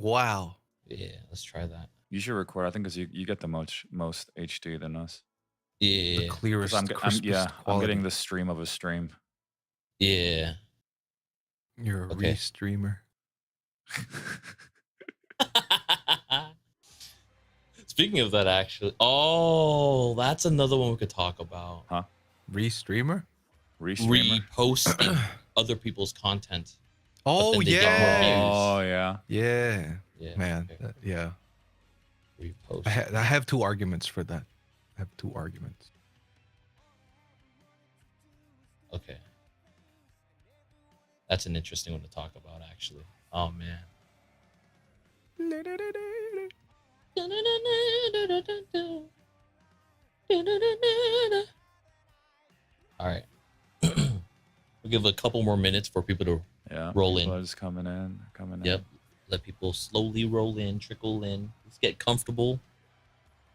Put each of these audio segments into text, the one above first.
Wow. Yeah, let's try that. You should record. I think because you get the most HD than us. The Yeah, clearest, crispest I'm quality. getting the stream of a stream. yeah. You're a Okay. re-streamer. Speaking of that, actually, oh, that's another one we could talk about. Huh? Re-streamer? Restreamer? Reposting other people's content. Oh, then they get more views. Oh, yeah. Yeah. Yeah, Man, okay. yeah. Repost. I have two arguments for that. I have two arguments. Okay. That's an interesting one to talk about, actually. Oh, man. All right. We'll give a couple more minutes for people to roll in. Just coming in. Yep. Let people slowly roll in, trickle in. Let's get comfortable.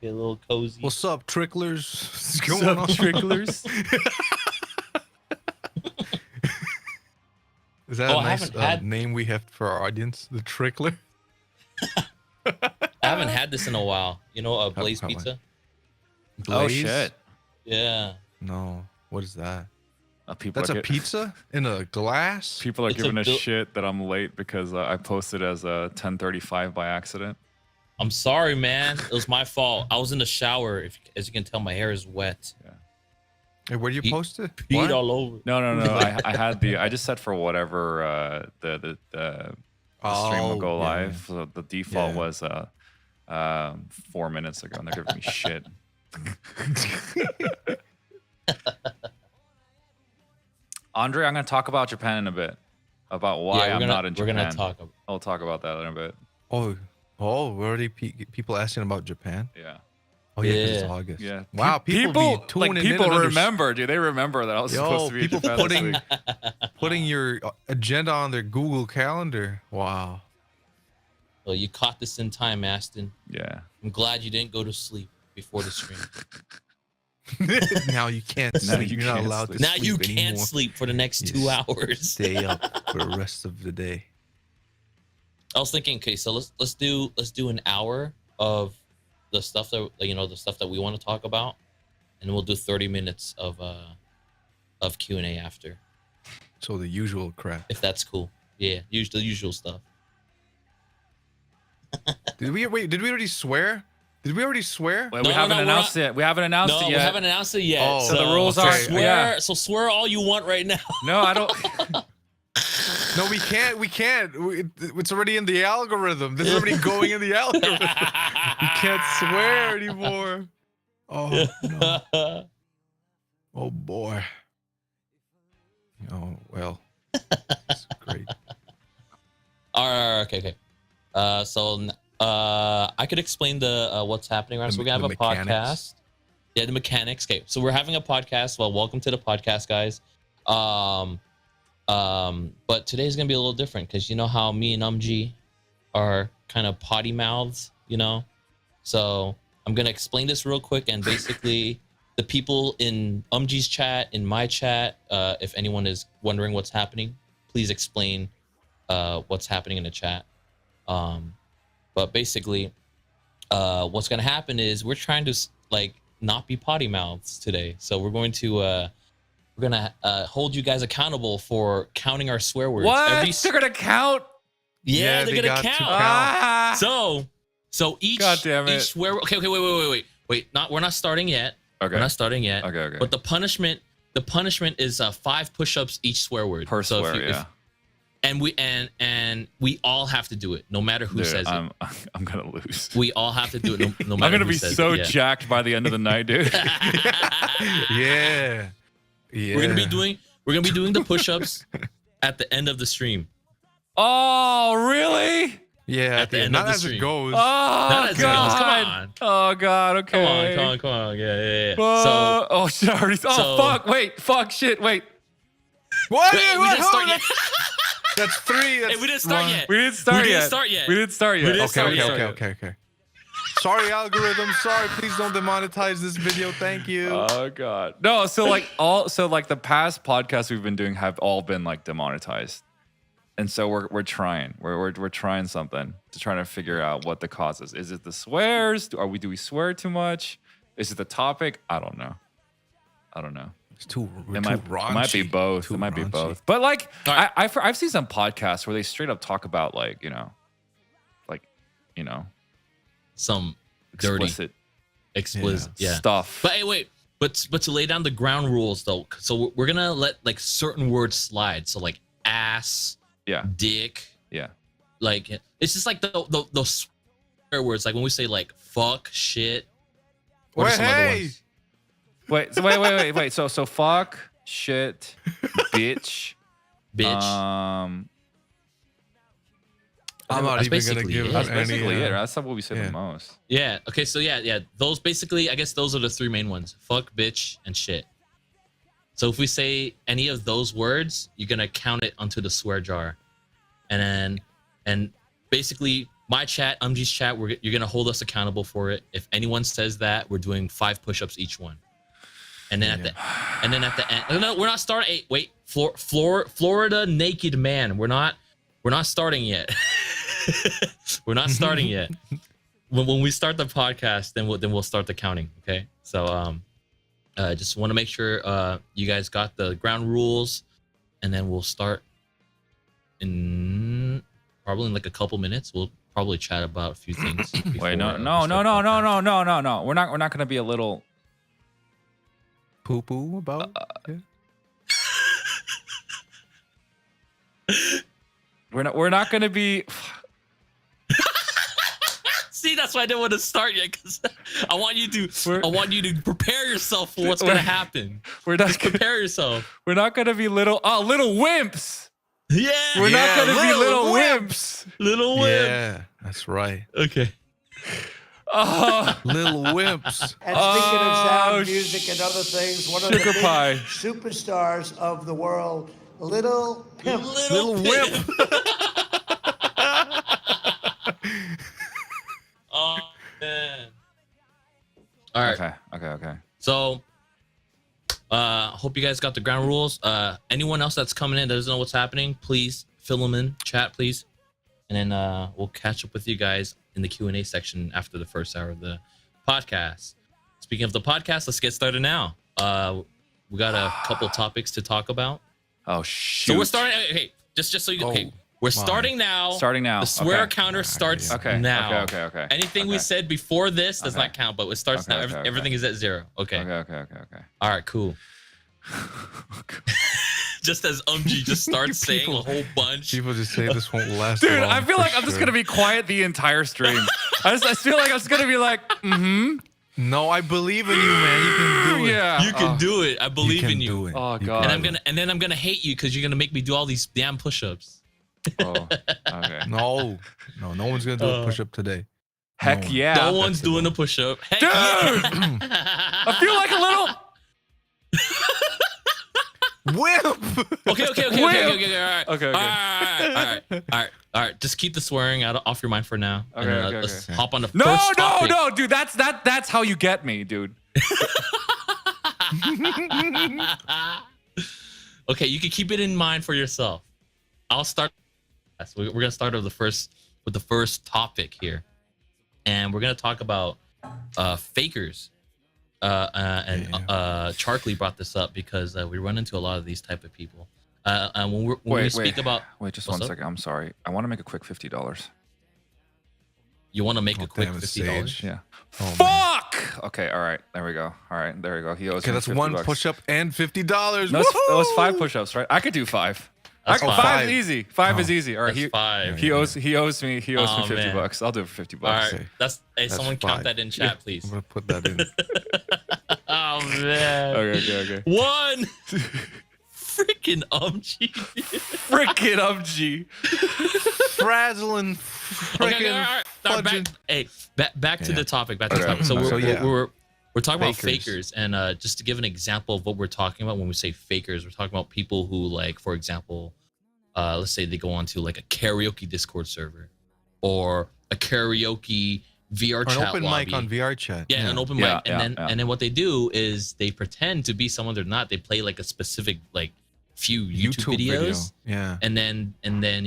Get a little cozy. What's up, tricklers? What's going on, tricklers? Is that a nice name we have for our audience? The Trickler? I haven't had this in a while. You know, Blaze Pizza? Blaze? Oh, shit. Yeah. No. What is that? People That's a pizza in a glass? People are giving a shit that I'm late because I posted as a 10:35 by accident. I'm sorry, man. It was my fault. I was in the shower. As you can tell, my hair is wet. Yeah. Hey, where do you post it? Peed all over. No. I just set for whatever the stream will go live. Yeah. So the default was 4 minutes ago, and they're giving me shit. Andre, I'm going to talk about Japan in a bit. About why I'm not in Japan. We're going to talk. I'll talk about that in a bit. Oh, we're already people asking about Japan? Yeah. Oh, yeah, because it's August. Yeah. Wow, people remember, dude. They remember that I was supposed to be in Japan this week. Putting your agenda on their Google Calendar. Wow. Well, you caught this in time, Aston. Yeah. I'm glad you didn't go to sleep before the stream. Now you can't sleep. You're not allowed to sleep anymore. Now you can't anymore. Sleep for the next 2 hours. Stay up for the rest of the day. I was thinking, okay, so let's do an hour of the stuff that the stuff that we want to talk about, and we'll do 30 minutes of Q&A after. So the usual crap. If that's cool. Yeah, the usual stuff. Did we already swear? Did we already swear? Well, we haven't announced it. We haven't announced it yet. No, we haven't announced it yet. Oh, so the rules are So swear all you want right now. No, I don't. No, we can't. It's already in the algorithm. This is already going in the algorithm. You can't swear anymore. Oh no. Oh boy. Oh well. That's great. All right. Okay. So I could explain the what's happening right now. So we're gonna have a podcast. Yeah, the mechanics. Okay, so we're having a podcast. Well, welcome to the podcast, guys. But today's gonna be a little different because you know how me and Umji are kind of potty mouths, you know. So I'm gonna explain this real quick, and basically, the people in Umji's chat, in my chat, if anyone is wondering what's happening, please explain what's happening in the chat. But basically, what's gonna happen is we're trying to not be potty mouths today. So we're going to hold you guys accountable for counting our swear words. What? They're gonna count? Yeah, they're gonna count. So each swear. Okay, wait. We're not starting yet. Okay. We're not starting yet. Okay. But the punishment is 5 push-ups each swear word per swear. And we all have to do it, no matter who says it. I'm gonna lose. We all have to do it, no matter. I'm gonna be so jacked by the end of the night, dude. Yeah. We're gonna be doing the push-ups at the end of the stream. Oh, really? Yeah, at the end not of the as stream. it goes. Oh, not as God. It goes. Come on. Oh God. Okay. Come on. Yeah. Sorry. Fuck. Shit. Wait. What? We didn't start yet. That's 3. Hey, we didn't start yet. We didn't start yet. Okay. Sorry, algorithm. Sorry, please don't demonetize this video. Thank you. Oh God. No. So the past podcasts we've been doing have all been demonetized. And so we're trying. We're trying something to try to figure out what the cause is. Is it the swears? Do we swear too much? Is it the topic? I don't know. It's too, It might be both. It might be both. But like, Right. I've seen some podcasts where they straight up talk about like Some dirty, explicit yeah. stuff. But hey, wait. But to lay down the ground rules though, so we're gonna let like certain words slide. So like ass, dick, like it's just like those swear words. Like when we say like fuck, shit. What are some other ones? Wait. So fuck, shit, bitch. I'm not That's even gonna basically give it. That's any, basically it. That's what we say the most. Yeah. Okay. So yeah. Those basically, I guess those are the three main ones: fuck, bitch, and shit. So if we say any of those words, you're gonna count it onto the swear jar, and basically my chat, Umji's chat, you're gonna hold us accountable for it. If anyone says that, we're doing 5 push-ups each one. And then at the end, no, we're not starting. Wait, Florida naked man. We're not starting yet. We're not starting yet. When we start the podcast, then we'll start the counting. Okay. So just want to make sure you guys got the ground rules, and then we'll start in probably in like a couple minutes. We'll probably chat about a few things. Wait, no. We're not gonna be a little poo poo about. We're not gonna be. See, that's why I didn't want to start yet, because I want you to prepare yourself for what's gonna happen. Just prepare yourself. We're not gonna be little wimps. Yeah. We're not gonna be little wimps. Little wimp. Yeah, that's right. Okay. Little wimps. And speaking of sound, music, and other things, one of the Sugar big pie. superstars of the world, Little Pimp. Little wimp. Oh man. All right. Okay. So, hope you guys got the ground rules. Anyone else that's coming in that doesn't know what's happening, please fill them in chat, please, and then we'll catch up with you guys in the Q&A section after the first hour of the podcast. Speaking of the podcast, let's get started now. We got a couple topics to talk about. Oh shoot! So we're starting. Okay, just so you. Okay, we're starting now. Starting now. The swear counter starts now. Okay. Anything we said before this does not count, but it starts now. Okay. Everything is at 0. Okay. Okay. All right. Cool. Just as Umji just starts saying a whole bunch. People just say this won't last. Dude, long, I feel like I'm just sure. gonna be quiet the entire stream. I feel like I'm just gonna be like, No, I believe in you, man. You can do it. Yeah. You can do it. I believe in you. Do it. Oh You god. And then I'm gonna hate you because you're gonna make me do all these damn push-ups. Oh, okay. No one's gonna do a push up today. Heck No. yeah. No one's doing a push-up. Heck Dude! yeah. I feel like a little. Wimp. Okay. All right. Just keep the swearing off your mind for now. Okay, And, okay, let's okay. hop on the first topic. No, dude. That's how you get me, dude. Okay, you can keep it in mind for yourself. I'll start. We're gonna start with the first topic here, and we're gonna talk about fakers. Charkley brought this up because we run into a lot of these type of people. And when we speak about just one second. I'm sorry. I want to make a quick $50. You want to make a quick damn it, $50? Sage. Yeah. Oh, Fuck. Okay. All right. There we go. He owes Okay, me that's $50. one push up and $50. No, it was 5 push-ups, right? I could do 5. That's fine. 5 is easy. 5 is easy. All right. That's 5. He owes me $50. Man. I'll do it for $50. All right. Okay. That's someone count 5. that in chat, please. I'm gonna put that in. Oh man. Okay. 1. Freaking Umji. Freaking UMG. Frazzling. Okay, Freaking. all right. Back to the topic. Back to the topic. So Okay. we're talking about Fakers. fakers, and just to give an example of what we're talking about when we say fakers, we're talking about people who, like, for example, let's say they go onto like a karaoke Discord server or a karaoke VR Or chat an open lobby. mic on VR chat. Yeah, an open Yeah, mic, and then what they do is they pretend to be someone they're not. They play like a specific like few YouTube video. videos, Yeah. and then and then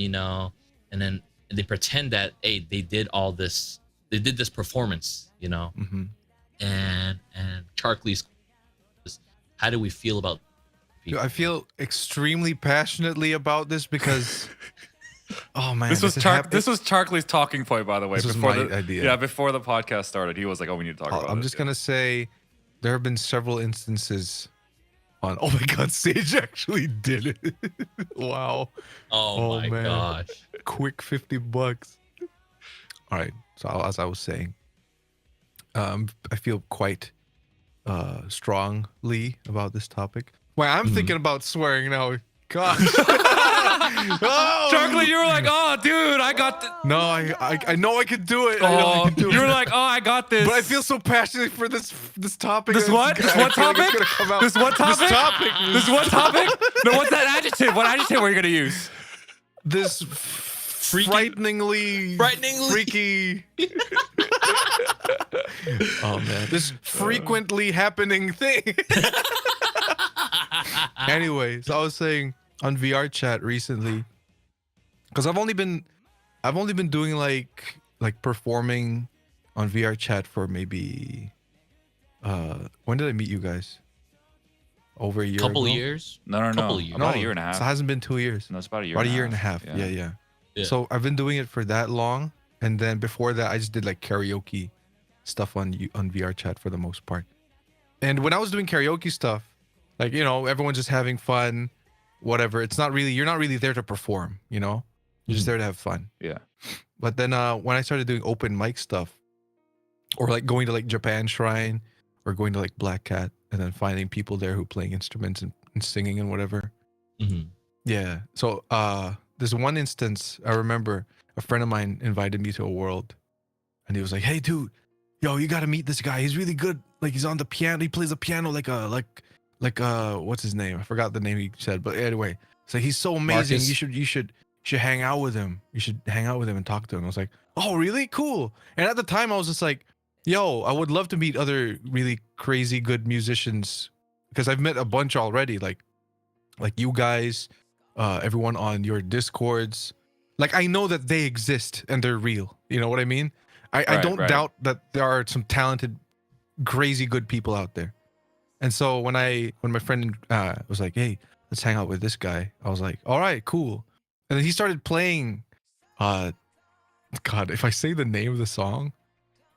they pretend that hey, they did this performance, Mm-hmm. and Charkley's, how do we feel about people? I feel extremely passionately about this because, oh man, This was Charkley's talking point, by the way. This was before my the, idea. Yeah, before the podcast started, he was like, "Oh, we need to talk about it." I'm just gonna say, there have been several instances on. Oh my God, Sage actually did it! Wow. Oh my man. gosh. Quick $50. All right. So as I was saying, I feel quite strongly about this topic. Well, I'm thinking about swearing now. Gosh. Oh! Charkley, you were like, "Oh, dude, I got this." No, I know I can do it. I know I can do it. You were like, "Oh, I got this." But I feel so passionate for this topic. This what? This what topic? This what topic? This topic. This what topic? No, what's that adjective? What adjective were you gonna use? This frighteningly freaky. Oh man, this frequently happening thing. Anyway, so I was saying on VR chat recently, because I've only been doing like performing on VR chat for maybe when did I meet you guys? Over a year Couple ago? years. No. Couple years. About a year and a half. So it hasn't been 2 years. No, it's about a year. About a year and a half. Yeah. Yeah. So I've been doing it for that long, and then before that, I just did like karaoke stuff on VR chat for the most part. And when I was doing karaoke stuff, like everyone's just having fun, whatever. It's not really, you're not really there to perform, you're just there to have fun. Yeah. But then when I started doing open mic stuff, or like going to like Japan Shrine, or going to like Black Cat, and then finding people there who playing instruments and singing and whatever. Mm-hmm. Yeah. So there's one instance I remember a friend of mine invited me to a world, and he was like, "Hey dude, yo, you gotta meet this guy. He's really good. Like he's on the piano. He plays the piano like what's his name? I forgot the name he said, but anyway, it's like he's so amazing. Marcus. You should hang out with him. You should hang out with him and talk to him." I was like, "Oh, really? Cool." And at the time I was just like, "Yo, I would love to meet other really crazy good musicians, because I've met a bunch already, like you guys, everyone on your Discords. Like I know that they exist and they're real. You know what I mean? I don't doubt that there are some talented, crazy good people out there." And so when my friend was like, "Hey, let's hang out with this guy," I was like, "All right, cool." And then he started playing, God, if I say the name of the song,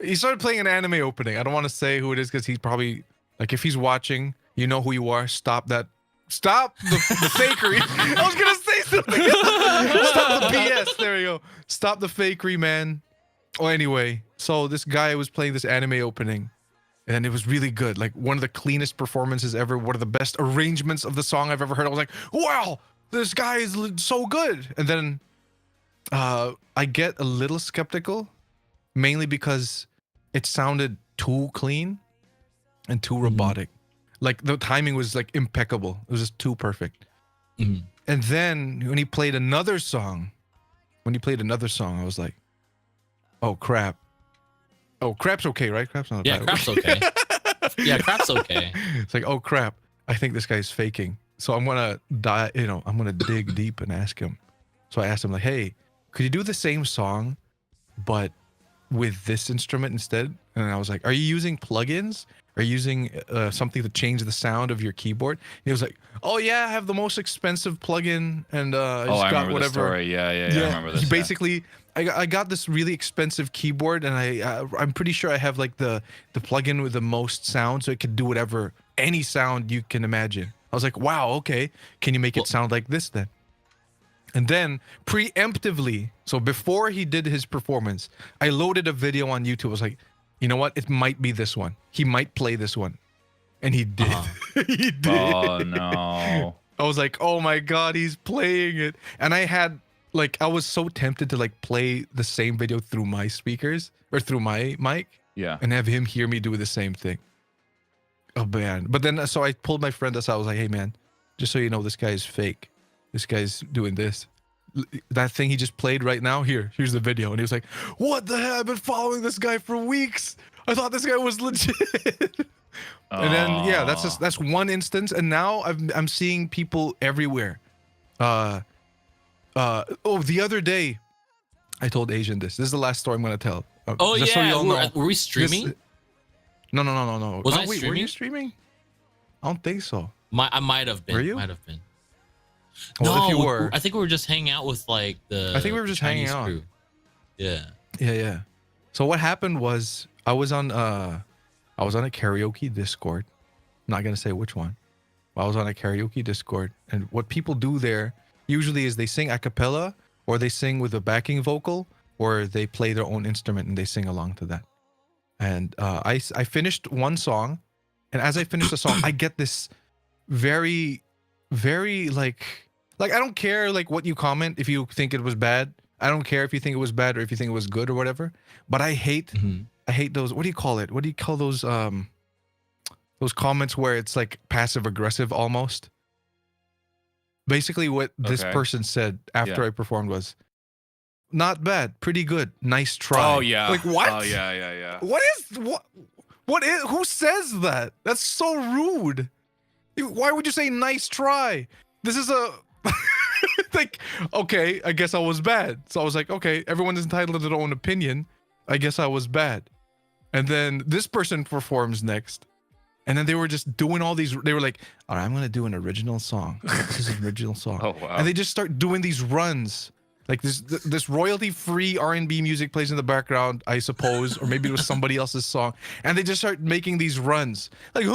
he started playing an anime opening. I don't want to say who it is because he's probably like, if he's watching, you know who you are. Stop the fakery. I was gonna say something. Stop the BS. There we go. Stop the fakery, man. Oh, anyway, so this guy was playing this anime opening, and it was really good. Like one of the cleanest performances ever. One of the best arrangements of the song I've ever heard. I was like, wow, this guy is so good. And then I get a little skeptical, mainly because it sounded too clean and too robotic. Like the timing was like impeccable. It was just too perfect. Mm-hmm. And then when he played another song, I was like, "Oh crap! Oh crap's okay, right? Crap's not. Yeah, crap's okay. Yeah, crap's okay. It's like, oh crap! I think this guy's faking. So I'm gonna I'm gonna dig deep and ask him. So I asked him like, "Hey, could you do the same song, but with this instrument instead?" And I was like, "Are you using plugins? Are you using something to change the sound of your keyboard?" And he was like, "Oh yeah, I have the most expensive plugin, and I just got remember whatever." the story. Yeah, I remember this. Basically, I got this really expensive keyboard, and I'm pretty sure I have like the plugin with the most sound, so it could do whatever, any sound you can imagine. I was like, "Wow, okay. Can you make it sound like this then?" And then preemptively, so before he did his performance, I loaded a video on YouTube. I was like, "You know what? It might be this one. He might play this one." And he did. He did. Oh no. I was like, "Oh my God, he's playing it." And I was so tempted to like play the same video through my speakers or through my mic. Yeah. And have him hear me do the same thing. Oh man. But then so I pulled my friend aside. I was like, "Hey man, just so you know, this guy is fake. This guy's doing this. That thing he just played right now, here's the video." And he was like, "What the hell? I've been following this guy for weeks. I thought this guy was legit." And then that's one instance, and now I'm seeing people everywhere. The other day, I told Asian this. This is the last story I'm gonna tell. Oh just yeah, so you all know. were we streaming? No. Was I Wait, streaming? were you streaming? I don't think so. I might have been. Were you? Might have been. Well, no, if you were, I think we were just hanging out with like the. I think we were just hanging Chinese out. crew. Yeah. Yeah. So what happened was I was on a karaoke Discord. I'm not gonna say which one. I was on a karaoke Discord, and what people do there usually is they sing a cappella, or they sing with a backing vocal, or they play their own instrument and they sing along to that. And I finished one song, and as I finished the song, I get this very, very like I don't care like what you comment if you think it was bad. I don't care if you think it was bad or if you think it was good or whatever. But I hate those. What do you call it? What do you call those comments where it's like passive aggressive almost? Basically, what this person said after I performed was, "Not bad, pretty good, nice try." Oh yeah. Like what? Oh yeah. What is? Who says that? That's so rude. Why would you say nice try? This is a like, okay, I guess I was bad. So I was like, okay, everyone is entitled to their own opinion. I guess I was bad. And then this person performs next. And then they were just doing all these, they were like, all right, I'm going to do an original song. This is an original song. Oh, wow. And they just start doing these runs. Like this royalty-free R&B music plays in the background, I suppose, or maybe it was somebody else's song. And they just start making these runs. Like,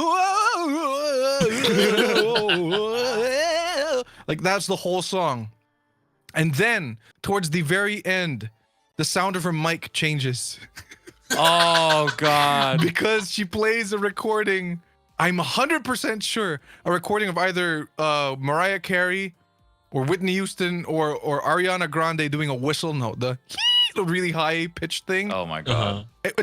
like that's the whole song. And then towards the very end, the sound of her mic changes. Oh God. Because she plays a recording, I'm 100% sure, a recording of either Mariah Carey or Whitney Houston or Ariana Grande doing a whistle note, the really high pitched thing. Oh my God. It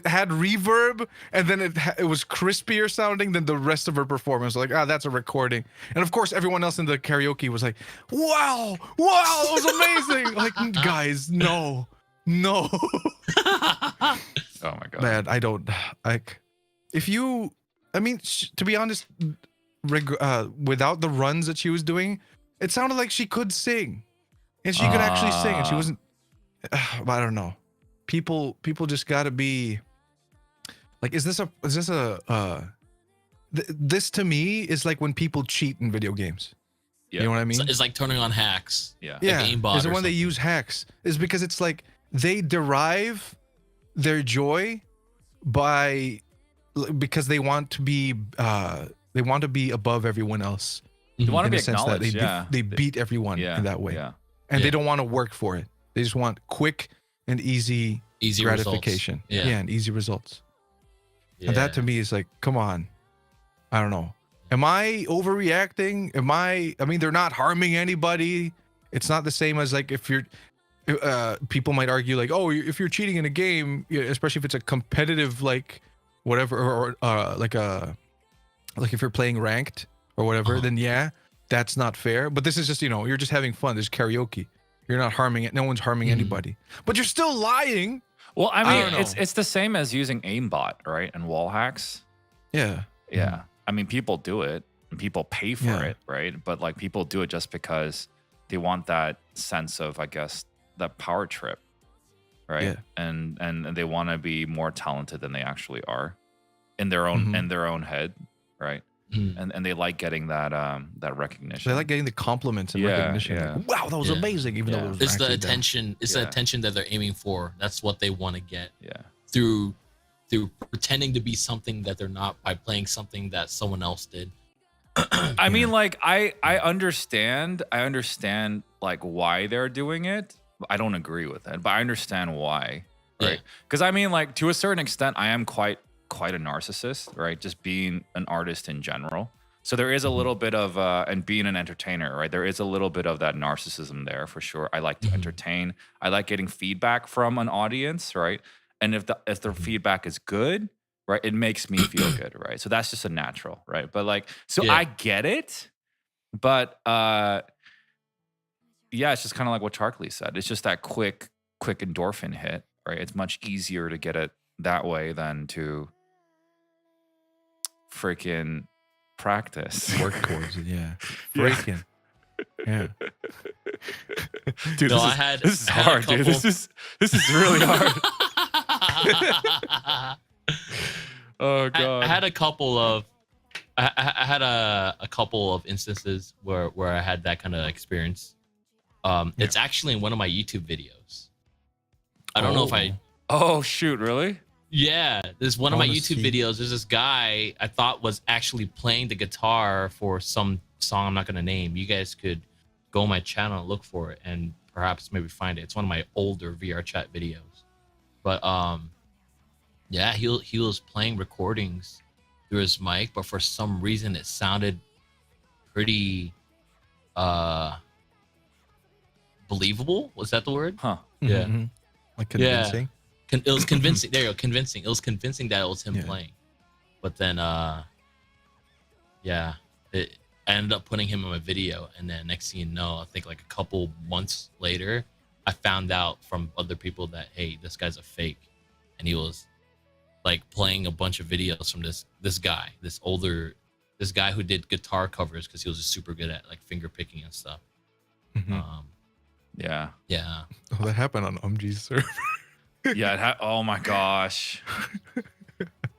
had reverb, and then it was crispier sounding than the rest of her performance. Like, that's a recording. And of course, everyone else in the karaoke was like, wow, that was amazing. Like, guys, no. Oh my God. Man, I don't like. If you, I mean, to be honest, without the runs that she was doing, it sounded like she could sing, and she could actually sing, and she wasn't. I don't know. People just gotta be like, this to me is like when people cheat in video games. Yeah. You know what I mean? It's like turning on hacks. Yeah. Yeah. Like aimbot Is it or when they something. use hacks? Is because it's like they derive their joy because they want to be above everyone else. You want to In be the sense that acknowledged. they beat everyone in that way. Yeah. And they Yeah. don't want to work for it. They just want quick and easy gratification. Results. Yeah. And easy results. Yeah. And that to me is like, come on. I don't know. Am I overreacting? I mean, they're not harming anybody. It's not the same as like if you're, people might argue like, oh, if you're cheating in a game, especially if it's a competitive, like whatever, or like if you're playing ranked or whatever, then yeah, that's not fair. But this is just, you're just having fun. There's karaoke. You're not harming it. No one's harming anybody. But you're still lying. Well, I don't mean, know. it's the same as using aimbot, right? And wall hacks. Yeah. Yeah. I mean, people do it and people pay for Yeah. it, right? But like people do it just because they want that sense of, I guess, that power trip, right? Yeah. And they want to be more talented than they actually are in their own head, right? And they like getting that recognition. They like getting the compliments and Yeah, recognition. yeah. Like, wow, that was Yeah. amazing. Even though Yeah. it was It's the actually dumb. attention. It's the Yeah. attention that they're aiming for. That's what they want to get Yeah. through pretending to be something that they're not by playing something that someone else did. I mean, like I understand like why they're doing it. I don't agree with it, but I understand why, right? Yeah. Because I mean, like to a certain extent, I am quite a narcissist, right? Just being an artist in general. So there is a little bit of and being an entertainer, right? There is a little bit of that narcissism there for sure. I like to entertain. I like getting feedback from an audience, right? And if the feedback is good, right, it makes me feel good, right? So that's just a natural, right? But like, so Yeah. I get it, but yeah, it's just kind of like what Charkley said. It's just that quick endorphin hit, right? It's much easier to get it that way than to freaking practice. Work towards it. Yeah. Freaking. Yeah. Dude, No, this is I had a hard, dude. couple- This is really hard. Oh god. I had a couple of I had a couple of instances where I had that kind of experience. It's actually in one of my YouTube videos. I don't know if I Oh shoot, really? Yeah, there's one of my wanna YouTube see. videos. There's this guy I thought was actually playing the guitar for some song I'm not gonna name. You guys could go on my channel and look for it and perhaps maybe find it. It's one of my older VR chat videos. But yeah, he was playing recordings through his mic, but for some reason it sounded pretty believable. Was that the word? Huh. Yeah. Mhm. Like convincing. It was convincing. There you go, convincing. It was convincing that it was him Yeah. playing. But then, yeah, I ended up putting him in my video, and then next thing you know, I think like a couple months later, I found out from other people that hey, this guy's a fake, and he was like playing a bunch of videos from this guy who did guitar covers because he was just super good at like finger picking and stuff. Mhm. Yeah. Yeah. Oh, that happened on UMG's server. Yeah. Oh my gosh.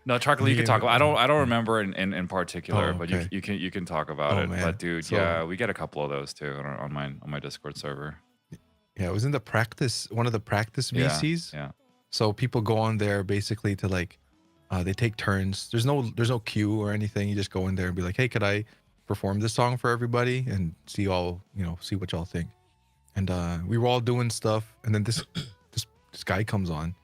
No, Charlie, you can Yeah. talk about. I don't remember in particular, Oh, but okay. you can talk about Oh, it. man. But dude, So- yeah, we get a couple of those too on my Discord server. Yeah, it was in one of the practice Yeah, VCs. yeah. So people go on there basically to like, they take turns. There's no queue or anything. You just go in there and be like, hey, could I perform this song for everybody and see what y'all think. And we were all doing stuff, and then this guy comes on.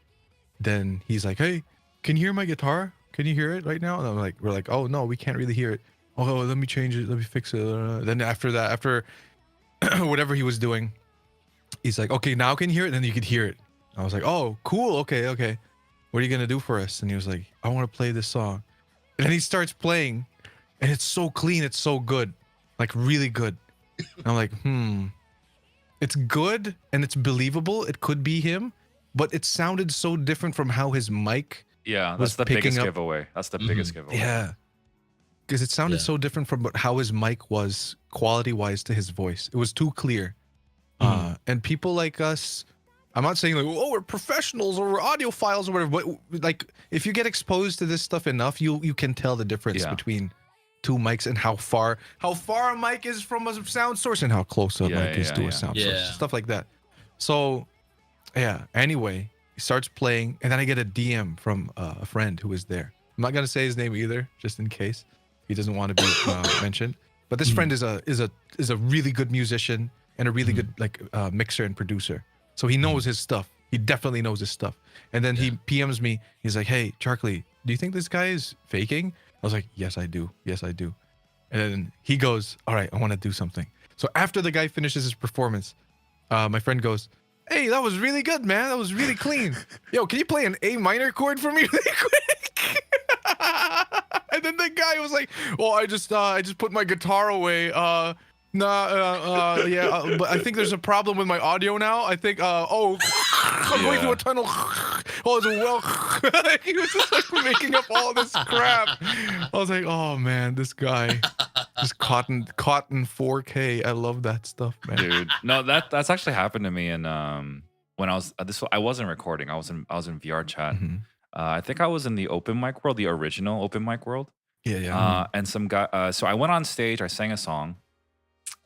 Then he's like, hey, can you hear my guitar? Can you hear it right now? And we're like, oh no, we can't really hear it. Oh, let me change it. Let me fix it. Then after whatever he was doing, he's like, okay, now can you hear it? And then you could hear it. I was like, oh, cool. Okay. What are you gonna do for us? And he was like, I want to play this song. And then he starts playing, and it's so clean. It's so good, like really good. And I'm like, it's good and it's believable. It could be him, but it sounded so different from how his mic. Yeah, Was that's the picking biggest up- giveaway. That's the biggest giveaway. Yeah, because it sounded Yeah. so different from how his mic was quality wise to his voice. It was too clear. And people like us, I'm not saying like, oh, we're professionals or we're audiophiles or whatever, but like if you get exposed to this stuff enough, you can tell the difference Yeah. between two mics and how far a mic is from a sound source and how close a mic is to a sound Yeah. source, stuff like that. So yeah, anyway, he starts playing, and then I get a DM from a friend who was there. I'm not gonna say his name either, just in case he doesn't want to be mentioned. But this friend is a really good musician and a really good like mixer and producer. So he knows his stuff. He definitely knows his stuff. And then he PMs me. He's like, "Hey, Charlie, do you think this guy is faking?" I was like, "Yes, I do. Yes, I do." And then he goes, "All right, I want to do something." So after the guy finishes his performance, my friend goes, "Hey, that was really good, man. That was really clean. Yo, can you play an A minor chord for me really quick?" And then the guy was like, "Well, I just put my guitar away. But I think there's a problem with my audio now. I think, I'm going through a tunnel. Oh, it's a well." He was just like making up all this crap. I was like, oh man, this guy, this cotton 4K. I love that stuff, man. Dude. No, that's actually happened to me. And when I was I wasn't recording. I was in VR chat. Mhm. I think I was in the open mic world, the original open mic world. Yeah. And some guy. So I went on stage. I sang a song.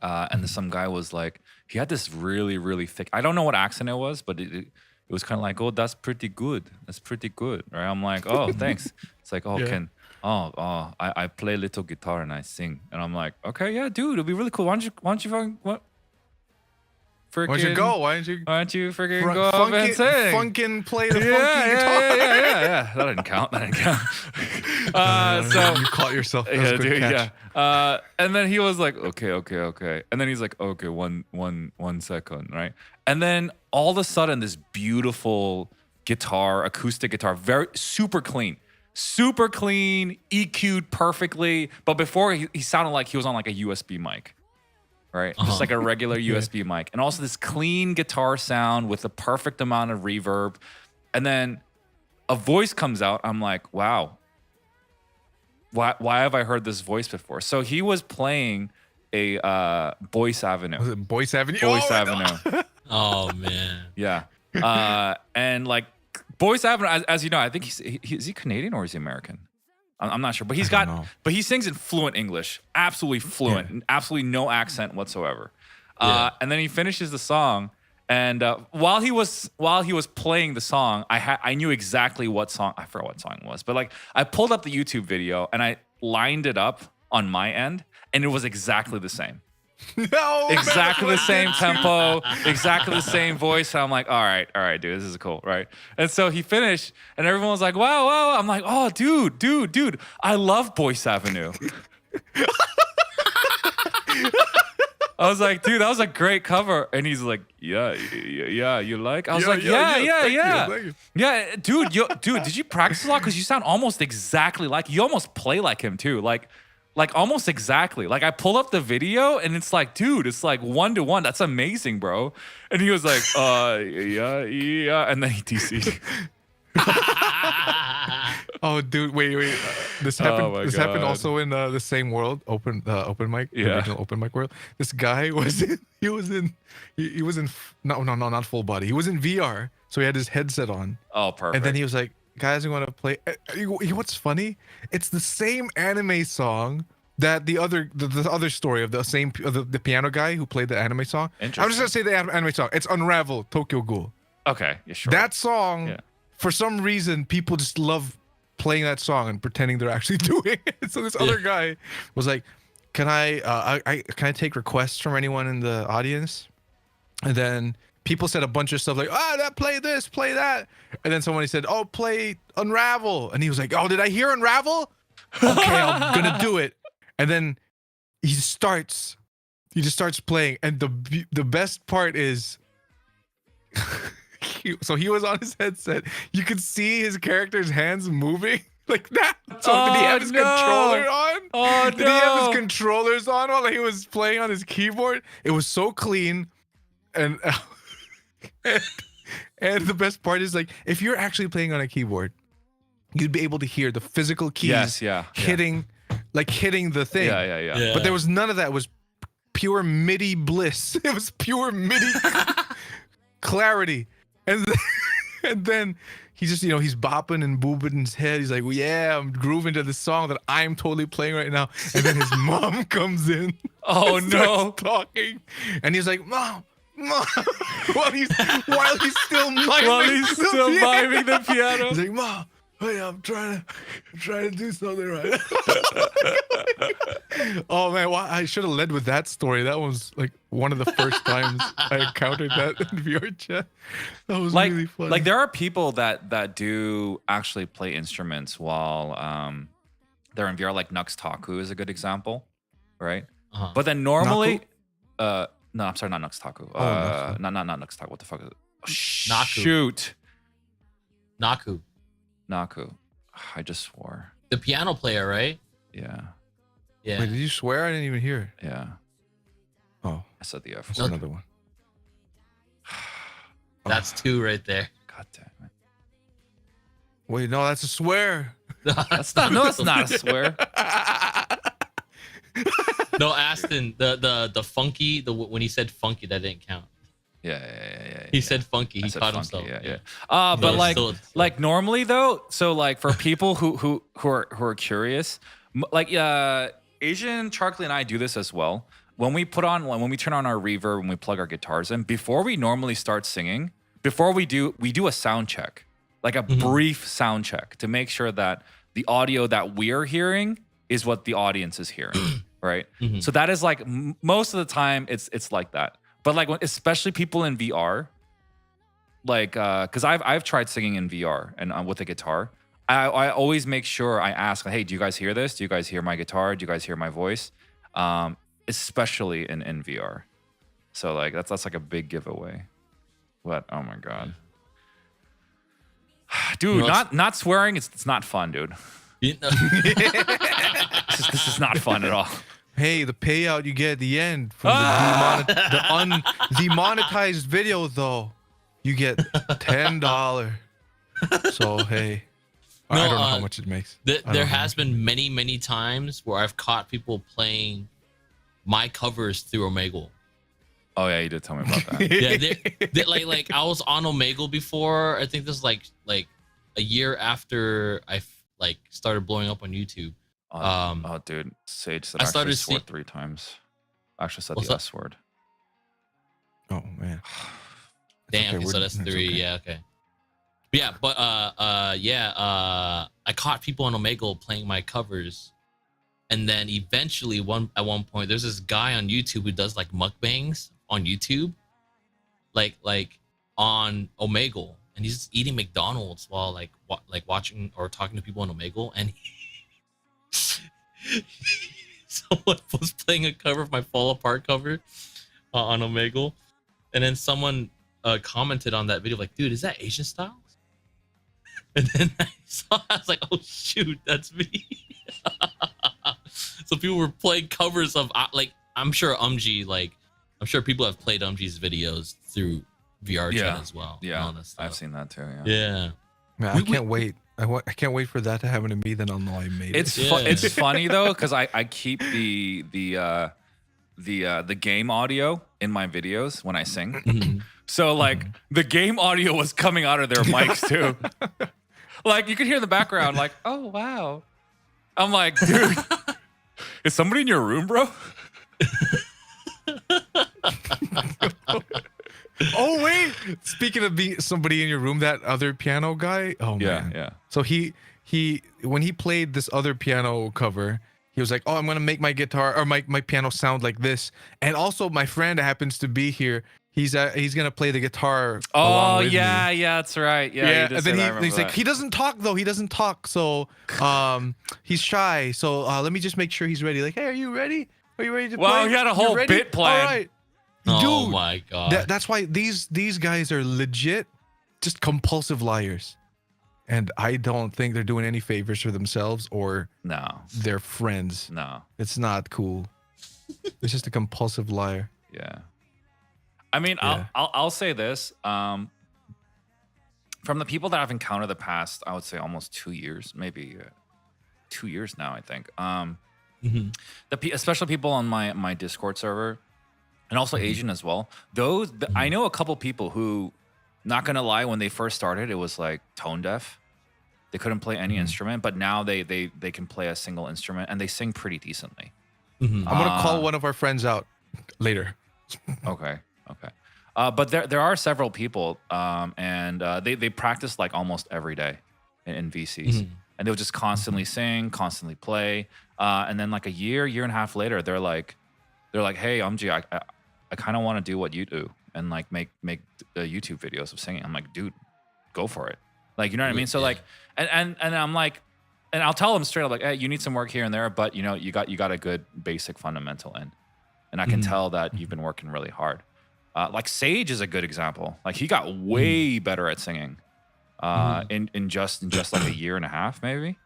And then some guy was like, he had this really, really thick. I don't know what accent it was, but it was kind of like, oh, that's pretty good. That's pretty good, right? I'm like, oh, thanks. It's like, oh, Yeah. I play little guitar and I sing, and I'm like, okay, yeah, dude, it'd be really cool. Why don't you fucking what? Freaking, Why don't you go? Why don't you freaking go up and sing? funkin' play the yeah, funky guitar? yeah. That didn't count. So you caught yourself. That was a good catch. yeah. And then he was like, okay. And then he's like, okay, one second, right? And then all of a sudden, this beautiful guitar, acoustic guitar, very super clean, EQ'd perfectly. But before he sounded like he was on like a USB mic, right? Just like a regular USB mic. And also this clean guitar sound with a perfect amount of reverb. And then a voice comes out. I'm like, wow. why have I heard this voice before? So he was playing a Boyce Avenue. Was it Boyce Avenue? Boyce Oh, Avenue. Oh man. Yeah. And like Boyce Avenue, as you know, I think is he Canadian or is he American? I'm not sure, but but he sings in fluent English, absolutely fluent, absolutely no accent whatsoever. And then he finishes the song, and while he was playing the song, I knew exactly what song. I forgot what song it was, but like I pulled up the YouTube video and I lined it up on my end, and it was exactly the same. No, Exactly the same tempo, exactly the same voice. And I'm like, all right, dude, this is cool, right? And so he finished, and everyone was like, wow. I'm like, oh, dude, I love Boyce Avenue. I was like, dude, that was a great cover. And he's like, yeah, you like? I was like, yeah. Thank you. Yeah, dude, did you practice a lot? Because you sound almost exactly like, you almost play like him too. Like almost exactly. Like I pulled up the video and it's like, dude, it's like 1-to-1. That's amazing, bro. And he was like, yeah. And then he DC'd. Oh, dude, wait. This happened. Oh my This happened God. also in the same world, open mic, the Yeah. original open mic world. This guy was in. He was in. No, not full body. He was in VR, so he had his headset on. Oh, perfect. And then he was like, guys, we want to play. What's funny? It's the same anime song that the other story of the piano guy who played the anime song. I'm just gonna say the anime song. It's Unravel, Tokyo Ghoul. Okay, yeah, sure. That song, Yeah. for some reason, people just love playing that song and pretending they're actually doing it. So this other guy was like, can I take requests from anyone in the audience? And then people said a bunch of stuff like, play this, play that. And then somebody said, oh, play Unravel. And he was like, oh, did I hear Unravel? Okay, I'm gonna do it. And then he just starts playing. And the best part is, so he was on his headset. You could see his character's hands moving like that. So did he have his controller on? Oh, Did he have his controllers on while he was playing on his keyboard? It was so clean. And and the best part is, like, if you're actually playing on a keyboard, you'd be able to hear the physical keys hitting the thing. Yeah. But there was none of that. It was pure MIDI bliss. It was pure MIDI clarity. And then he just, he's bopping and booping in his head. He's like, well, yeah, I'm grooving to the song that I'm totally playing right now. And then his mom comes in. Oh, and no. starts talking. And he's like, Mom. while he's still miming the piano. He's like, Mom, hey, I'm trying to do something right. Oh man, I should have led with that story. That was like one of the first times I encountered that in VR chat. That was really funny. Like there are people that do actually play instruments while they're in VR. Like Nux Taku is a good example, right? Uh-huh. But then normally, no, I'm sorry, not Nux Taku. Nux. Not Nux Taku. What the fuck is it? Oh, Naku. shoot. Naku, I just swore. the piano player, right? Yeah. Yeah. Wait, did you swear? I didn't even hear it. Yeah. Oh, I said the F that's word. another one. That's two right there. God damn it. Wait, no, that's a swear. That's not a swear. No, Aston, the funky, when he said funky, that didn't count. Yeah. He said funky. I He said caught funky, himself. Yeah. No, But it's like normally though, so like for people who are curious, Asian Charkley and I do this as well. When we turn on our reverb, when we plug our guitars in, before we normally start singing, we do a sound check, like a brief sound check to make sure that the audio that we're hearing is what the audience is hearing, right? So that is like most of the time it's like that. But like especially people in VR, like because I've tried singing in VR and with a guitar, I always make sure I ask, hey, do you guys hear this? Do you guys hear my guitar? Do you guys hear my voice? Especially in VR. So like that's like a big giveaway. But oh my god, dude, not swearing. It's not fun, dude. You know, This is not fun at all. Hey, the payout you get at the end from the demonetized video, though, you get $10. So hey, I No, don't know how much it makes. I don't there know how has much. been many times where I've caught people playing my covers through Omegle. Oh yeah, you did tell me about that. Yeah, like I was on Omegle before. I think this is like a year after I like started blowing up on YouTube. Oh, dude, Sage said I I actually started swore see- 3 times. I actually said What's the that? S word. Oh man. It's Damn, okay, okay, so we're- that's it's 3. okay. Yeah, okay. Yeah, but I caught people on Omegle playing my covers, and then eventually at one point there's this guy on YouTube who does like mukbangs on YouTube, like on Omegle, and he's just eating McDonald's while like watching or talking to people on Omegle, and someone was playing a cover of my Fall Apart cover on Omegle, and then someone commented on that video like, "Dude, is that Asian Styles?" And then I was like, "Oh shoot, that's me." So people were playing covers of like I'm sure people have played Umji's videos through VR Yeah. chat as well. and Yeah, all that stuff. I've seen that too. Yeah. Yeah. Man, We- I can't wait. I can't wait for that to happen to me. Then I'll know I made It's it. Yeah. it's funny though because I keep the game audio in my videos when I sing. Mhm. So like the game audio was coming out of their mics too. Like you could hear in the background, like, oh wow. I'm like, dude, is somebody in your room, bro? Oh wait! Speaking of being somebody in your room, that other piano guy. Oh man. Yeah. So he when he played this other piano cover, he was like, "Oh, I'm gonna make my guitar or my piano sound like this." And also, my friend happens to be here. He's gonna play the guitar. along Oh with yeah, me. yeah, that's right. Yeah, you did and say then that, I remember he's like, that. he doesn't talk though. He doesn't talk, so he's shy. So let me just make sure he's ready. Like, hey, are you ready? Are you ready to play? Wow, he had a You whole ready? bit planned. All right, Oh dude. my god. That's why these guys are legit, just compulsive liars, and I don't think they're doing any favors for themselves or No, their friends. no, It's not cool. It's just a compulsive liar. yeah. I mean, Yeah. I'll say this. From the people that I've encountered the past, I would say almost 2 years, maybe 2 years now. I think. Mhm. Especially people on my Discord server, and also Asian as well. I know a couple people who, not gonna lie, when they first started, it was like tone deaf. They couldn't play any instrument, but now they can play a single instrument and they sing pretty decently. Mhm. I'm gonna call one of our friends out later. Okay. But there are several people, and they practice like almost every day in VCs, Mhm. and they'll just constantly sing, constantly play, and then like a year and a half later, they're like, hey, Umji, I kind of want to do what you do and like make YouTube videos of singing. I'm like, dude, go for it. Like, you know what I mean? So Yeah. like, and I'm like, and I'll tell them straight up like, hey, you need some work here and there, but you know, you got a good basic fundamental in, and I can Mhm. tell that you've been working really hard. Like Sage is a good example. Like he got way better at singing in just like a year and a half, maybe.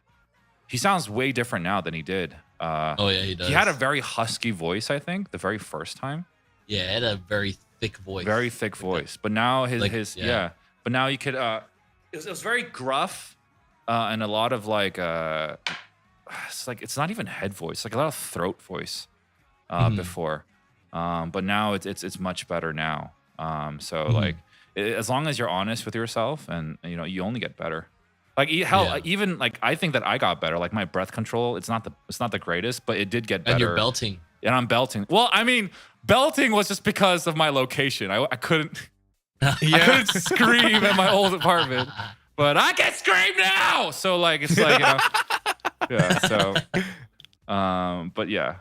He sounds way different now than he did. Oh yeah, he does. He had a very husky voice, I think, the very first time. he had a very thick voice. Very thick voice. But now his yeah. yeah. But now you could it was very gruff and a lot of like it's not even head voice, like a lot of throat voice before. But now it's much better now. So like as long as you're honest with yourself and you know, you only get better. Like Yeah. even like I think that I got better. Like my breath control, it's not the greatest, but it did get better. And you're belting. And I'm belting. Well, I mean, belting was just because of my location. I couldn't I couldn't scream at my old apartment, but I can scream now. So like it's like, you know, yeah. So, but yeah,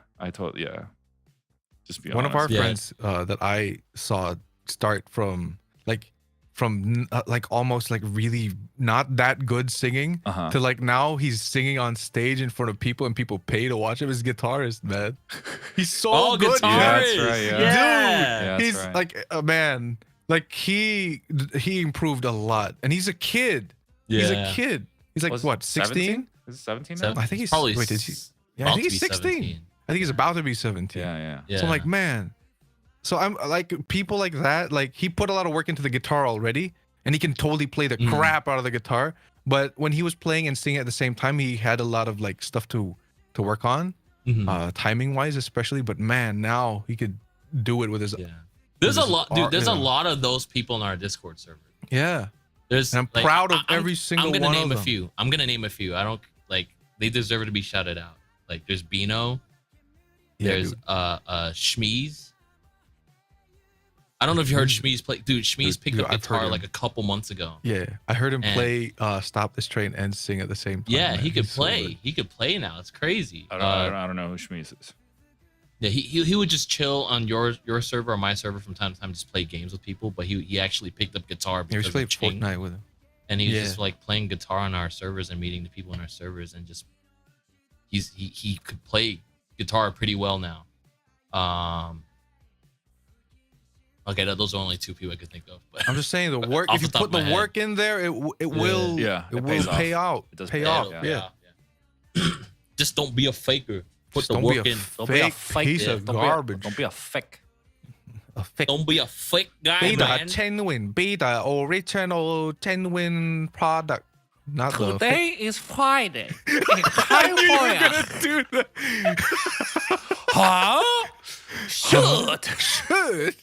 just be honest. One of our Yeah. friends that I saw start from like almost like really not that good singing Uh-huh. to like now he's singing on stage in front of people and people pay to watch him as guitarist, man. He's so Oh, good. guitarist. Yeah, that's right, yeah. Dude, Yeah. that's he's right. like a man. Like he improved a lot, and he's a kid. He's a kid. He's like Was what, 16? 17? Is it 17 now? Seven- I think he's probably wait, is he? s- Yeah, I about think to he's be 16. 17. I think he's about to be 17. Yeah. Yeah. So I'm like, man. So I'm like people like that. Like he put a lot of work into the guitar already, and he can totally play the crap out of the guitar. But when he was playing and singing at the same time, he had a lot of like stuff to work on, timing wise, especially. But man, now he could do it with his. Yeah. There's a his lot, dude. art, There's yeah. a lot of those people in our Discord server. Yeah. There's. And I'm proud of every single I'm gonna one name of a them. few. I'm gonna name a few. I don't like. They deserve to be shouted out. Like there's Bino. Yeah, There's dude. Shmeez. I don't know if you heard Shmeez play. Dude, Shmeez picked Dude, up I've heard guitar him. like a couple months ago. Yeah, I heard him And- play "Stop This Train" and sing at the same time. Yeah, man. he could He's so play. good. He could play now. It's crazy. I don't know who Shmeez is. Yeah, he would just chill on your server or my server from time to time, just play games with people. But he actually picked up guitar Yeah, we because played of Ching, Fortnite with him. and he was Yeah. just like playing guitar on our servers and meeting the people on our servers, and just he could play guitar pretty well now. Okay, those are only two people I could think of. But I'm just saying the work. Off If you the top put of my the head. work in there, it will. Yeah, it it will pays off. pay out. It does pay pay off. off, Yeah. just don't be a faker. Put Just the don't be work a in. Don't be a fake fake piece of don't be a- garbage. Don't be a fake. A fake. Don't be a fake guy, Be the man. genuine. Be the original genuine product. Not the. Fake. is Friday. I knew you were gonna do that. Huh? Should. Should.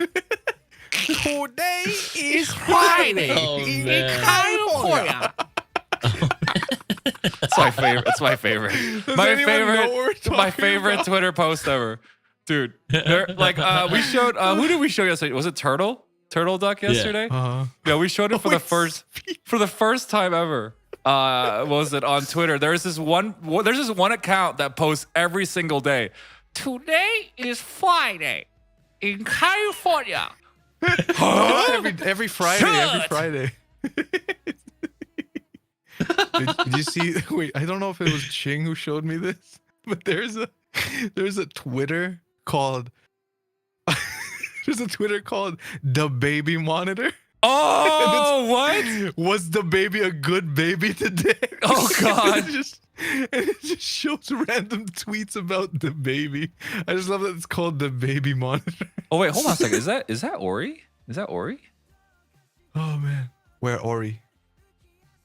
Today is Friday. Oh, in man. California. It's my favorite. It's my favorite. Does my anyone know what we're favorite. My talking favorite about? Twitter post ever, dude. Like we showed. Who did we show yesterday? Was it Turtle Duck yesterday? Yeah, we showed it for the first time ever. What was it on Twitter? There's this one account that posts every single day. Today is Friday in California. every Friday. Every Shut. Friday. did you see? Wait, I don't know if it was Ching who showed me this, but there's a Twitter called the Baby Monitor. Oh, what? Was the baby a good baby today? Oh, God. it just shows random tweets about the baby. I just love that it's called the Baby Monitor. Oh wait, hold on a second. Is that Ori? Is that Ori? Oh man, where Ori?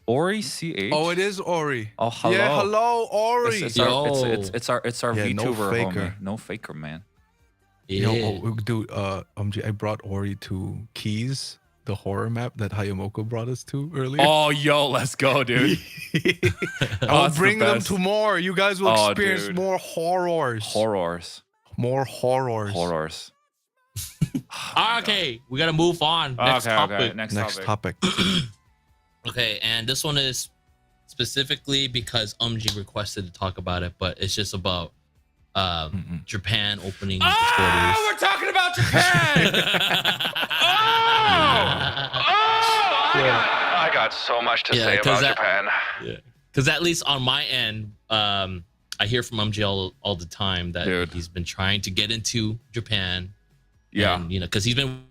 Ori CH. Oh, it is Ori. Oh, hello. Yeah, hello, Ori. It's our Yeah, no VTuber faker. homie. No faker, man. Yeah. Yo, dude, I brought Ori to Keys, the horror map that Hayamoko brought us to earlier. Oh, yo, let's go, dude. I'll that's the bring them best. to more. You guys will Oh, experience dude. more horrors. More horrors. Okay, we gotta move on. Next topic. Okay. Next topic. Okay, and this one is specifically because UMG requested to talk about it, but it's just about Japan opening its borders. we're talking about Japan. I got so much to Yeah, say 'cause about that- Japan. Yeah, because at least on my end, I hear from UMG all the time that Dude. he's been trying to get into Japan. Yeah. and, because he's been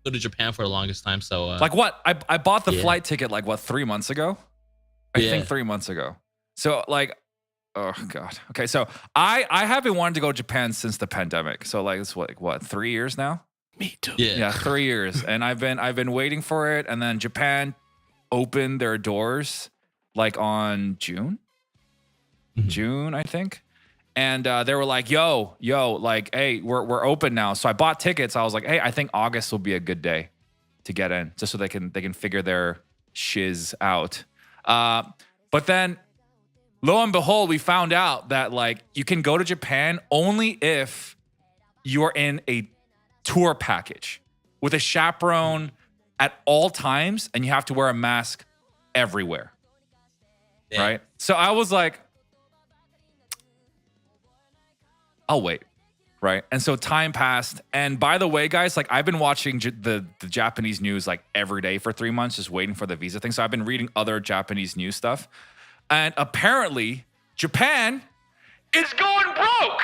go to Japan for the longest time. So Like what? I bought the Yeah. flight ticket like what 3 months ago? I Yeah. think 3 months ago. So like, oh god. Okay, so I have been wanting to go to Japan since the pandemic. So like it's what 3 years now? Me too. Yeah, 3 years, and I've been waiting for it. And then Japan opened their doors like on June, I think. And they were like, yo, like, hey, we're open now. So I bought tickets. I was like, hey, I think August will be a good day to get in, just so they can figure their shiz out. But then, lo and behold, we found out that like you can go to Japan only if you're in a tour package with a chaperone at all times, and you have to wear a mask everywhere. Yeah. Right? So I was like, I'll wait. Right. And so time passed. And by the way, guys, like I've been watching the Japanese news like every day for 3 months, just waiting for the visa thing. So I've been reading other Japanese news stuff. And apparently, Japan is going broke.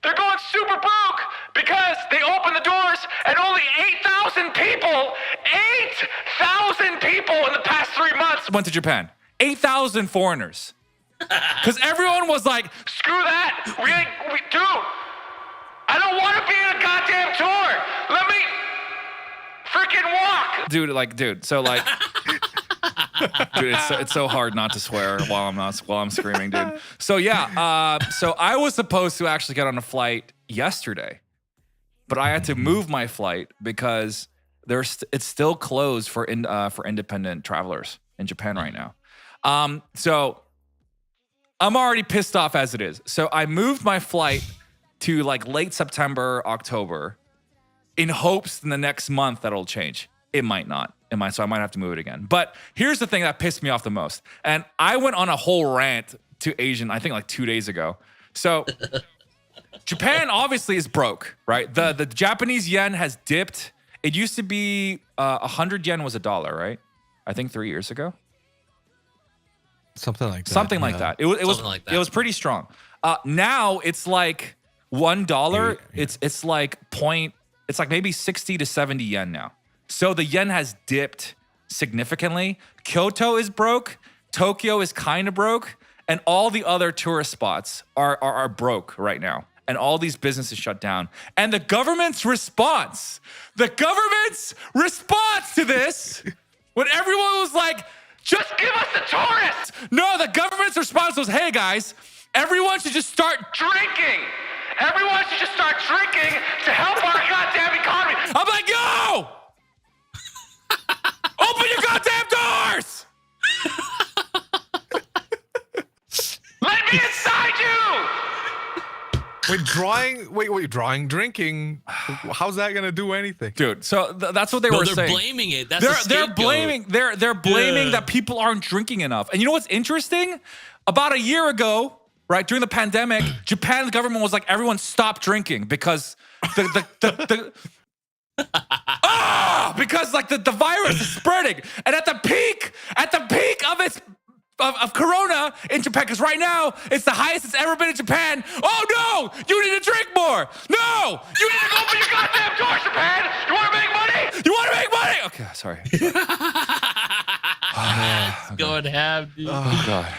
They're going super broke because they opened the doors and only 8,000 people in the past 3 months went to Japan. 8,000 foreigners. Because everyone was like, screw that. Dude, I don't want to be in a goddamn tour. Let me freaking walk. Dude, so like, Dude, it's so hard not to swear while I'm screaming, dude. So yeah, so I was supposed to actually get on a flight yesterday, but I had to move my flight because it's still closed for independent travelers in Japan right now. So I'm already pissed off as it is. So I moved my flight to like late September, October, in hopes in the next month that'll change. It might not. So I might have to move it again. But here's the thing that pissed me off the most. And I went on a whole rant to Asian, I think like 2 days ago. So Japan obviously is broke, right? The Japanese yen has dipped. It used to be 100 yen was $1, right? I think 3 years ago. Something like that. Something like that. It was pretty strong. Now it's like $1. Yeah. It's like maybe 60 to 70 yen now. So the yen has dipped significantly. Kyoto is broke. Tokyo is kind of broke. And all the other tourist spots are broke right now. And all these businesses shut down. And the government's response to this, when everyone was like, just give us the tourists. No, the government's response was, hey guys, everyone should just start drinking. Everyone should just start drinking to help our goddamn economy. I'm like, yo! Open your goddamn doors! Let me inside you! Drawing drinking. How's that gonna do anything? Dude, so that's what they were saying. They're blaming it. That's they're blaming that people aren't drinking enough. And you know what's interesting? About a year ago, right, during the pandemic, Japan's government was like, everyone stop drinking because because like the virus is spreading. And at the peak of Corona in Japan, because right now it's the highest it's ever been in Japan. Oh no, you need to drink more. No, you need to open your goddamn doors, Japan. You want to make money? You want to make money? Okay, sorry. Going ham, dude. Oh god.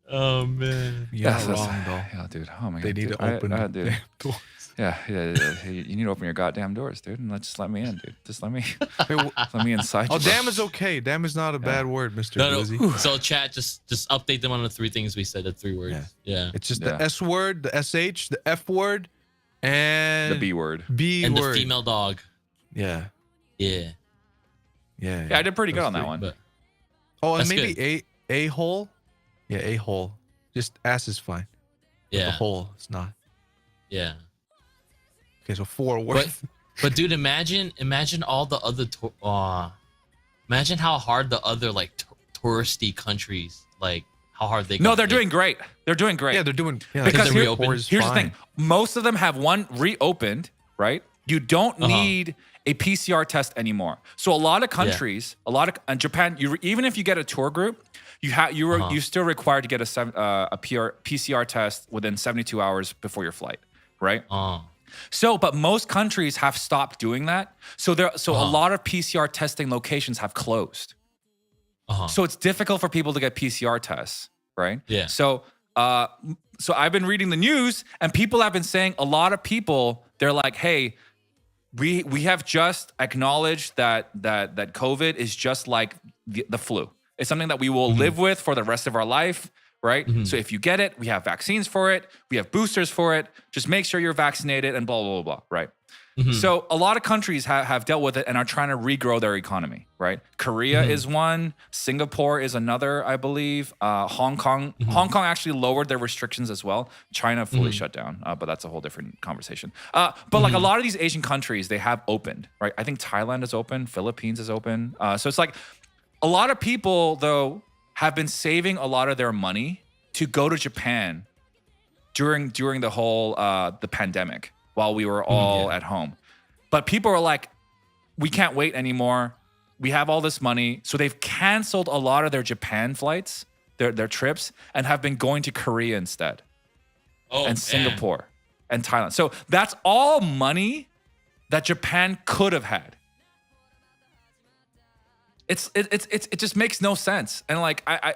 Oh man. You're not That's- wrong though. Yeah, dude. Oh my god. They need dude. to open I, the dude. damn doors. Yeah. You need to open your goddamn doors, dude, and just let me in, dude. Just let me Hey, let me inside. oh, you, bro. damn is okay. Damn is not a bad word, Mr. No, Glizzy. so chat, just update them on the 3 things we said. The 3 words. Yeah. It's just Yeah. the S word, the SH, the F word, and the B word. B And word. the female dog. Yeah. Yeah. Yeah. Yeah, I did pretty good Those on that three. one. But Oh, and That's maybe a hole. Yeah, a hole. Just ass is fine. The yeah. hole is not. Yeah. Okay, so 4 words. But dude, imagine all the other imagine how hard the other like touristy countries, like how hard they No, got they're hit. doing great. They're doing great. Yeah, they're doing. Yeah, Because they're reopened. Here's the thing. Most of them have one reopened, right? You don't need a PCR test anymore. So a lot of countries, and Japan, even if you get a tour group, you're still required to get a PCR test within 72 hours before your flight, right? So, but most countries have stopped doing that. So a lot of PCR testing locations have closed. So it's difficult for people to get PCR tests, right? Yeah. So I've been reading the news, and people have been saying, a lot of people, they're like, hey, we have just acknowledged that COVID is just like the flu. It's something that we will live with for the rest of our life, right? So if you get it, we have vaccines for it, we have boosters for it. Just make sure you're vaccinated and blah, blah, blah, blah, right? So a lot of countries have dealt with it and are trying to regrow their economy, right? Korea is one. Singapore is another, I believe. Hong Kong. Hong Kong actually lowered their restrictions as well. China fully shut down, but that's a whole different conversation. But like a lot of these Asian countries, they have opened, right? I think Thailand is open. Philippines is open. So it's like a lot of people, though, have been saving a lot of their money to go to Japan during the whole the pandemic, while we were all at home. But people are like, we can't wait anymore. We have all this money. So they've canceled a lot of their Japan flights, their trips, and have been going to Korea instead. And Singapore and Thailand. So that's all money that Japan could have had. It just makes no sense. And like I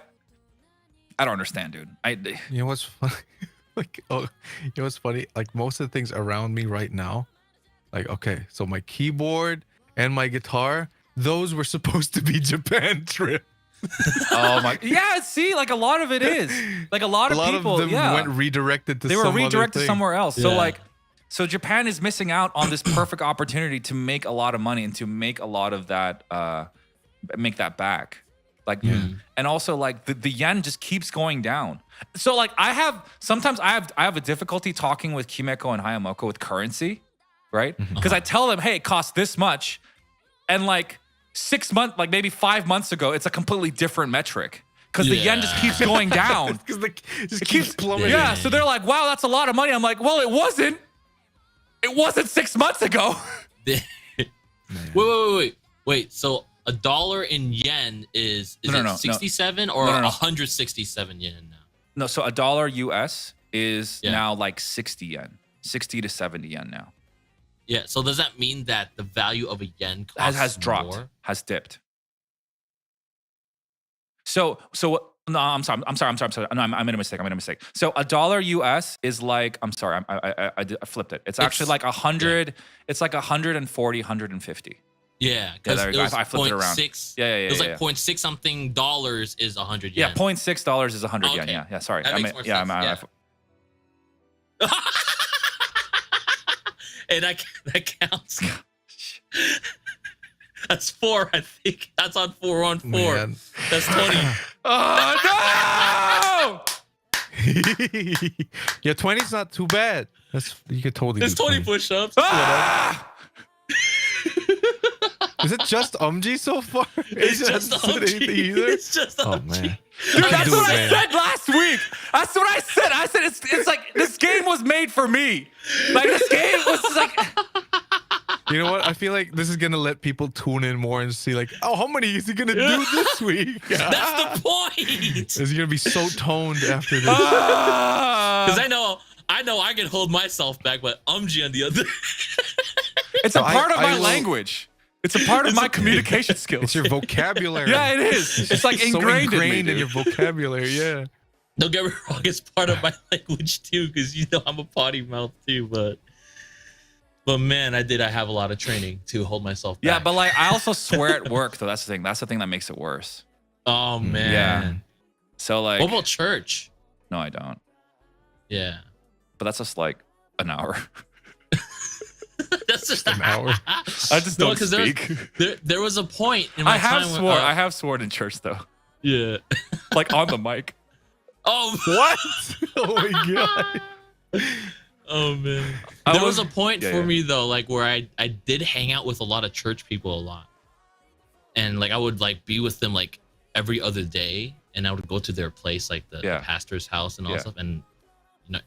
don't understand, dude. You know what's funny? Like, you know what's funny? Like most of the things around me right now, like, okay, so my keyboard and my guitar, those were supposed to be Japan trip. Oh my. Yeah. See, like a lot of it is like a lot A of lot people. of them went redirected to they were some other redirected thing. somewhere else. So Yeah. like, so Japan is missing out on this perfect opportunity to make a lot of money and to make a lot of that, make that back. Like, and also like the yen just keeps going down. So like sometimes I have a difficulty talking with Kimeko and Hayamoko with currency, right? Because I tell them, hey, it costs this much, and like 6 months, like maybe 5 months ago, it's a completely different metric. Because the yen just keeps going down. Because it just It keeps plummeting. Yeah, so they're like, wow, that's a lot of money. I'm like, well, it wasn't. It wasn't 6 months ago. Wait. So $1 in yen is No, no, it 67 or No, no, no. 167 yen now? No, so $1 US is Yeah. now like 60 yen, 60 to 70 yen now. Yeah. So does that mean that the value of a yen costs Has dropped, more? has dipped. So no, I'm sorry. No, I made a mistake. So $1 US is like, I'm sorry, I flipped it. It's actually like 100. It's like 140, 150. Yeah, because there it you go. was I flipped it around. 0.6. Yeah. It was like yeah. 0.6 something dollars is 100 Yeah, yen. $0.6 is 100 yen. Okay. Yeah. Sorry. That makes more sense, Hey, that counts. That's 4, I think. That's on 4 on 4. Man. That's 20. Oh Yeah, 20's not too bad. You could totally There's do 20 20. push-ups. no! Ah! Is it just Umji so far? It's It just hasn't said anything OMG. either? It's just Oh, OMG. man. Dude, can that's do what it, I man. said last week. That's what I said. I said it's like this game was made for me. Like this game was like. You know what? I feel like this is going to let people tune in more and see like, oh, how many is he going to do this week? That's the point. Is he going to be so toned after this? Because I know I can hold myself back, but OMG on the other. It's a I- part of I my will- language. It's a part of my communication skills. It's your vocabulary. Yeah, it is. It's like so ingrained, ingrained in me, in dude. your vocabulary. Yeah. Don't get me wrong, it's part of my language too, because you know I'm a potty mouth too, but man, I have a lot of training to hold myself back. Yeah, but like I also swear at work though. That's the thing. That's the thing that makes it worse. Oh man. Yeah. So like, What about church? no, I don't. Yeah. But that's just like an hour. That's just An hour. I just don't 'cause speak. There was a point in my I have time sworn. when, I have sworn in church though, yeah. like on the mic. Oh What? Oh my god. Oh man. I There was- was a point yeah, for yeah. me though, like where I did hang out with a lot of church people a lot. And like I would like be with them like every other day, and I would go to their place, like the Yeah. pastor's house and all Yeah. stuff. And you know,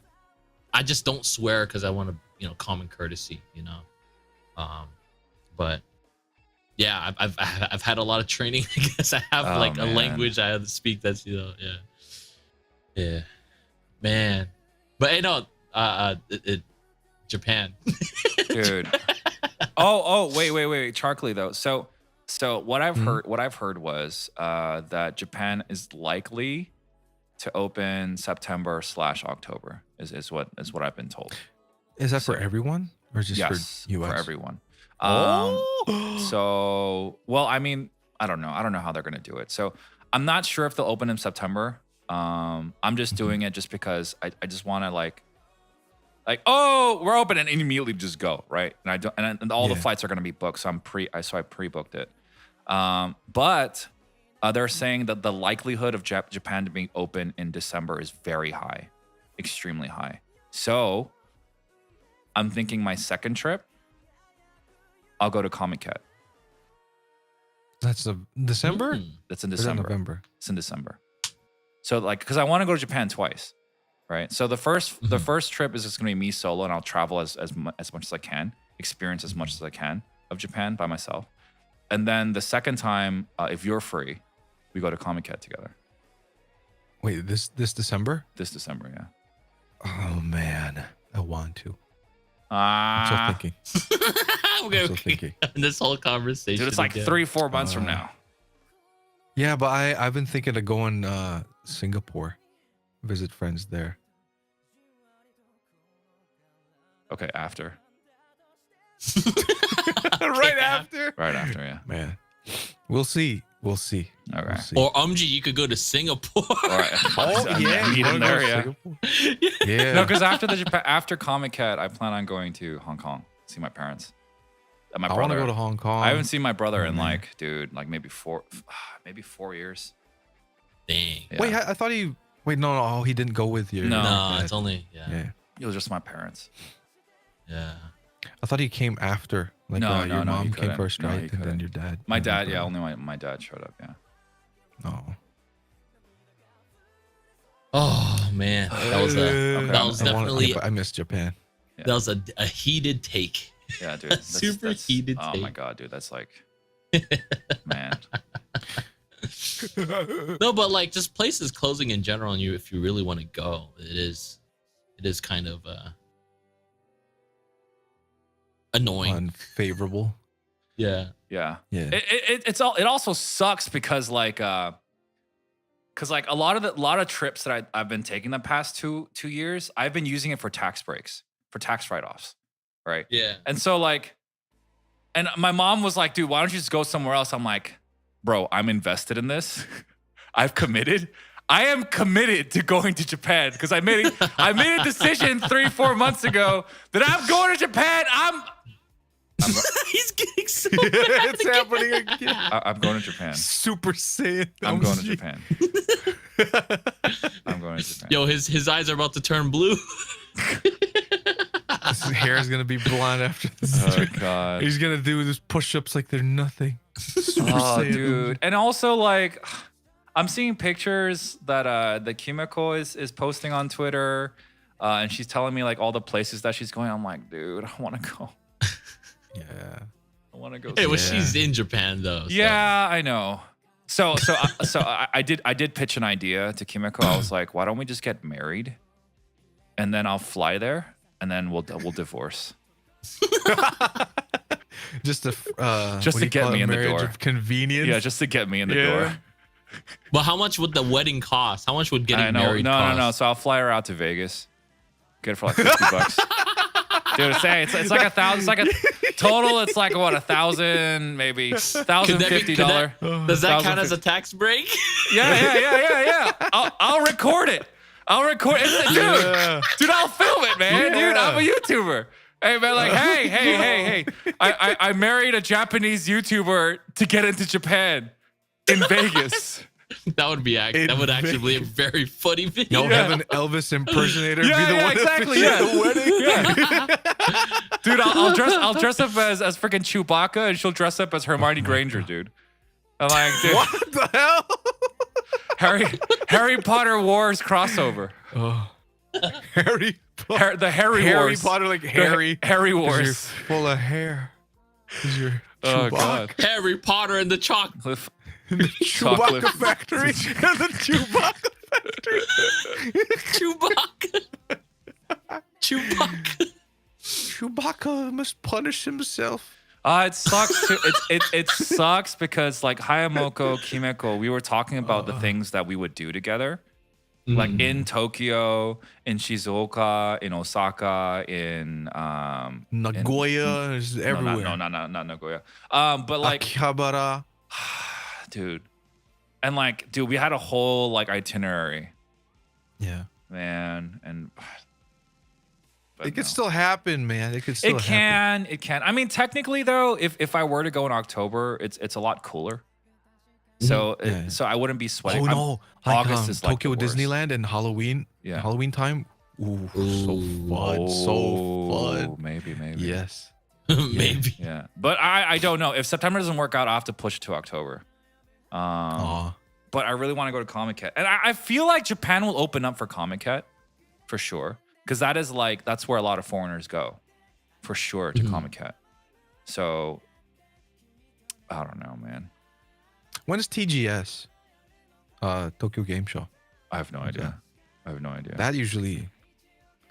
I just don't swear because I want to, common courtesy, but yeah, I've had a lot of training. I guess I have Oh, like a man. language I have to speak. That's yeah, man. But hey, no, Japan. Dude. Wait, Charkley though. So what I've heard was that Japan is likely to open September/October is what I've been told. Is that for everyone or just Yes, for US? for everyone. Oh. So well, I mean, I don't know how they're gonna do it. So I'm not sure if they'll open in September. I'm just doing it just because I just want to like, oh, we're open and immediately just go, right? And I don't, and all the Yeah. flights are gonna be booked, so I pre-booked it. But they're saying that the likelihood of Japan to being open in December is very high, extremely high. So I'm thinking my second trip, I'll go to Comic Cat. That's December? Mm. That's in Or is that December. November? It's in December. So like, because I want to go to Japan twice, right? So the first trip is just gonna be me solo, and I'll travel as much as I can, experience as much as I can of Japan by myself. And then the second time, if you're free, we go to Comic Cat together Wait, this December? this December. Yeah. Oh man, I want to. I'm so thinking. I'm gonna so be thinking. in this whole conversation. Dude, it's like again. 3-4 months from now. Yeah, but I've been thinking of going Singapore, visit friends there. Okay, after. Right after. Right after, yeah. Man, we'll see. We'll see. Okay. We'll see. Or you could go to Singapore. All right. Oh yeah, Meet you him wanna go there, to yeah. Singapore? Yeah. No, because after Comic Cat, I plan on going to Hong Kong, see my parents. And my I want brother. to go to Hong Kong. I haven't seen my brother in man. like, dude, like maybe 4 years. Dang. Yeah. Wait, I thought he. Wait, no, he didn't go with you. No. No, it's only Yeah. It was just my parents. yeah. I thought he came after. Like, No, your no, he mom came couldn't. first, No, right? he And then couldn't. your dad. My and your dad, yeah, brother. only my dad showed up. Yeah. Oh. Oh man, that was that was definitely I missed Japan. Yeah. that was a heated take. Yeah, dude. That's, Super heated Oh take. my god, dude, that's like, man. No, but like just places closing in general, and if you really want to go, it is kind of annoying. Unfavorable. Yeah. Yeah. Yeah. It also sucks because like a lot of trips that I've been taking the past two years, I've been using it for tax breaks, for tax write-offs, right? Yeah. And so like, and my mom was like, dude, why don't you just go somewhere else? I'm like, bro, I'm invested in this. I've committed. I am committed to going to Japan because I made a decision 3-4 months ago that I'm going to Japan. He's getting so It's happening again. I'm going to Japan. Super Saiyan. I'm going to OG. Japan. I'm going to Japan. Yo, his eyes are about to turn blue. His hair is gonna be blonde after this. Oh god. He's gonna do these push-ups like they're nothing. Super Oh, Saiyan. dude. And also like I'm seeing pictures that the Kimiko is posting on Twitter. And she's telling me like all the places that she's going. I'm like, dude, I want to go. Yeah. I want to go. Hey, well, Yeah. she's in Japan though. So. Yeah, I know. So I did pitch an idea to Kimiko. I was like, why don't we just get married, and then I'll fly there, and then we'll divorce. Just to Just what to do you get call me it, in the marriage door. of convenience. Yeah, just to get me in the Yeah. door. But how much would the wedding cost? How much would getting I know. married No, cost? no. So I'll fly her out to Vegas. Get it for like $50. Dude, it's like $1,000. It's like a total. It's like what, 1,000, maybe $1,050. Does that count as a tax break? Yeah. I'll record it. Dude, I'll film it, man. Dude, I'm a YouTuber. Hey, man, like, hey. I married a Japanese YouTuber to get into Japan in Vegas. That would be that would actually be a very funny video. You'll have an Elvis impersonator Yeah, be the yeah, one exactly, officiating the wedding. Dude, I'll dress up as freaking Chewbacca, and she'll dress up as Hermione Granger, dude. I'm like, dude, What the hell? Harry Potter Wars crossover. Oh. Harry Potter. The Harry Harry Wars. Potter, like The Harry. Harry 'cause You're Wars. full of hair. 'Cause you're Oh Chewbacca. god. Harry Potter and the chocolate. Chewbacca Chocolate. factory. The Chewbacca factory. Chewbacca. Chewbacca must punish himself. It sucks too. It sucks because like Hayamoko, Kimiko, we were talking about the things that we would do together. Like in Tokyo, in Shizuoka, in Osaka, in Nagoya is everywhere. No, not Nagoya. But like, Akihabara. dude, and like, dude, we had a whole like itinerary, Yeah. man, and but It could no. still happen, man. It could still happen. It can. I mean, technically though, if I were to go in October, it's a lot cooler. So Yeah. so I wouldn't be sweating. Oh I'm- no! Like, August is like Tokyo the worst. Disneyland and Halloween. Yeah. Halloween time. Ooh, so fun! So Oh, fun. Maybe. Yes. Maybe. Yeah, but I don't know. If September doesn't work out, I'll have to push it to October. Aw. But I really want to go to Comic Cat, and I feel like Japan will open up for Comic Cat, for sure, because that's where a lot of foreigners go, for sure, to Comic Cat. So I don't know, man. When is TGS? Tokyo Game Show. I have no idea. Yeah. That usually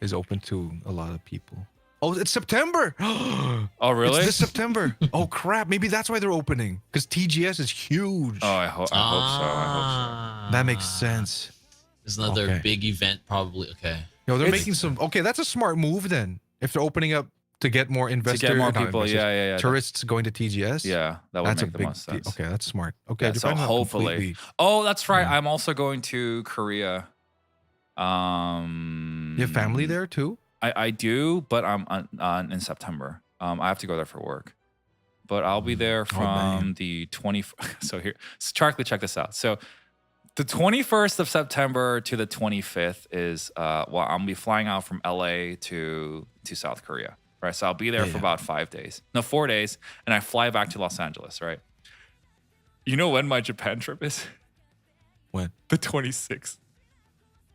is open to a lot of people. Oh, it's September. Oh, really? It's this September. Oh crap! Maybe that's why they're opening, because TGS is huge. Oh, I hope so. That makes sense. There's another Okay. big event, probably. Okay. Yo, they're It's- making some. Okay, that's a smart move then. If they're opening up to get more investors, more people. Yeah. tourists going to TGS. Yeah, that would that's make the most sense. Okay, that's smart. Okay, Yeah, so Japan's not hopefully. completely- Oh, that's right. Yeah. I'm also going to Korea. You have family there too? I do, but I'm in September. I have to go there for work. But I'll be there from the 20. So here, so check this out. So the 21st of September to the 25th is well, I'm gonna be flying out from LA to South Korea, right? So I'll be there for about 4 days, and I fly back to Los Angeles, right? You know when my Japan trip is? When? The 26th.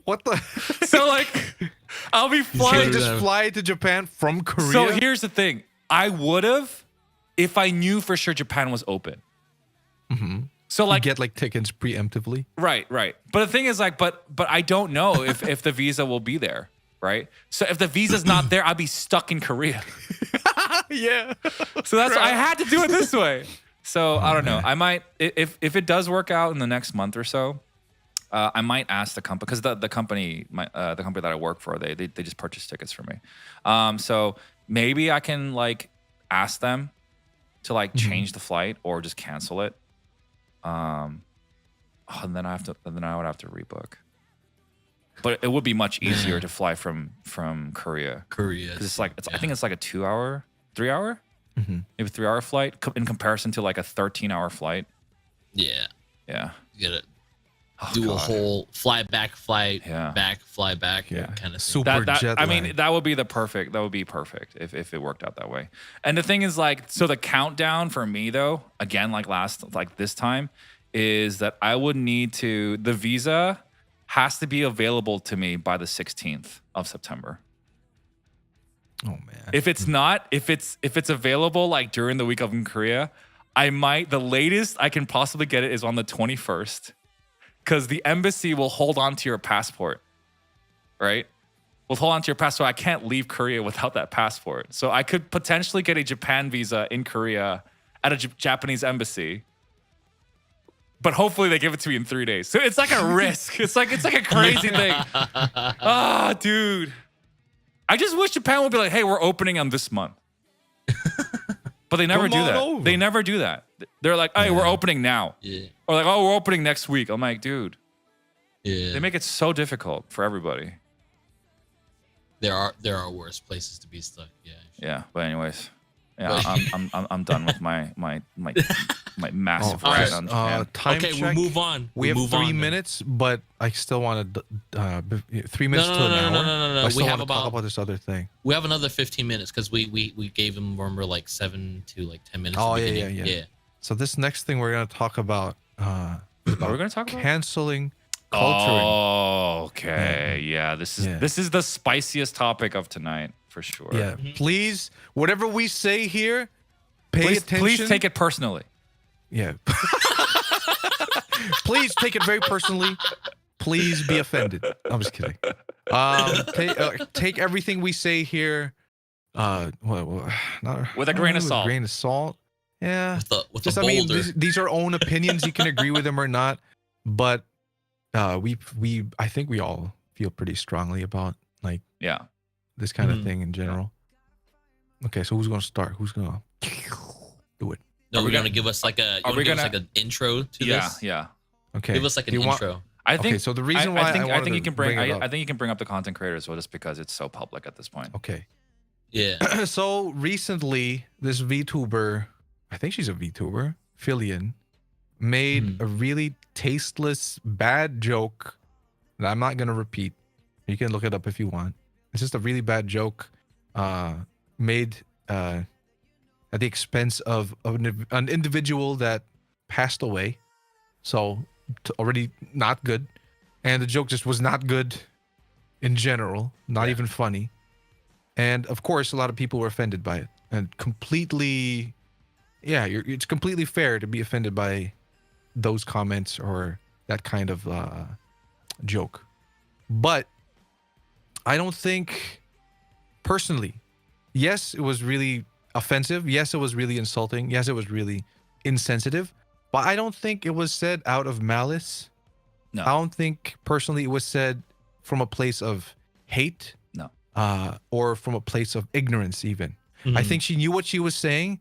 What the? So like, I'll be You flying. can't just fly to Japan from Korea. So here's the thing: I would have if I knew for sure Japan was open. Mm-hmm. So You like, get like tickets preemptively. right. But the thing is like, but I don't know if the visa will be there, right? So if the visa's not there, I'll be stuck in Korea. Yeah. So that's why I had to do it this way. So I don't know. I might if it does work out in the next month or so. I might ask the company because the company that I work for they just purchased tickets for me. So maybe I can like ask them to like change the flight or just cancel it. And then I would have to rebook. But it would be much easier to fly from Korea. Korea. 'Cause I think it's like a 3 hour, maybe 3 hour flight in comparison to like a 13-hour flight. Yeah. Yeah. You gotta do a whole fly back, fly back Yeah. kind of thing. Super jet I mean, lag. that would be perfect if it worked out that way. And the thing is like, so the countdown for me though, again, like this time is that I would need the visa has to be available to me by the 16th of September. Oh man. If it's not, if it's available like during the week of in Korea, the latest I can possibly get it is on the 21st. Because the embassy will hold on to your passport, right? Will hold on to your passport. I can't leave Korea without that passport. So I could potentially get a Japan visa in Korea at a Japanese embassy. But hopefully they give it to me in 3 days. So it's like a risk. It's like a crazy thing. Ah, dude. I just wish Japan would be like, hey, we're opening on this month. But they never Come do on that. over. They never do that. They're like, hey, we're opening now. Yeah. Or like, oh, we're opening next week. I'm like, dude, Yeah. they make it so difficult for everybody. There are worse places to be stuck. Yeah. Yeah. But anyways, yeah, I'm done with my massive Oh, rant all on right. Japan. Time Okay, check. we'll move on. We have move 3 on then. minutes, but I still want to 3 minutes No, to an no, hour. no. I We still have want to talk about- about this other thing. We have another 15 minutes because we gave him, remember, like 7 to like 10 minutes. Oh, at the yeah, beginning. yeah. So this next thing we're gonna talk about is What are we gonna talk about? canceling culturing. Oh, okay. Yeah, this is the spiciest topic of tonight for sure. Yeah, please, whatever we say here, pay attention. Please take it personally. Yeah. Please take it very personally. Please be offended. I'm just kidding. Take everything we say here, not With a grain of salt. Grain of salt. Yeah. With Just a I mean, boulder. these are own opinions. You can agree with them or not, but I think we all feel pretty strongly about like Yeah. this kind of thing in general. Okay, so who's gonna start? Who's gonna do it? No, we we're gonna- gonna give us like a. are we Give us gonna- like an intro to Yeah. this. Yeah. Okay. Give us like Do an you want- intro. I think Okay, so the reason why I think wanted you to can bring it up- I think you can bring up the content creators well just because it's so public at this point. Okay. Yeah. So recently, this VTuber, I think she's a VTuber, Fillion, made a really tasteless, bad joke that I'm not gonna repeat. You can look it up if you want. It's just a really bad joke, made at the expense of an individual that passed away. So already not good, and the joke just was not good in general, not even funny. And of course, a lot of people were offended by it, and completely, yeah, it's completely fair to be offended by those comments or that kind of joke. But I don't think, personally, yes, it was really offensive. Yes, it was really insulting. Yes, it was really insensitive. But I don't think it was said out of malice. No. I don't think personally it was said from a place of hate. No. Or from a place of ignorance even. I Mhm. think she knew what she was saying.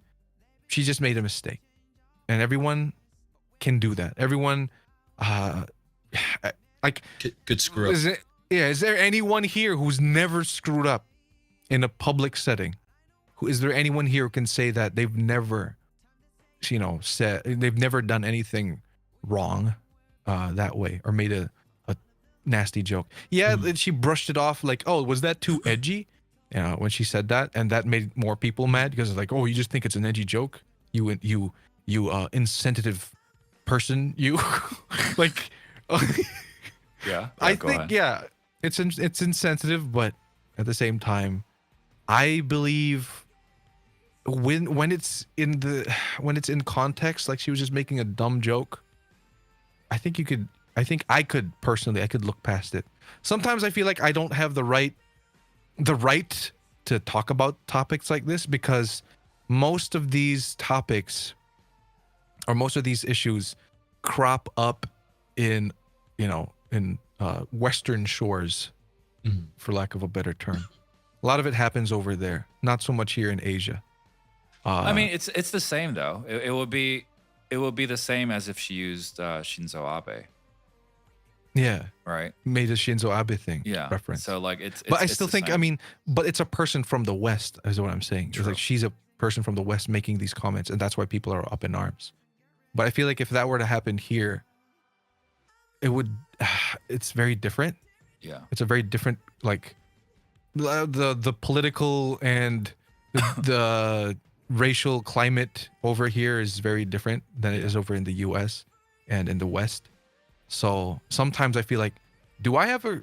She just made a mistake. And everyone can do that. Everyone, like, Could screw up. is there anyone here who's never screwed up in a public setting? Is there anyone here who can say that they've never, they've never done anything wrong that way or made a nasty joke? Yeah, she brushed it off like, oh, was that too edgy? When she said that, and that made more people mad because it's like, oh, you just think it's an edgy joke? You insensitive person, you like. Yeah. I go think ahead. it's insensitive, but at the same time, I believe when it's in context, like she was just making a dumb joke. I think I could personally look past it. Sometimes I feel like I don't have the right to talk about topics like this because most of these topics or most of these issues crop up in Western shores, for lack of a better term. A lot of it happens over there, not so much here in Asia. I mean, it's the same though. It would be the same as if she used Shinzo Abe, Yeah, right? made a Shinzo Abe thing Yeah. reference. So like it's But I it's still the think, same. I mean, but it's a person from the West, is what I'm saying. It's True. like she's a person from the West making these comments, and that's why people are up in arms. But I feel like if that were to happen here, it would. It's very different. Yeah. It's a very different, like, the political and the racial climate over here is very different than it is over in the U.S. and in the West. So sometimes I feel like, do I have a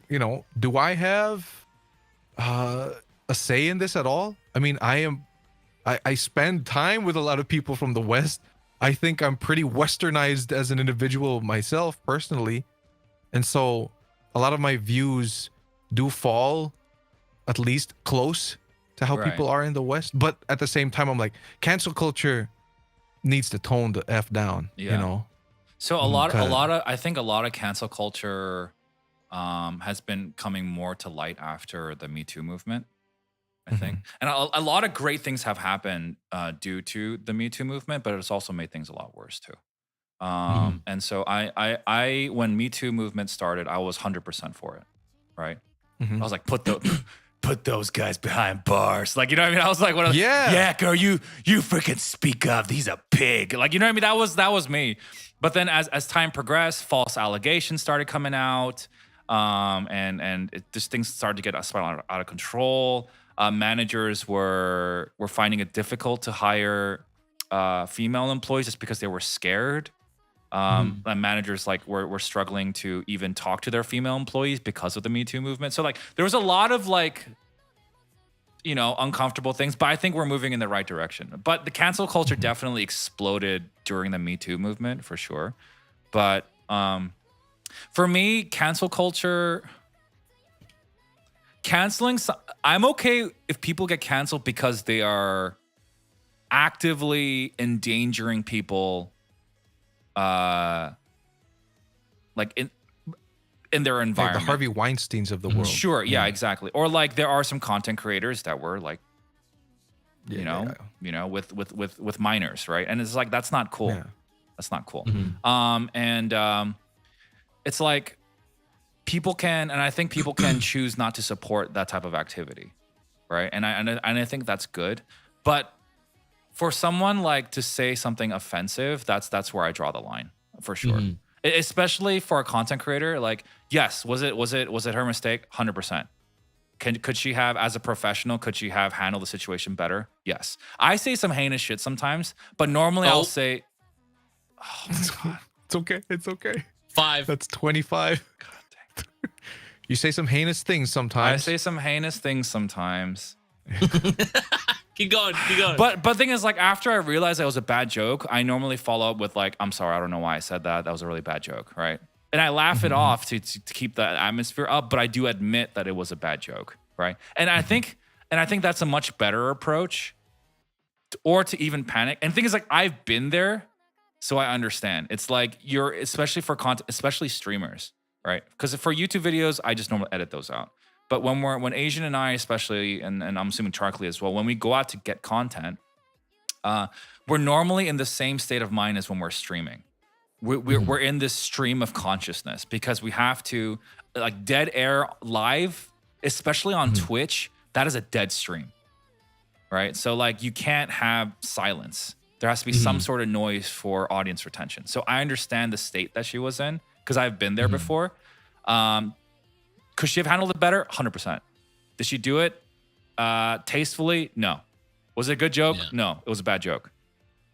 say in this at all? I mean, I spend time with a lot of people from the West. I think I'm pretty westernized as an individual myself personally. And so a lot of my views do fall at least close to how Right. people are in the West. But at the same time, I'm like, cancel culture needs to tone the F down, Yeah. So I think a lot of cancel culture has been coming more to light after the Me Too movement, I think. And a lot of great things have happened due to the Me Too movement, but it's also made things a lot worse too. And so I when Me Too movement started, I was 100% for it, right? I was like, put those guys behind bars. Like, you know what I mean? I was like, yeah, girl, you freaking speak up. He's a pig. Like, you know what I mean? That was me. But then as time progressed, false allegations started coming out. And just things started to get out of control. Managers were finding it difficult to hire female employees just because they were scared. And managers like were struggling to even talk to their female employees because of the Me Too movement. So like there was a lot of like, uncomfortable things, but I think we're moving in the right direction. But the cancel culture definitely exploded during the Me Too movement for sure. But for me, cancel culture, I'm okay if people get canceled because they are actively endangering people like in their Like the environment. Harvey Weinsteins of the world. Sure, yeah, exactly. Or like there are some content creators that were like, Yeah. with minors, right? And it's like that's not cool. Yeah. That's not cool. It's like people can, and I think people can choose not to support that type of activity, right? And I think that's good. But for someone like to say something offensive, that's where I draw the line for sure. Especially for a content creator, like, yes, was it her mistake? 100%. Could she have, as a professional, could she have handled the situation better? Yes. I say some heinous shit sometimes, but normally I'll say, oh my God. It's okay. It's okay. 5. That's 25. God dang. You say some heinous things I sometimes. say some heinous things sometimes. Keep going. But the thing is, like, after I realized that was a bad joke, I normally follow up with like, I'm sorry, I don't know why I said that. That was a really bad joke, right? And I laugh it off to keep the atmosphere up, but I do admit that it was a bad joke, right? And I think that's a much better approach, or to even panic. And the thing is, like, I've been there, so I understand. It's like especially for content, especially streamers, right? Because for YouTube videos, I just normally edit those out. But when Asian and I especially, and I'm assuming Charlie as well, when we go out to get content, we're normally in the same state of mind as when we're streaming. We're in this stream of consciousness because we have to, like, dead air live, especially on Twitch. That is a dead stream, right? So like you can't have silence. There has to be some sort of noise for audience retention. So I understand the state that she was in because I've been there before. Could she have handled it better? 100%. Did she do it tastefully? No. Was it a good joke? Yeah. No, it was a bad joke.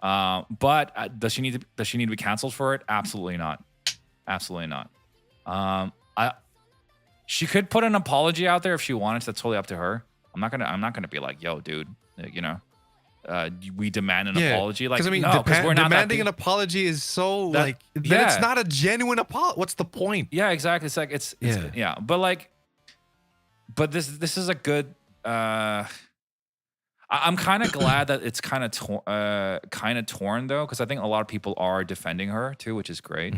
But does she need to be canceled for it? Absolutely not. Absolutely not. She could put an apology out there if she wanted to. That's totally up to her. I'm not gonna be like, yo, dude, you know, we demand an apology. Like, because I mean, no, because we're not demanding an apology is so like then it's not a genuine apology. What's the point? Yeah, exactly. It's like it's but like, but this is a good. I'm kind of glad that it's kind of torn though, because I think a lot of people are defending her too, which is great.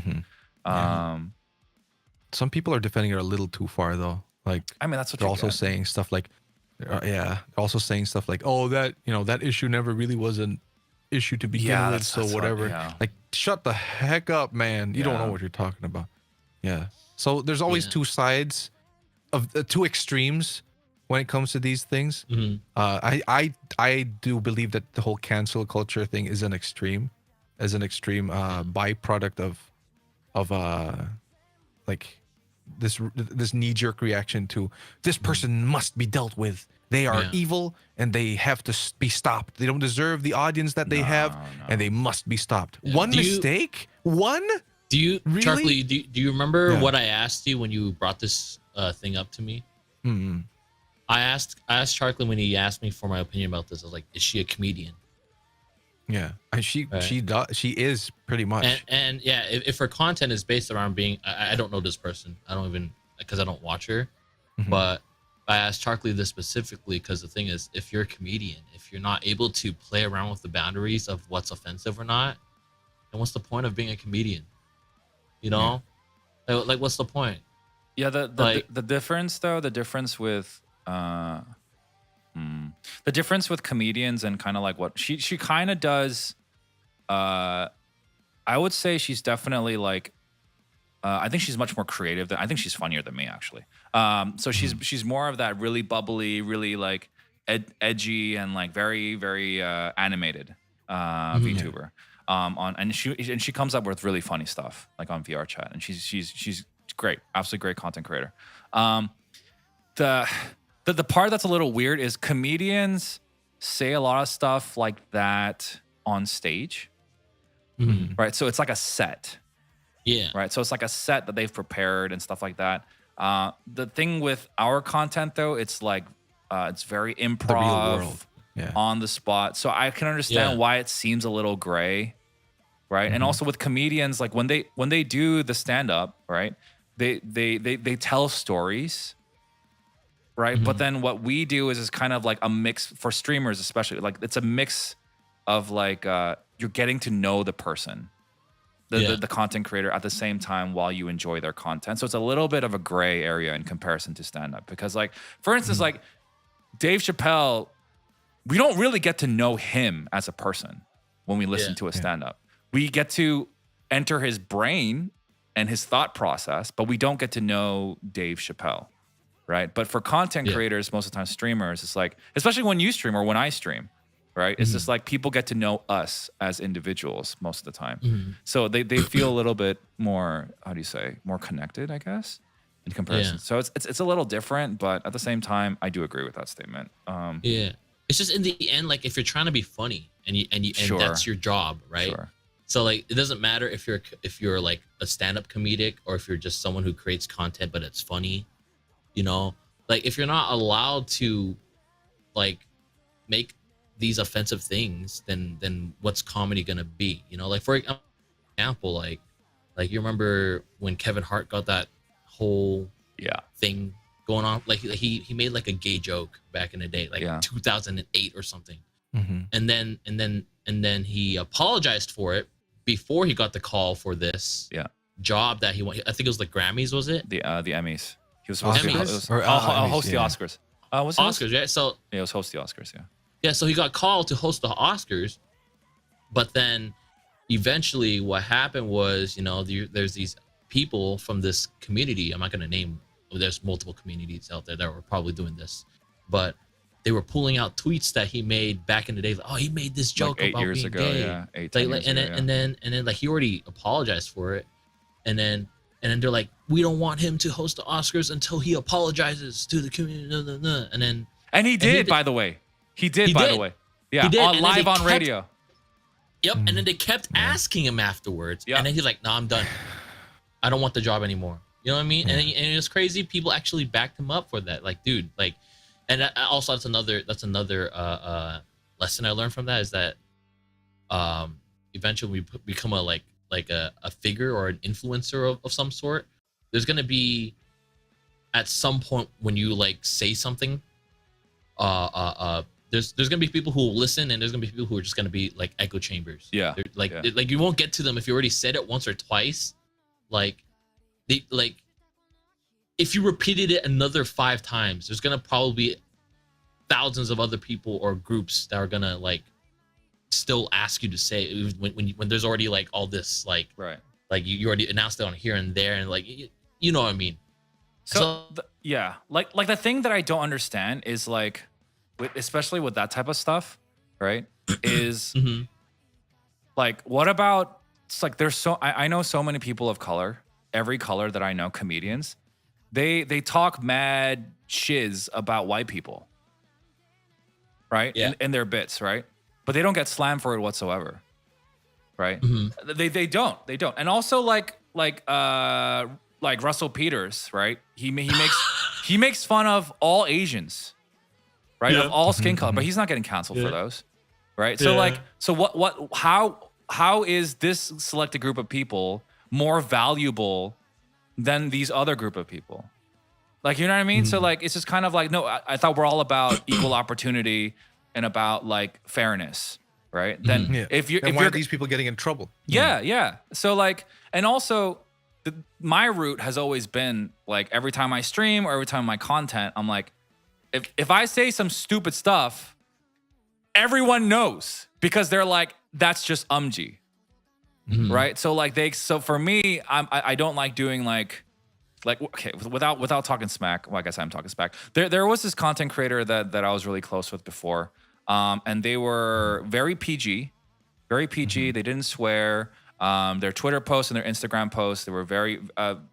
Some people are defending her a little too far though. Like, I mean, that's what they're also saying stuff like, they're also saying stuff like, oh, that, you know, that issue never really was an issue to begin with, so whatever. Like, shut the heck up, man. You don't know what you're talking about. Yeah. So there's always two sides of two extremes when it comes to these things. I do believe that the whole cancel culture thing is an extreme, byproduct of like this knee-jerk reaction to this person must be dealt with. They are evil and they have to be stopped. They don't deserve the audience that they have, and they must be stopped. One mistake? Do you, really? Charlie, do you remember what I asked you when you brought this thing up to me? I asked Charlie when he asked me for my opinion about this. I was like, is she a comedian? Yeah, and she is pretty much. And yeah, if her content is based around being, I don't know this person. I don't even, because I don't watch her. But I asked Charlie this specifically because the thing is, if you're a comedian, if you're not able to play around with the boundaries of what's offensive or not, then what's the point of being a comedian? You know, like what's the point? Yeah, the difference though, the difference with comedians and kind of like what she kind of does, I would say she's definitely like, I think she's much more creative I think she's funnier than me actually. So she's more of that really bubbly, really like edgy and like very, very animated VTuber. And she comes up with really funny stuff like on VR chat, and she's great, absolutely great content creator. The part that's a little weird is comedians say a lot of stuff like that on stage, right? So it's like a set, right? So it's like a set that they've prepared and stuff like that. The thing with our content though, it's like it's very improv, the real world. On the spot. So I can understand why it seems a little gray, right? And also with comedians, like when they do the stand up, right? They tell stories. Right. But then what we do is kind of like a mix for streamers, especially like it's a mix of like you're getting to know the person, the content creator at the same time while you enjoy their content. So it's a little bit of a gray area in comparison to stand up, because like, for instance, like Dave Chappelle, we don't really get to know him as a person when we listen to a stand up. We get to enter his brain and his thought process, but we don't get to know Dave Chappelle. Right. But for content creators, most of the time streamers, it's like, especially when you stream or when I stream, right? It's just like people get to know us as individuals most of the time. So they feel a little bit more, how do you say, more connected, I guess, in comparison. So it's a little different, but at the same time, I do agree with that statement. It's just in the end, like if you're trying to be funny and that's your job, right? So like it doesn't matter if you're like a stand-up comedic or if you're just someone who creates content but it's funny. You know, like if you're not allowed to like make these offensive things, then what's comedy gonna be? You know, like for example, like you remember when Kevin Hart got that whole thing going on, like he made like a gay joke back in the day, like 2008 or something, and then he apologized for it before he got the call for this job that he won. I think it was the Grammys, was it? The Emmys. He was supposed to Oscars? Or, host the yeah. Oscars. Was it Oscars, right? So yeah, it was host the Oscars. Yeah. yeah, so he got called to host the Oscars, but then eventually what happened was, there's these people from this community. I'm not going to name. There's multiple communities out there that were probably doing this, but they were pulling out tweets that he made back in the day. Like, oh, he made this joke like 8 about years being ago, gay. yeah, 8, Like, 10 years and ago, then yeah. and then like he already apologized for it, and then they're like, we don't want him to host the Oscars until he apologizes to the community. And he did, by the way. He did, by the way. Yeah, He did, on and then live they on kept- radio. Yep. And then they kept asking him afterwards. Yeah. And then he's like, no, I'm done. I don't want the job anymore. You know what I mean? And it was crazy. People actually backed him up for that. Like, dude, like, and also that's another lesson I learned from that is that eventually we become a figure or an influencer of some sort. There's going to be at some point when you like say something, there's gonna be people who will listen, and there's gonna be people who are just gonna be like echo chambers. Yeah. Like you won't get to them if you already said it once or twice. If you repeated it another 5 times, there's gonna probably be thousands of other people or groups that are gonna like still ask you to say it when there's already like all this like Right. like you already announced it on here and there, and like you know what I mean. Yeah, like the thing that I don't understand is like, especially with that type of stuff, right? Is like, what about? It's like there's I know so many people of color, every color that I know, comedians, they talk mad shiz about white people, right? Yeah. In their bits, right? But they don't get slammed for it whatsoever, right? They don't, and also like Russell Peters, right? He makes fun of all Asians, right? Yeah. Of all skin color, but he's not getting canceled for those, right? So how is this selected group of people more valuable than these other group of people? Like, you know what I mean? So like, it's just kind of like, no, I thought we're all about equal opportunity and about like fairness, right? Then if why you're are these people getting in trouble? yeah. So like, and also my route has always been like, every time I stream or every time my content, I'm like, if I say some stupid stuff, everyone knows, because they're like, that's just Umji, right? So like so for me, I don't like doing like okay, without talking smack. Well, I guess I'm talking smack. There was this content creator that I was really close with before, and they were very PG. They didn't swear. Their Twitter posts and their Instagram posts, they were very,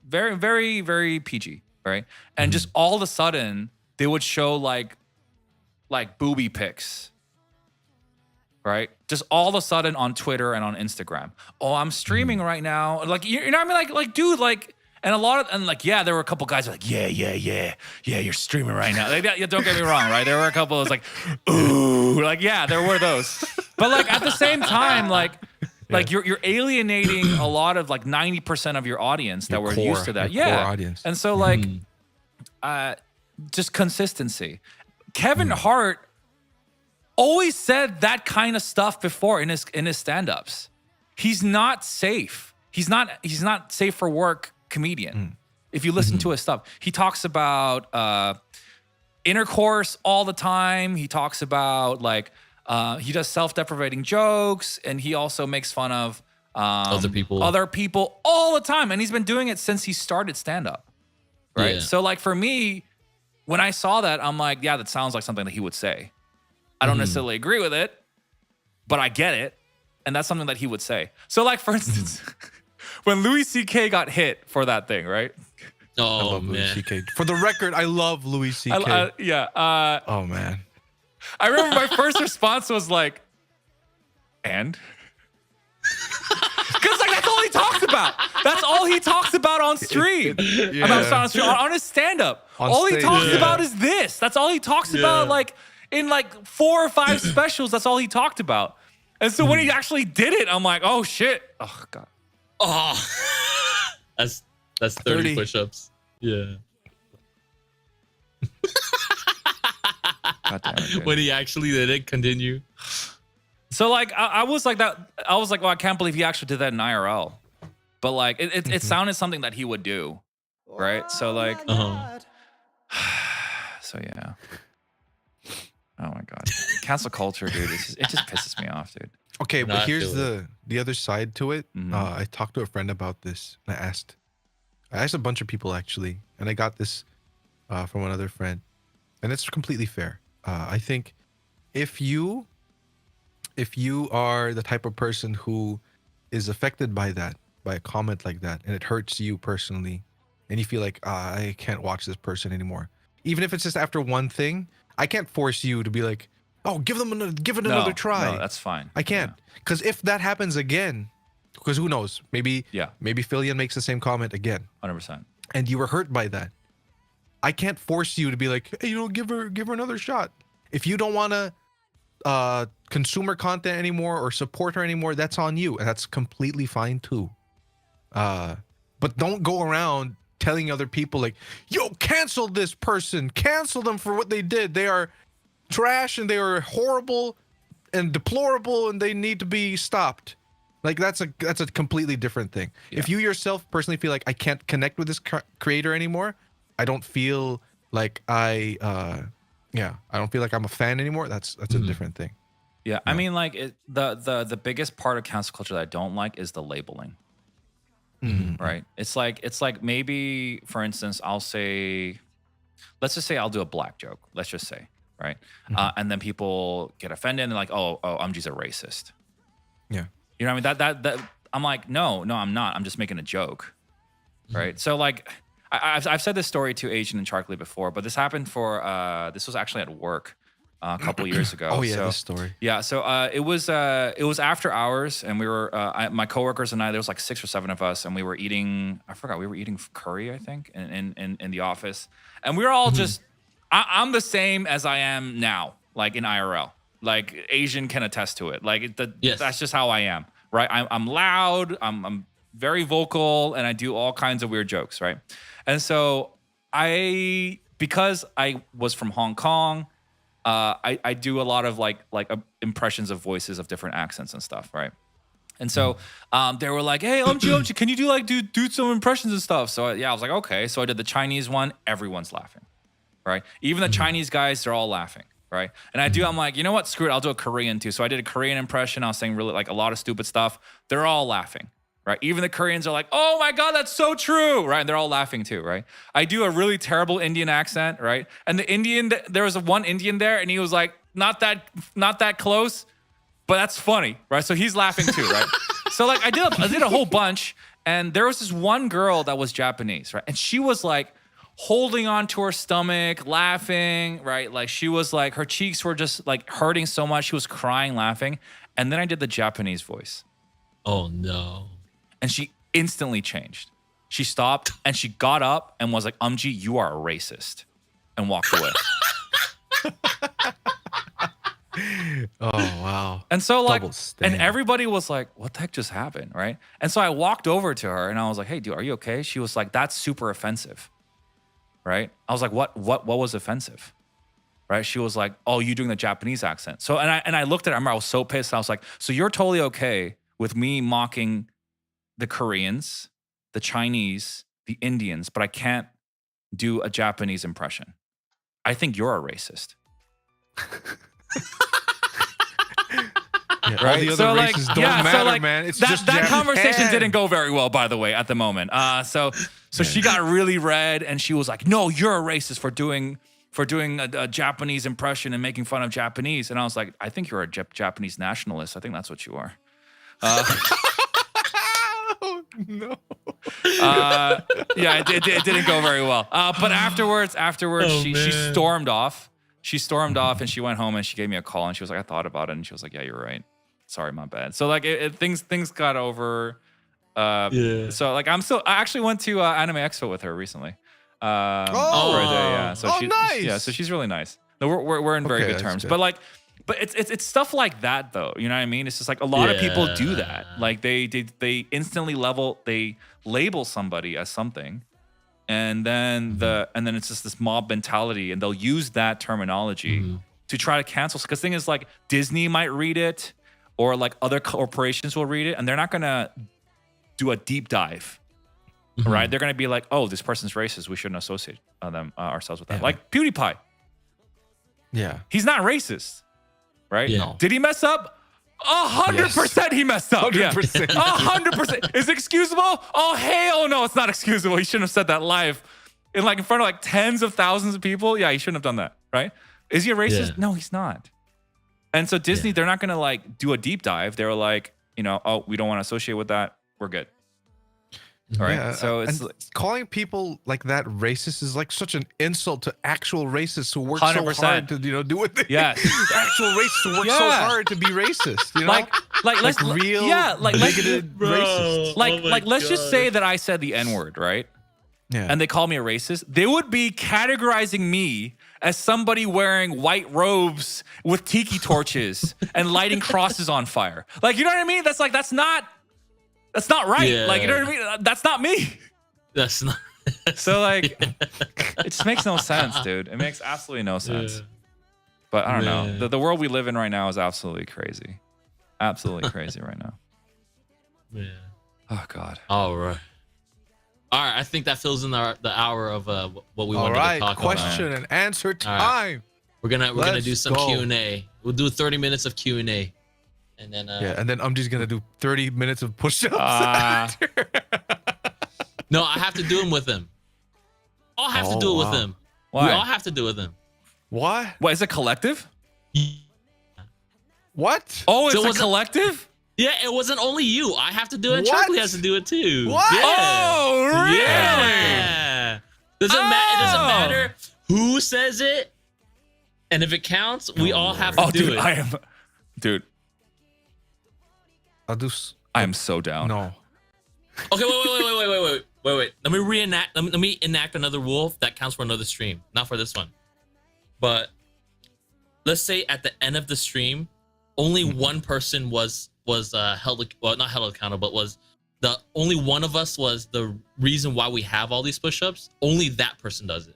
very, very, very PG, right? And just all of a sudden, they would show like booby pics, right? Just all of a sudden on Twitter and on Instagram. Oh, I'm streaming right now. Like, you know what I mean? Like, dude, like, and there were a couple guys like, yeah, you're streaming right now. Like, yeah, don't get me wrong, right? There were a couple that was like, ooh, like, yeah, there were those. But like at the same time, like you're alienating a lot of like 90% of your audience that were used to that. Core audience. And so like, just consistency. Kevin Hart always said that kind of stuff before in his stand-ups. He's not safe. He's not safe for work comedian. If you listen to his stuff, he talks about intercourse all the time. He talks about like he does self-deprecating jokes, and he also makes fun of other people all the time. And he's been doing it since he started stand-up, right? Yeah. So like for me, when I saw that, I'm like, yeah, that sounds like something that he would say. I don't necessarily agree with it, but I get it. And that's something that he would say. So like, for instance, when Louis C.K. got hit for that thing, right? I Oh love Louis man. C.K. For the record, I love Louis C.K. Yeah. Oh man. I remember my first response was like, and? Because like that's all he talks about. That's all he talks about on stream. On his stand-up. All he talks about is this. That's all he talks about, like in like 4 or 5 specials. That's all he talked about. And so when he actually did it, I'm like, oh shit. Oh god. Oh, that's 30 push-ups. Yeah. God damn it, dude. When he actually did it, continue. So like I was like that. I was like, well, I can't believe he actually did that in IRL. But like it sounded something that he would do, right? So like, So yeah. Oh my god, cancel culture, dude. It just pisses me off, dude. Okay, No, but I here's feel the other side to it. Mhm. I talked to a friend about this. And I asked a bunch of people actually, and I got this from another friend, and it's completely fair. I think if you are the type of person who is affected by that, by a comment like that, and it hurts you personally, and you feel like I can't watch this person anymore, even if it's just after one thing, I can't force you to be like, oh, give it another try. No, that's fine. I can't, because if that happens again, because who knows, maybe Philian makes the same comment again, 100%, and you were hurt by that. I can't force you to be like, hey, give her another shot. If you don't want to consume her content anymore or support her anymore, that's on you, and that's completely fine too. But don't go around telling other people like, yo, cancel this person, cancel them for what they did. They are trash and they are horrible and deplorable and they need to be stopped. Like that's a completely different thing. Yeah. If you yourself personally feel like I can't connect with this creator anymore, I don't feel like I don't feel like I'm a fan anymore, that's a different thing. Yeah, I mean, like the biggest part of cancel culture that I don't like is the labeling. Right? It's like maybe, for instance, let's just say I'll do a black joke. Let's just say, right? And then people get offended and they're like, oh, Umji's a racist. Yeah. You know what I mean? That I'm like, no, I'm not. I'm just making a joke, right? So like, I've said this story to Asian and Charlie before, but this happened this was actually at work a couple years ago. Oh yeah, so, this story. Yeah, so it was after hours, and we were my coworkers and I. There was like 6 or 7 of us, and we were eating. I forgot, we were eating curry, I think, in the office, and we were all just. I'm the same as I am now, like in IRL. Like Asian can attest to it. Like that's just how I am, right? I'm loud. I'm very vocal, and I do all kinds of weird jokes, right? And so because I was from Hong Kong. I do a lot of like impressions of voices of different accents and stuff, right? And so they were like, "Hey, Umji, can you do some impressions and stuff?" So I was like, "Okay." So I did the Chinese one. Everyone's laughing, right? Even the Chinese guys, they're all laughing, right? And I'm like, you know what? Screw it. I'll do a Korean too. So I did a Korean impression. I was saying really like a lot of stupid stuff. They're all laughing. Right. Even the Koreans are like, oh my God, that's so true. Right. And they're all laughing too. Right. I do a really terrible Indian accent. Right. And the Indian, there was one Indian there and he was like, not that close, but that's funny. Right. So he's laughing too. Right. So like I did a whole bunch, and there was this one girl that was Japanese. Right. And she was like holding on to her stomach, laughing. Right. Like she was like, her cheeks were just like hurting so much. She was crying, laughing. And then I did the Japanese voice. Oh no. And she instantly changed. She stopped and she got up and was like, Umji, you are a racist, and walked away. Oh, wow. And so like, and everybody was like, what the heck just happened, right? And so I walked over to her and I was like, hey, dude, are you okay? She was like, that's super offensive, right? I was like, what was offensive? Right? She was like, oh, you doing the Japanese accent. So, and I looked at her, I was so pissed. I was like, so you're totally okay with me mocking the Koreans, the Chinese, the Indians, but I can't do a Japanese impression. I think you're a racist. Yeah, right? All the other races don't matter, man. It's just that conversation didn't go very well, by the way, at the moment. So she got really red, and she was like, "No, you're a racist for doing a Japanese impression and making fun of Japanese." And I was like, "I think you're a Japanese nationalist. I think that's what you are." No. Yeah, it didn't go very well. But afterwards, she stormed off. She stormed off and she went home and she gave me a call and she was like, I thought about it. And she was like, yeah, you're right. Sorry, my bad. So like things got over. So like I actually went to Anime Expo with her recently. For a day, yeah. So nice. Yeah, so she's really nice. No, we're in very good terms. Good. But it's stuff like that though. You know what I mean? It's just like a lot of people do that. Like they instantly label somebody as something. And then it's just this mob mentality, and they'll use that terminology to try to cancel. Because the thing is, like, Disney might read it, or like other corporations will read it, and they're not gonna do a deep dive, right? They're gonna be like, "Oh, this person's racist. We shouldn't associate ourselves with that." Like PewDiePie, Yeah. He's not racist, right? Yeah. No. Did he mess up? 100% he messed up. 100%. 100%. Is it excusable? Oh, hell no, it's not excusable. He shouldn't have said that live in front of tens of thousands of people. Yeah, he shouldn't have done that, right? Is he a racist? Yeah. No, he's not. And so Disney, they're not going to do a deep dive. They're like, oh, we don't want to associate with that. We're good. All right. Yeah, So it's and calling people like that racist is like such an insult to actual racists who work so 100%. hard to do what they Yes. actual racists who work so hard to be racist. You know, let's real bigoted racist. Let's just say that I said the N-word, right? Yeah. And they call me a racist. They would be categorizing me as somebody wearing white robes with tiki torches and lighting crosses on fire. You know what I mean? That's not right. Yeah. You know what I mean? That's not me. That's not. So it just makes no sense, dude. It makes absolutely no sense. Yeah. But I don't know. Man. The world we live in right now is absolutely crazy. Absolutely crazy right now. Yeah. Oh God. All right. I think that fills in the hour of what we All wanted right, to talk question about. and answer time. right. We're gonna Let's do some go. Q&A. We'll do 30 minutes of Q&A, and then And then I'm just gonna do 30 minutes of push-ups. no, I have to do them with him. I'll have to Oh, do it wow. with him. Why? We all have to do it with him. What? What is it collective? What? Oh, So it's was a it- collective? Yeah, it wasn't only you. I have to do it. And What? Charlie has to do it too. What? Yeah. Oh, really? Yeah. It doesn't matter who says it, and if it counts, we all have to Oh, do dude, it. Dude, I'll do. I am so down. No. Okay, wait. Let me reenact. Let me enact another rule that counts for another stream, not for this one. But let's say at the end of the stream, only one person was held, well, not held accountable, but was the only one of us was the reason why we have all these push-ups. Only that person does it.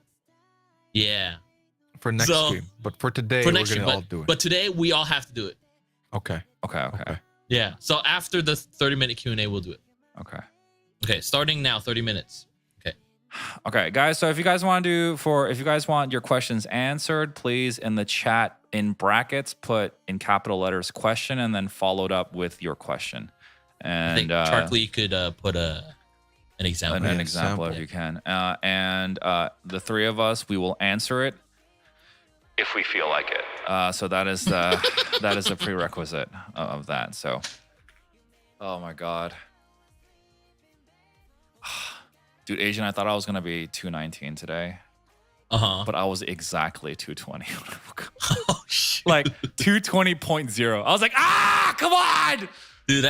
Yeah. For next stream, but for today, For we're next gonna stream, all do it. but today we all have to do it. Okay. Okay. Yeah. So after the 30-minute Q&A, we'll do it. Okay. Okay. Starting now, 30 minutes. Okay. Okay, guys. So if you guys want your questions answered, please in the chat in brackets put in capital letters question and then followed up with your question. And I think Charlie could put an example. an example if you can. And the three of us, we will answer it if we feel like it. So that is the prerequisite of that. So, oh my God. Dude, Asian, I thought I was going to be 219 today. But I was exactly 220. Oh, shit. 220.0. I was like, come on. Dude,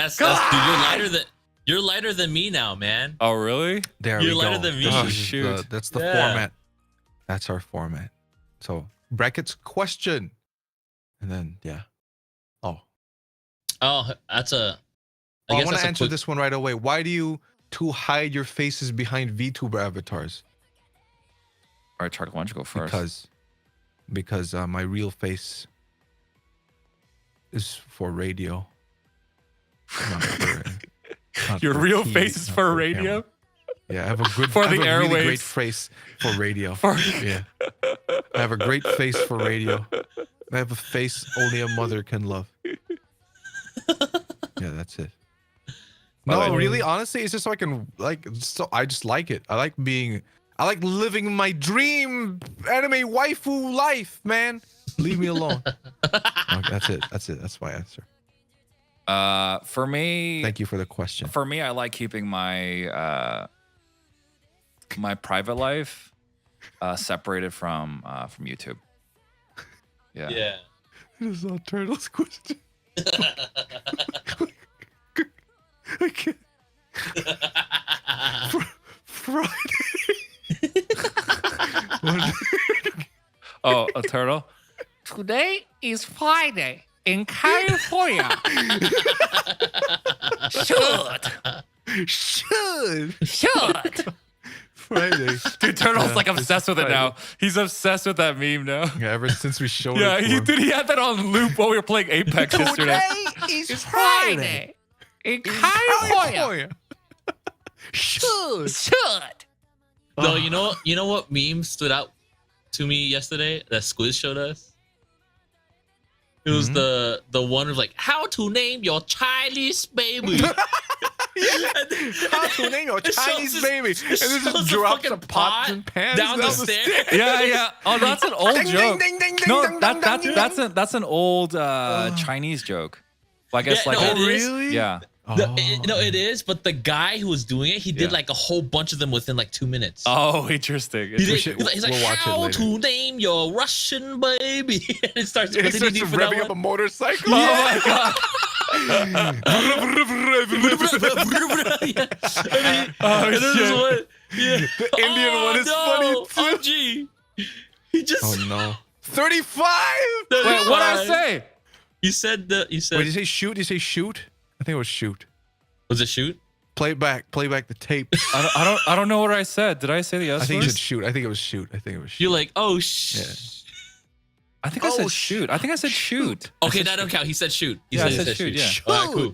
you're lighter than me now, man. Oh, really? There You're we go. lighter than me. This Oh, is shoot. that's the Yeah. format. That's our format. So brackets question, and then yeah. Oh, That's a. I guess want that's to a answer quick- this one right away. Why do you two hide your faces behind VTuber avatars? All right, Charlie, why don't you go first? Because my real face is for radio. Not not Your for real TV, face is not for camera. radio? Yeah, I have a good For I have the a really airwaves. great face for radio. For- Yeah, I have a great face for radio. I have a face only a mother can love. Yeah, that's it. By the No, way- really, honestly, it's just so I can I just like it. I like living my dream anime waifu life, man. Leave me alone. Okay, that's it. That's my answer. For me, Thank you for the question. For me, I like keeping my my private life separated from YouTube. Yeah. Yeah. It is all Turtle's question. I can't. Friday. Oh, a turtle. Today is Friday in California. Should. Friday. Dude, Turtle's Yeah, obsessed with it Friday. now. He's obsessed with that meme now. Yeah, ever since we showed Yeah, it. he had that on loop while we were playing Apex yesterday. Is Friday in California. Should. Should. No, you know what meme stood out to me yesterday that Squiz showed us? It was the one of like how to name your Chinese baby. How to name your Chinese baby? And this shows just the drops fucking the pots and pans down the stairs. Yeah. Oh, that's an old Ding, joke. ding, ding, ding, No, ding, ding, ding, ding. that's an old Chinese joke. Well, I guess Yeah, like no, a- it is. really? yeah. No, it is. But the guy who was doing it, he did Yeah. like a whole bunch of them within like 2 minutes. Oh, interesting. He did, should- he's like, we'll watch it how later. to name your Russian baby? And it starts. He What did he starts do for that revving up a one? motorcycle. Oh my god. Yeah. And Oh, this is shit. what. Yeah. The Indian one is funny too. OG. He just. Oh no. 35. Wait, what did I say? You said the. You said. Wait, did you say shoot? Did you say shoot? I think it was shoot. Was it shoot? Play back the tape. I don't know what I said. Did I say the S I think word? you said shoot. I think it was shoot. You're like, oh I think I said shoot. I think I said shoot. Okay, that don't count. He said shoot. He Yeah, I he said shoot, yeah. All right, cool.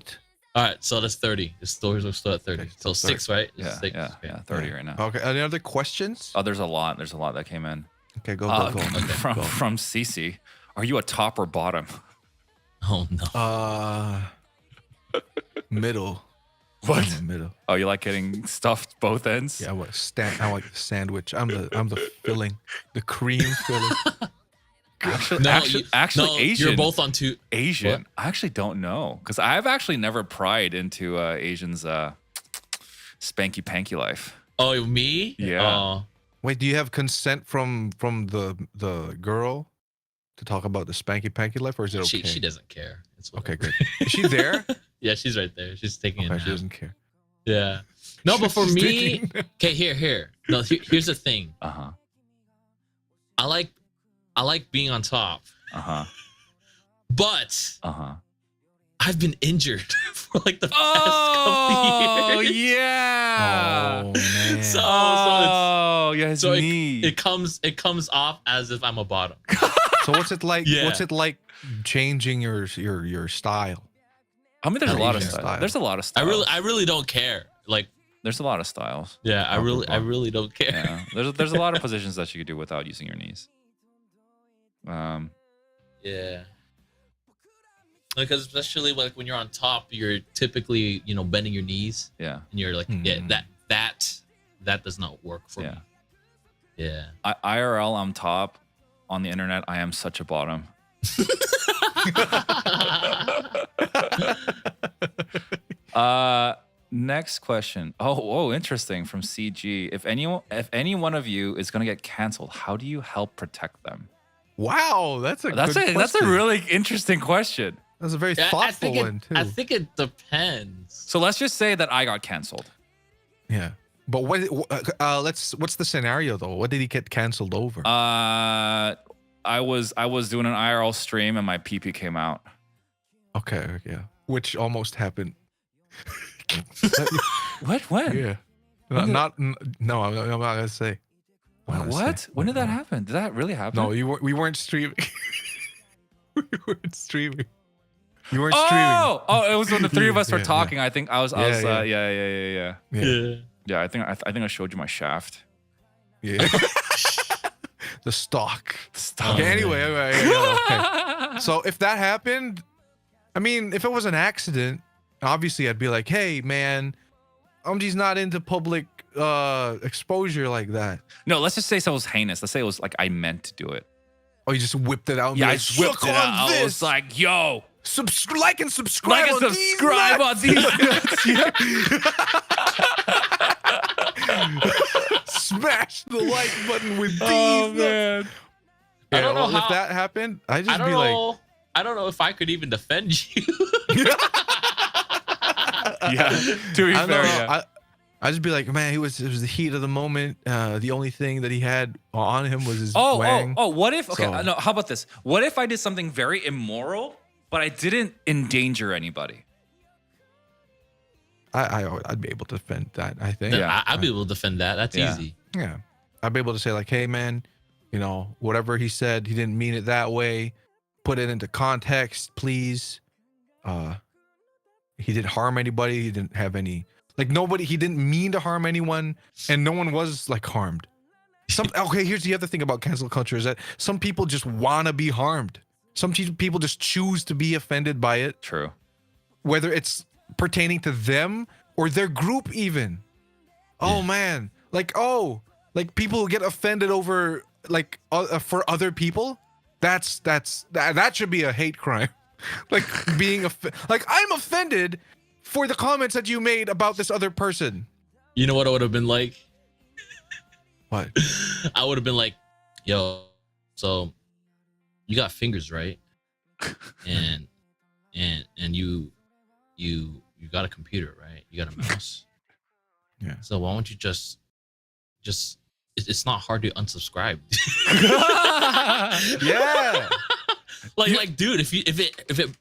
All right, so that's 30. The stores are still at 30. Okay, So so 6, right? Yeah, Six. yeah, Okay. yeah. 30 right now. Okay. Any other questions? Oh, there's a lot. There's a lot that came in. Okay, go. From Cece. Are you a top or bottom? Oh no. Middle. What? I'm a middle. Oh, you like getting stuffed both ends? Yeah, I like the sandwich. I'm the filling, the cream filling. Actually, Asian. You're both on two. Asian. What? I actually don't know because I've actually never pried into Asians' spanky panky life. Oh, me? Yeah. Wait, do you have consent from the girl to talk about the spanky panky life, or is it okay? She doesn't care. It's Okay, whatever. good. Is she there? Yeah, she's right there. She's taking Okay, it. she doesn't care. Yeah. No, but for She's me, taking- okay, here. No, here's the thing. Uh huh. I like being on top, Uh huh. but Uh huh. I've been injured for like the past Oh couple years. yeah. Oh man. Oh yeah, his So knee. it comes off as if I'm a bottom. So what's it like? Yeah. What's it like changing your style? I mean, there's a I lot of like styles. style. There's a lot of I styles. really don't care. Like, There's a lot of styles. yeah, I really don't care. Yeah. There's a lot of positions that you could do without using your knees. Yeah. Because especially like when you're on top, you're typically, bending your knees Yeah. and you're like, yeah, that does not work for Yeah. me. Yeah. IRL, I'm top. On the internet, I am such a bottom. Next question. Oh, interesting. From CG. If any one of you is gonna get canceled, how do you help protect them? Wow, that's a That's a really interesting question. That's a very Yeah, thoughtful one too. I think it depends. So let's just say that I got canceled. Yeah, but what's the scenario though? What did he get canceled over? I was doing an IRL stream and my PP came out. Okay, yeah, which almost happened. What? When? Yeah, no, I'm not gonna say. I'm not gonna What? say. When did that happen? Did that really happen? No, we weren't streaming. We weren't streaming. You weren't streaming. Oh, it was when the three of us were Yeah, talking. I think I was. Yeah. Yeah. Yeah. Yeah, I think I showed you my shaft. Yeah. The stock. Stop. Okay, anyway, okay. So if that happened, I mean, if it was an accident, obviously I'd be like, hey man, Umji's not into public exposure like that. No, let's just say something was heinous. Let's say it was like I meant to do it. Oh, you just whipped it out. And Yeah, be I like, just whipped "Suck it on out. I This. was like, yo, Like and subscribe. like and on these subscribe on nuts." these nuts. Smash the like button with these. Oh nuts. man. I don't know if how- that happened, I'd I just don't be like, know. I don't know if I could even defend you. Yeah. To be I don't fair, know. yeah. I'd just be like, man, it was the heat of the moment. The only thing that he had on him was his Oh, wang. what if? Okay, So- no. How about this? What if I did something very immoral, but I didn't endanger anybody? I'd be able to defend that, I think. Yeah. I'd be able to defend that. That's Yeah. easy. Yeah. I'd be able to say like, hey man, whatever he said, he didn't mean it that way. Put it into context, please. He didn't harm anybody. He didn't have any, like he didn't mean to harm anyone, and no one was like harmed. Okay, here's the other thing about cancel culture is that some people just want to be harmed. Some people just choose to be offended by it, True. whether it's pertaining to them or their group even. Oh man, like people who get offended over like for other people. That should be a hate crime. Like being like I'm offended for the comments that you made about this other person. You know what I would have been like? What? I would have been like, yo, so you got fingers, right? And you got a computer, right? You got a mouse. Yeah. So why don't you just it's not hard to unsubscribe. Yeah. Like dude, if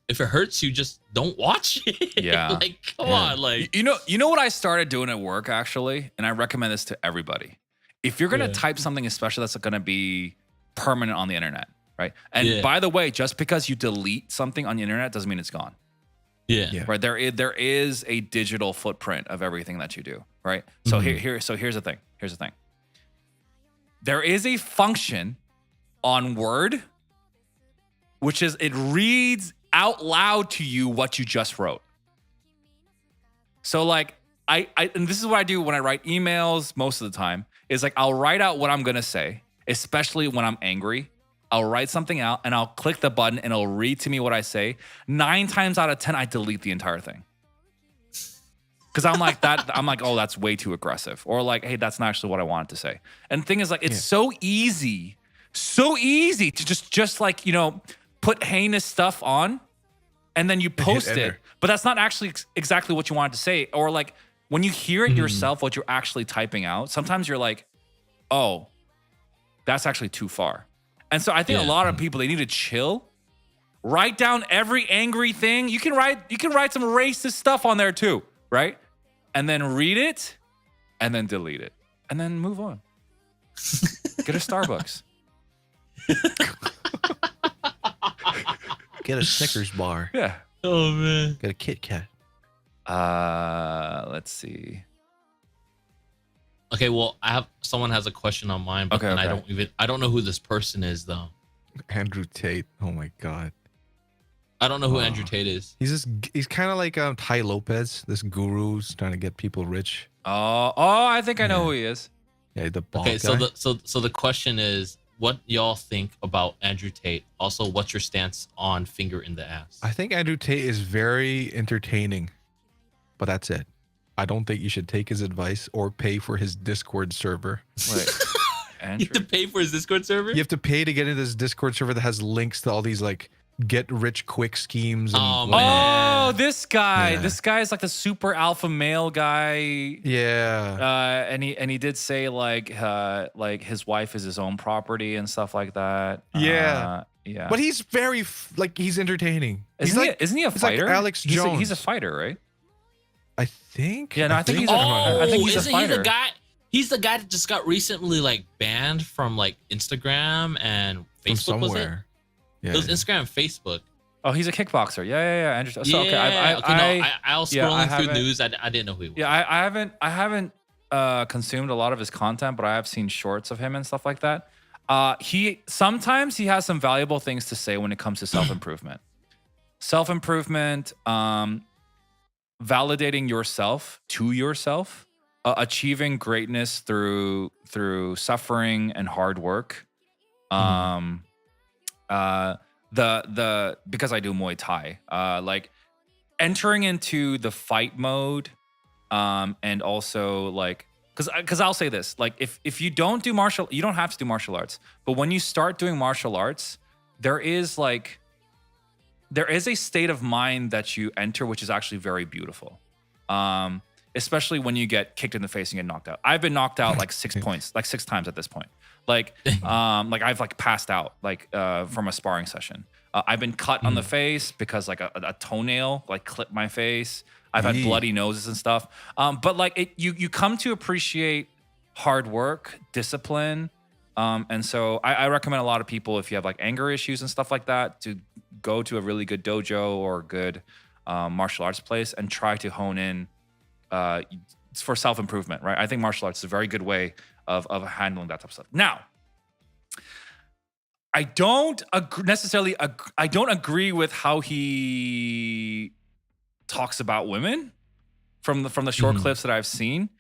it hurts you, just don't watch it. Yeah. Like come on, like You know what I started doing at work actually, and I recommend this to everybody. If you're gonna type something, especially that's gonna be permanent on the internet, right? And by the way, just because you delete something on the internet doesn't mean it's gone. Yeah. Right. There is a digital footprint of everything that you do. Right. So here's the thing. Here's the thing. There is a function on Word, which is it reads out loud to you what you just wrote. So like I and this is what I do when I write emails most of the time, is like I'll write out what I'm gonna say, especially when I'm angry. I'll write something out and I'll click the button and it'll read to me what I say. 9 times out of 10, I delete the entire thing. Cause I'm like that. I'm like, oh, that's way too aggressive. Or like, hey, that's not actually what I wanted to say. And the thing is like, it's so easy to just like, put heinous stuff on and then you post it. But that's not actually exactly what you wanted to say. Or like when you hear it yourself, what you're actually typing out, sometimes you're like, oh, that's actually too far. And so I think a lot of people, they need to chill, write down every angry thing. You can write some racist stuff on there too, right? And then read it and then delete it and then move on. Get a Starbucks. Get a Snickers bar. Yeah. Oh man. Get a Kit Kat. Let's see. Okay, well, someone has a question on mine, but then I don't know who this person is though. Andrew Tate. Oh my god. I don't know who Andrew Tate is. He's kind of like Tai Lopez, this guru's trying to get people rich. Oh, I think I know who he is. Yeah, the bald Okay, guy. so the question is, what y'all think about Andrew Tate? Also, what's your stance on finger in the ass? I think Andrew Tate is very entertaining, but that's it. I don't think you should take his advice or pay for his Discord server. Wait, You Andrew? have to pay for his Discord server? You have to pay to get into this Discord server that has links to all these like get rich quick schemes. And Oh, whatnot. man. Oh, this guy. Yeah. This guy is like the super alpha male guy. Yeah. And he did say like his wife is his own property and stuff like that. Yeah. Yeah. But he's very he's entertaining. isn't he's he a he's like fighter? Alex Jones. He's a fighter, right? I think. Yeah, no, I think he's isn't a he the fighter. guy? He's the guy that just got recently like banned from like Instagram and From Facebook. Was it? somewhere. Yeah. It was Instagram and Facebook. Oh, he's a kickboxer. Yeah. Andrew. So, okay, I was yeah, I scrolling through haven't- news. I didn't know who he was. Yeah, I haven't consumed a lot of his content, but I have seen shorts of him and stuff like that. Sometimes he has some valuable things to say when it comes to self-improvement. Validating yourself to yourself, achieving greatness through suffering and hard work. Because I do Muay Thai, like entering into the fight mode, and also like because I'll say this, like if you don't do you don't have to do martial arts, but when you start doing martial arts, there is a state of mind that you enter which is actually very beautiful, especially when you get kicked in the face and get knocked out. I've been knocked out like 6 times at this point. Like I've like passed out from a sparring session. I've been cut on the face because like a toenail like clipped my face. I've had bloody noses and stuff. But like you come to appreciate hard work, discipline. And so I recommend a lot of people, if you have like anger issues and stuff like that, to go to a really good dojo or a good martial arts place and try to hone in for self-improvement, right? I think martial arts is a very good way of handling that type of stuff. Now, I don't necessarily. I don't agree with how he talks about women from the short clips that I've seen.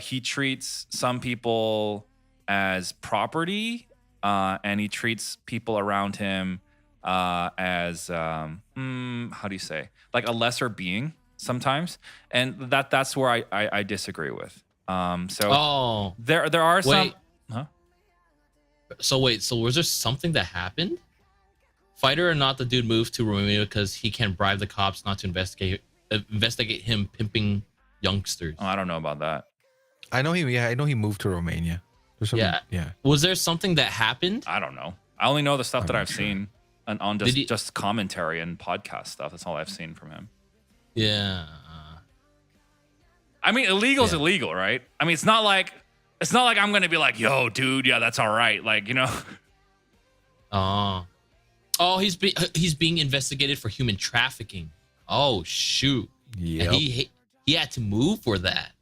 He treats some people as property, and he treats people around him as how do you say, like a lesser being sometimes, and that's where I disagree with. So there are some. Huh? So wait, so was there something that happened? Fighter or not, the dude moved to Romania because he can bribe the cops not to investigate him pimping youngsters. Oh, I don't know about that. I know he. Yeah, I know he moved to Romania. Yeah. Was there something that happened? I don't know. I only know the stuff that I've seen on just commentary and podcast stuff. That's all I've seen from him. Yeah. I mean, illegal's illegal, right? I mean, it's not like I'm gonna be like, yo, dude, yeah, that's all right. Like, you know. Oh, he's being investigated for human trafficking. Oh shoot. Yeah. He had to move for that.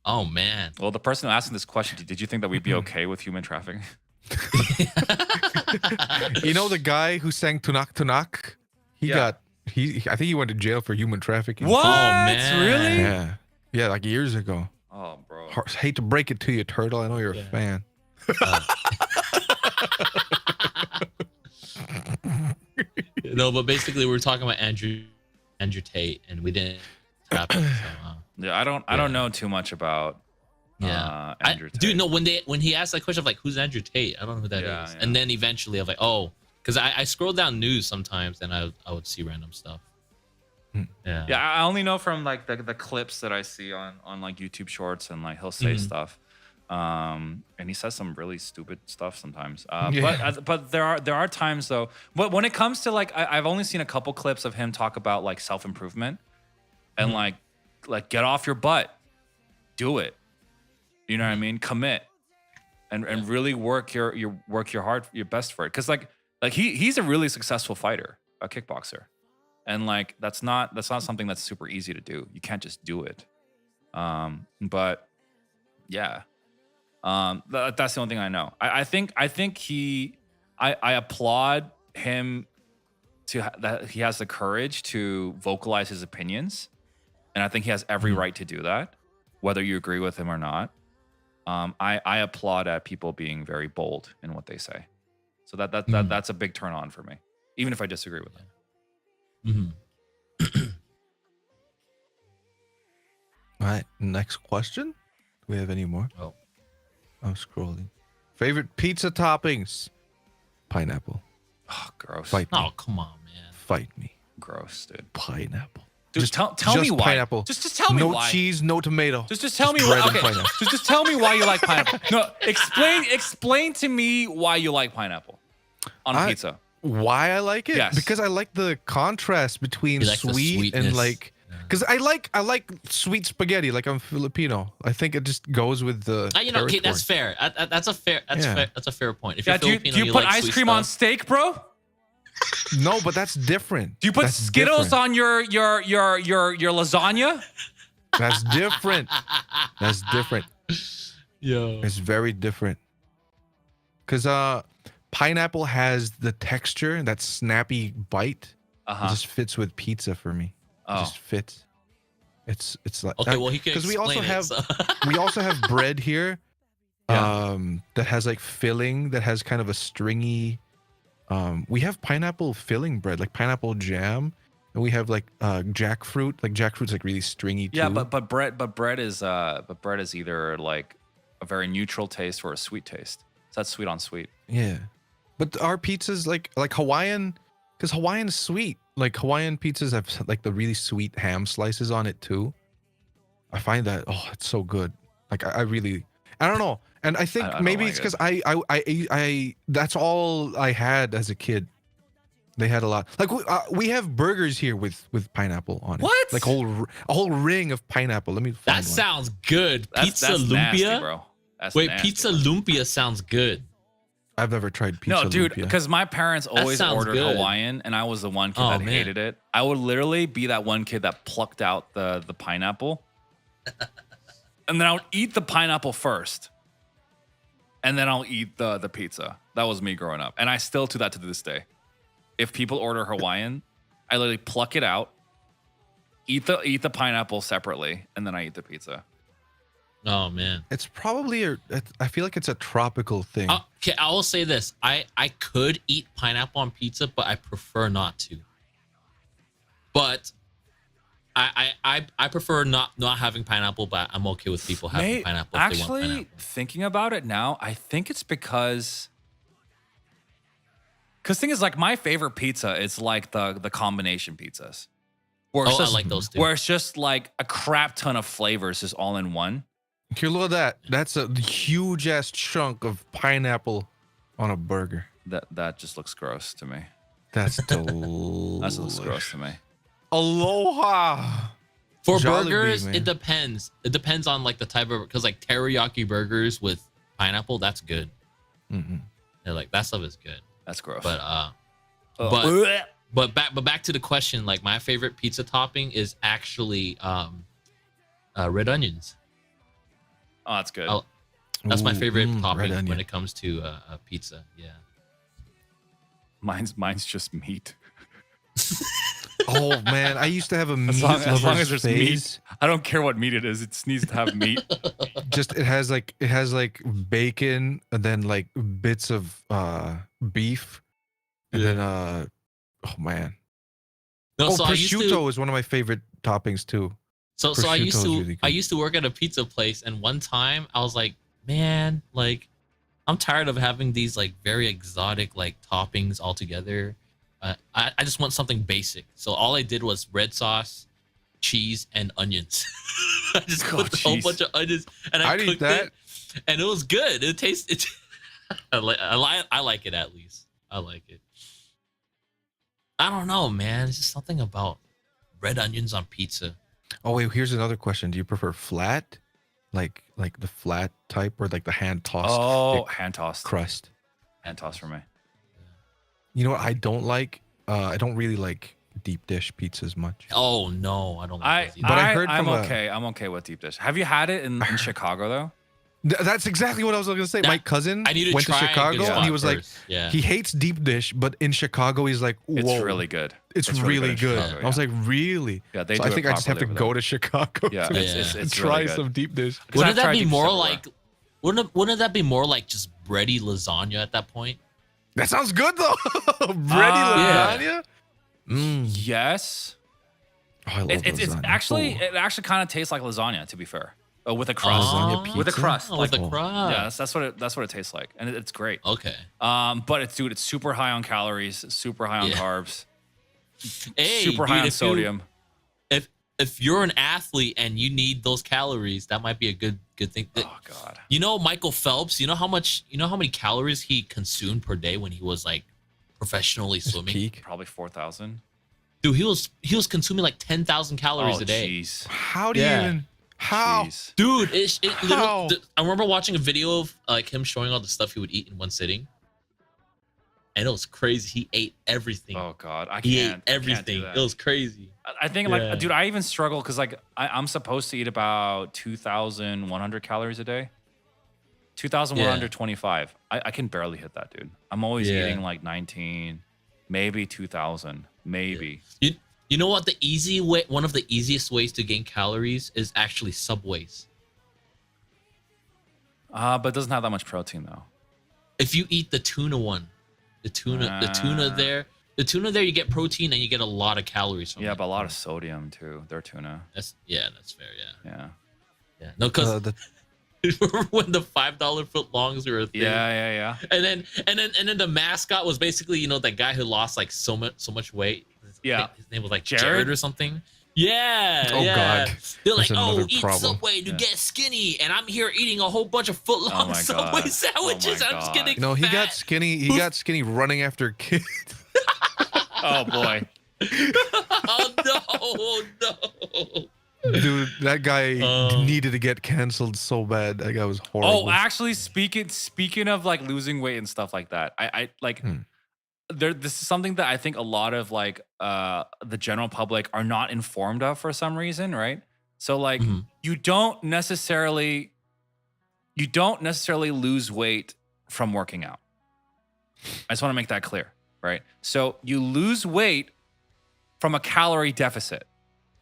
Oh man. Well, the person asking this question, did you think that we'd be okay with human trafficking? You know the guy who sang Tunak Tunak? I think he went to jail for human trafficking. What? Oh man. Really? Yeah. Yeah, like years ago. Oh, bro. Hate to break it to you, Turtle. I know you're a fan. No, but basically we were talking about Andrew Tate, and we didn't tap it. Yeah, I don't know too much about Andrew Tate. Dude, no, when he asked that question, I'm like, who's Andrew Tate? I don't know who that is. Yeah. And then eventually I'm like, oh, because I scroll down news sometimes and I would see random stuff. Yeah. Yeah, I only know from like the clips that I see on like YouTube Shorts, and like he'll say stuff. And he says some really stupid stuff sometimes. But there are times though. But when it comes to like, I've only seen a couple clips of him talk about like self-improvement and like get off your butt, do it. You know what I mean? Commit and really work your best for it. Because like he's a really successful fighter, a kickboxer, and like that's not something that's super easy to do. You can't just do it. But yeah. That's the only thing I know. I think I applaud him that he has the courage to vocalize his opinions, and I think he has every right to do that, whether you agree with him or not. I applaud at people being very bold in what they say, so that's a big turn on for me, even if I disagree with them. All right, next question. Do we have any more? Oh. I'm scrolling. Favorite pizza toppings? Pineapple. Oh, gross. Fight me. Oh, come on, man. Fight me. Gross, dude. Pineapple. Dude, Just tell me why. Pineapple. Just tell me no why. No cheese, no tomato. Just tell me bread why. and Okay. pineapple. Just tell me why you like pineapple. No, explain to me why you like pineapple on pizza. Why I like it? Yes. Because I like the contrast between You like the sweet and sweetness. like. Because I like sweet spaghetti. Like I'm Filipino. I think it just goes with the. You know, okay, that's territory. fair. That's a fair. That's a fair point. If Yeah, you're do Filipino, you put like ice sweet cream on stuff. steak, bro? No, but that's different. Do you put That's Skittles different. on your lasagna? That's different. That's different. Yo. It's very different. Cause pineapple has the texture, that snappy bite. It just fits with pizza for me. It just fits. It's like Okay, well he can because explain we also have it, so. we also have bread here, that has like filling that has kind of a stringy. We have pineapple filling bread, like pineapple jam, and we have like jackfruit. Like jackfruit's like really stringy too. Yeah, but bread is either like a very neutral taste or a sweet taste. So that's sweet on sweet. Yeah, but our pizzas like Hawaiian, because Hawaiian is sweet. Like Hawaiian pizzas have like the really sweet ham slices on it too. I find that it's so good. Like I don't know, and I think I don't maybe like it's because I that's all I had as a kid. They had a lot. Like we have burgers here with pineapple on it. What? Like a whole ring of pineapple. Let me find That one. sounds good. Pizza That's lumpia, nasty, bro. That's Wait, nasty, pizza bro. lumpia sounds good. I've never tried pizza. No, dude, lumpia. because my parents always sounds ordered good. Hawaiian, and I was the one kid Oh, that man. hated it. I would literally be that one kid that plucked out the pineapple, and then I would eat the pineapple first, and then I'll eat the pizza. That was me growing up, and I still do that to this day. If people order Hawaiian, I literally pluck it out, eat the pineapple separately, and then I eat the pizza. Oh man, It's probably I feel like it's a tropical thing. okay. I will say this: I could eat pineapple on pizza, but I prefer not to. But I prefer not having pineapple, but I'm okay with people having pineapple. If they want Actually, pineapple. thinking about it now, I think it's because thing is, like, my favorite pizza is like the combination pizzas. Where it's I just, like those too. Where it's just like a crap ton of flavors just all in one. Here, look at that. That's a huge ass chunk of pineapple on a burger. That just looks gross to me. That's delicious. That looks gross to me. Aloha. For Jollibee, burgers, man. it depends. It depends on like the type of, because like teriyaki burgers with pineapple, that's good. Mm-hmm. Yeah, like that stuff is good. That's gross. But Ugh. but back to the question. Like my favorite pizza topping is actually red onions. Oh, that's good. That's my favorite red topping onion. when it comes to pizza. Yeah. Mine's just meat. Oh man, I used to have a meat As long as lover's there's phase. meat, I don't care what meat it is. It just needs to have meat. Just it has like bacon and then like bits of beef and then oh man. No, Oh, so I used prosciutto to, is one of my favorite toppings too. so I used prosciutto is to really I good. used to work at a pizza place, and one time I was like, man, like I'm tired of having these like very exotic like toppings all together. I just want something basic. So all I did was red sauce, cheese, and onions. I just put a whole jeez. bunch of onions and I I'd eat cooked that. it, and it was good. It tasted. I like it at least. I like it. I don't know, man. It's just something about red onions on pizza. Oh wait, here's another question. Do you prefer flat? Like the flat type or like the hand tossed Oh, thick hand tossed. crust? Hand tossed for me. You know what I don't like? I don't really like deep dish pizzas much. Oh no, I don't like those either. But I heard I'm from a- okay. I'm okay with deep dish. Have you had it in Chicago though? That's exactly what I was going to say. That- My cousin I need to went to try a good Chicago and he spot was like, first. Yeah. he hates deep dish, but in Chicago he's like, whoa, It's really good. it's really in good. Chicago, I was yeah. like, really? Yeah, they So do I it think I just have to properly go over to Chicago Yeah, to it's and really try good. some deep dish. 'Cause Wouldn't I've that tried be deep dish more everywhere. like? Wouldn't that be more like just bready lasagna at that point? That sounds good though. Bready Yeah. lasagna. Mm. Yes. Oh, I love It's lasagna. actually Ooh. it actually kind of tastes like lasagna, to be fair, with a crust. Lasagna With a pizza? crust, Oh, like- with a crust. Yeah, that's what it tastes like, and it's great. Okay. But it's super high on calories, super high on Yeah. carbs, Hey, super high dude, on if sodium. if you're an athlete and you need those calories, that might be a good thing. Oh god. You know Michael Phelps. You know how many calories he consumed per day when he was like professionally His swimming. peak. Probably 4,000. Dude, he was consuming like 10,000 calories Oh a day. jeez. How do you Yeah. even? How? Jeez. Dude, it How? literally, I remember watching a video of like him showing all the stuff he would eat in one sitting, and it was crazy. He ate everything. Oh god. I he can't. ate everything. It was crazy. I think Yeah. like, dude, I even struggle because like I'm supposed to eat about 2,100 calories a day. 2,125. I can barely hit that, dude. I'm always Yeah. eating like 19, maybe 2,000, maybe. You know what? One of the easiest ways to gain calories is actually Subways. But it doesn't have that much protein though. If you eat the tuna one, the tuna there, you get protein and you get a lot of calories from Yeah, it. but a lot of sodium too. Their tuna. That's fair. Yeah. Yeah. No, because The remember when the $5 footlongs were a thing? Yeah. And then the mascot was basically that guy who lost like so much weight. Yeah. His name was like Jared? Jared or something. Yeah. Oh, yeah. God. They're like, That's another eat problem. Subway to Yeah. get skinny, and I'm here eating a whole bunch of footlong Oh my Subway God. sandwiches. Oh my I'm just God. getting No, he fat. got skinny. He got skinny running after kids. Oh boy. Oh no! Dude, that guy Oh. needed to get canceled so bad. That guy was horrible. Oh, actually, speaking of like losing weight and stuff like that, I like this is something that I think a lot of like the general public are not informed of for some reason, right? So like Mhm. you don't necessarily you don't necessarily lose weight from working out. I just want to make that clear, right? So you lose weight from a calorie deficit.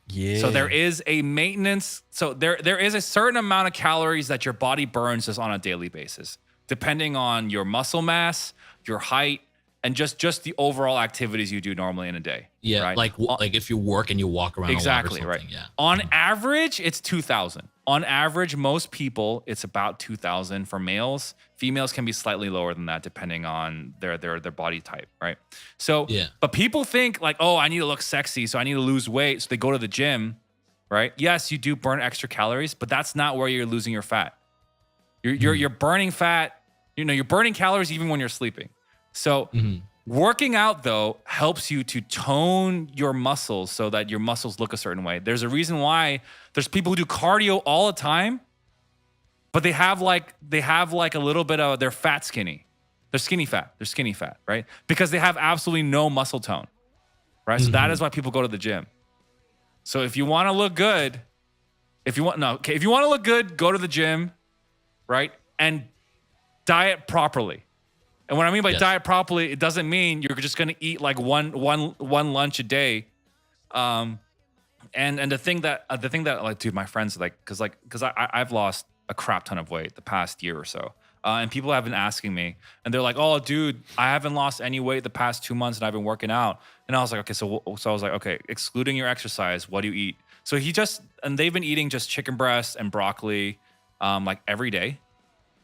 Yeah. So there is a maintenance. So there is a certain amount of calories that your body burns just on a daily basis, depending on your muscle mass, your height, and just the overall activities you do normally in a day. Yeah, right? like if you work and you walk around. Exactly, a lot or right. something, Yeah. On average, it's 2,000. On average, most people, it's about 2,000 for males. Females can be slightly lower than that, depending on their body type, right? So, Yeah. But people think like, oh, I need to look sexy, so I need to lose weight. So they go to the gym, right? Yes, you do burn extra calories, but that's not where you're losing your fat. You're burning fat. You're burning calories even when you're sleeping. So. Working out, though, helps you to tone your muscles so that your muscles look a certain way. There's a reason why there's people who do cardio all the time, but they have like a little bit of, they're fat skinny. They're skinny fat, right? Because they have absolutely no muscle tone, right? So that is why people go to the gym. So if you want to look good, if you want to look good, go to the gym, right? And diet properly. And what I mean by diet properly, it doesn't mean you're just going to eat like one lunch a day. And the thing that like, dude, my friends like, cause I've lost a crap ton of weight the past year or so. And people have been asking me and they're like, oh dude, I haven't lost any weight the past 2 months and I've been working out. And I was like, okay, so I was like, okay, excluding your exercise, what do you eat? So and they've been eating just chicken breast and broccoli, like every day.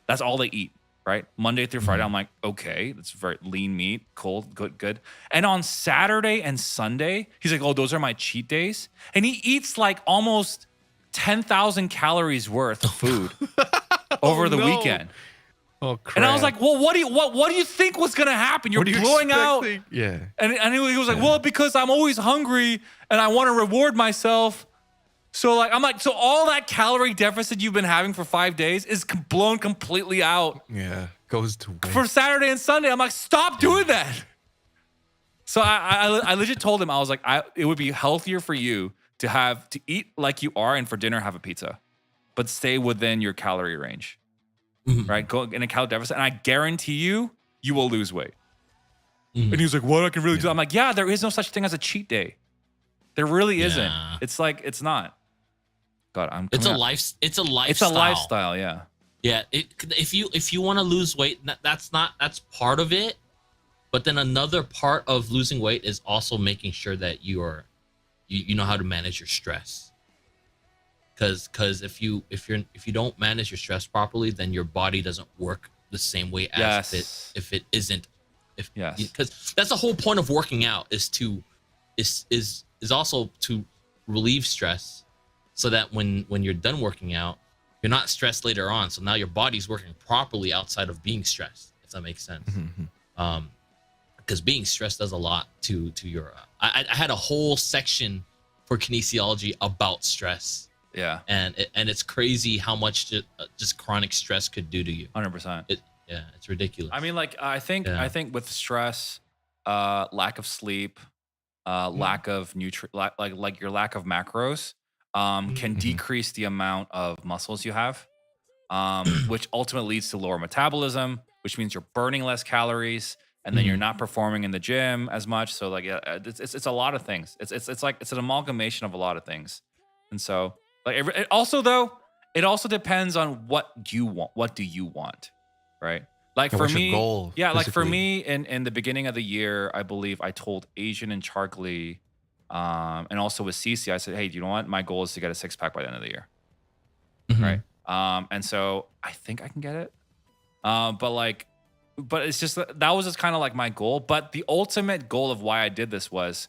That's all they eat. Right? Monday through Friday, I'm like, okay, that's very lean meat, cold, good. And on Saturday and Sunday, he's like, oh, those are my cheat days. And he eats like almost 10,000 calories worth of food over the weekend. Oh, crap. And I was like, well, what do you think was going to happen? You're blowing out. Yeah. And he was like, well, because I'm always hungry and I want to reward myself. So like, I'm like, so all that calorie deficit you've been having for 5 days is blown completely out. Yeah. Goes to waste. For Saturday and Sunday. I'm like, stop doing that. So I legit told him, I was like, it would be healthier for you to eat like you are and for dinner have a pizza, but stay within your calorie range, right? Go in a calorie deficit. And I guarantee you will lose weight. And he was like, what I can really do? I'm like, yeah, there is no such thing as a cheat day. There really isn't. It's like, it's not. God, It's a lifestyle. It's a lifestyle, yeah. Yeah. If you want to lose weight, that's part of it. But then another part of losing weight is also making sure that you know how to manage your stress. Because if you don't manage your stress properly, then your body doesn't work the same way as if it isn't. Because that's the whole point of working out is also to relieve stress. So that when you're done working out, you're not stressed later on. So now your body's working properly outside of being stressed, if that makes sense. Because being stressed does a lot to your. I had a whole section for kinesiology about stress. Yeah. And it's crazy how much just chronic stress could do to you. 100%. It's ridiculous. I mean, like I think with stress, lack of sleep, lack of like your lack of macros. Can decrease the amount of muscles you have, which ultimately leads to lower metabolism, which means you're burning less calories, and then you're not performing in the gym as much. So like, it's a lot of things. It's like it's an amalgamation of a lot of things, and so like it also depends on what you want. What do you want, right? Like for me, goal, like for me, in the beginning of the year, I believe I told Asian and Charlie. And also with Cece, I said, hey, do you know what? My goal is to get a 6-pack by the end of the year. Right. And so I think I can get it. But it's just, that was just kind of like my goal. But the ultimate goal of why I did this was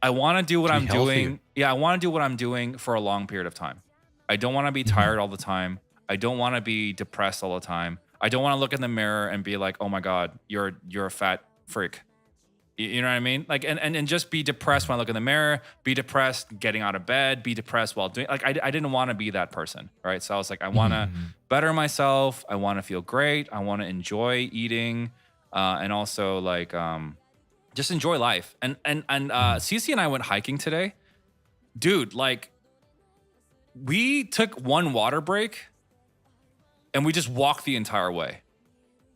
I want to do what I'm doing. Yeah. I want to do what I'm doing for a long period of time. I don't want to be tired all the time. I don't want to be depressed all the time. I don't want to look in the mirror and be like, oh my God, you're a fat freak. You know what I mean? Like, and just be depressed when I look in the mirror, be depressed getting out of bed, be depressed while doing, like, I didn't want to be that person, right? So I was like, I want to better myself. I want to feel great. I want to enjoy eating, and also like, just enjoy life. And Cece and I went hiking today. Dude, like, we took one water break and we just walked the entire way.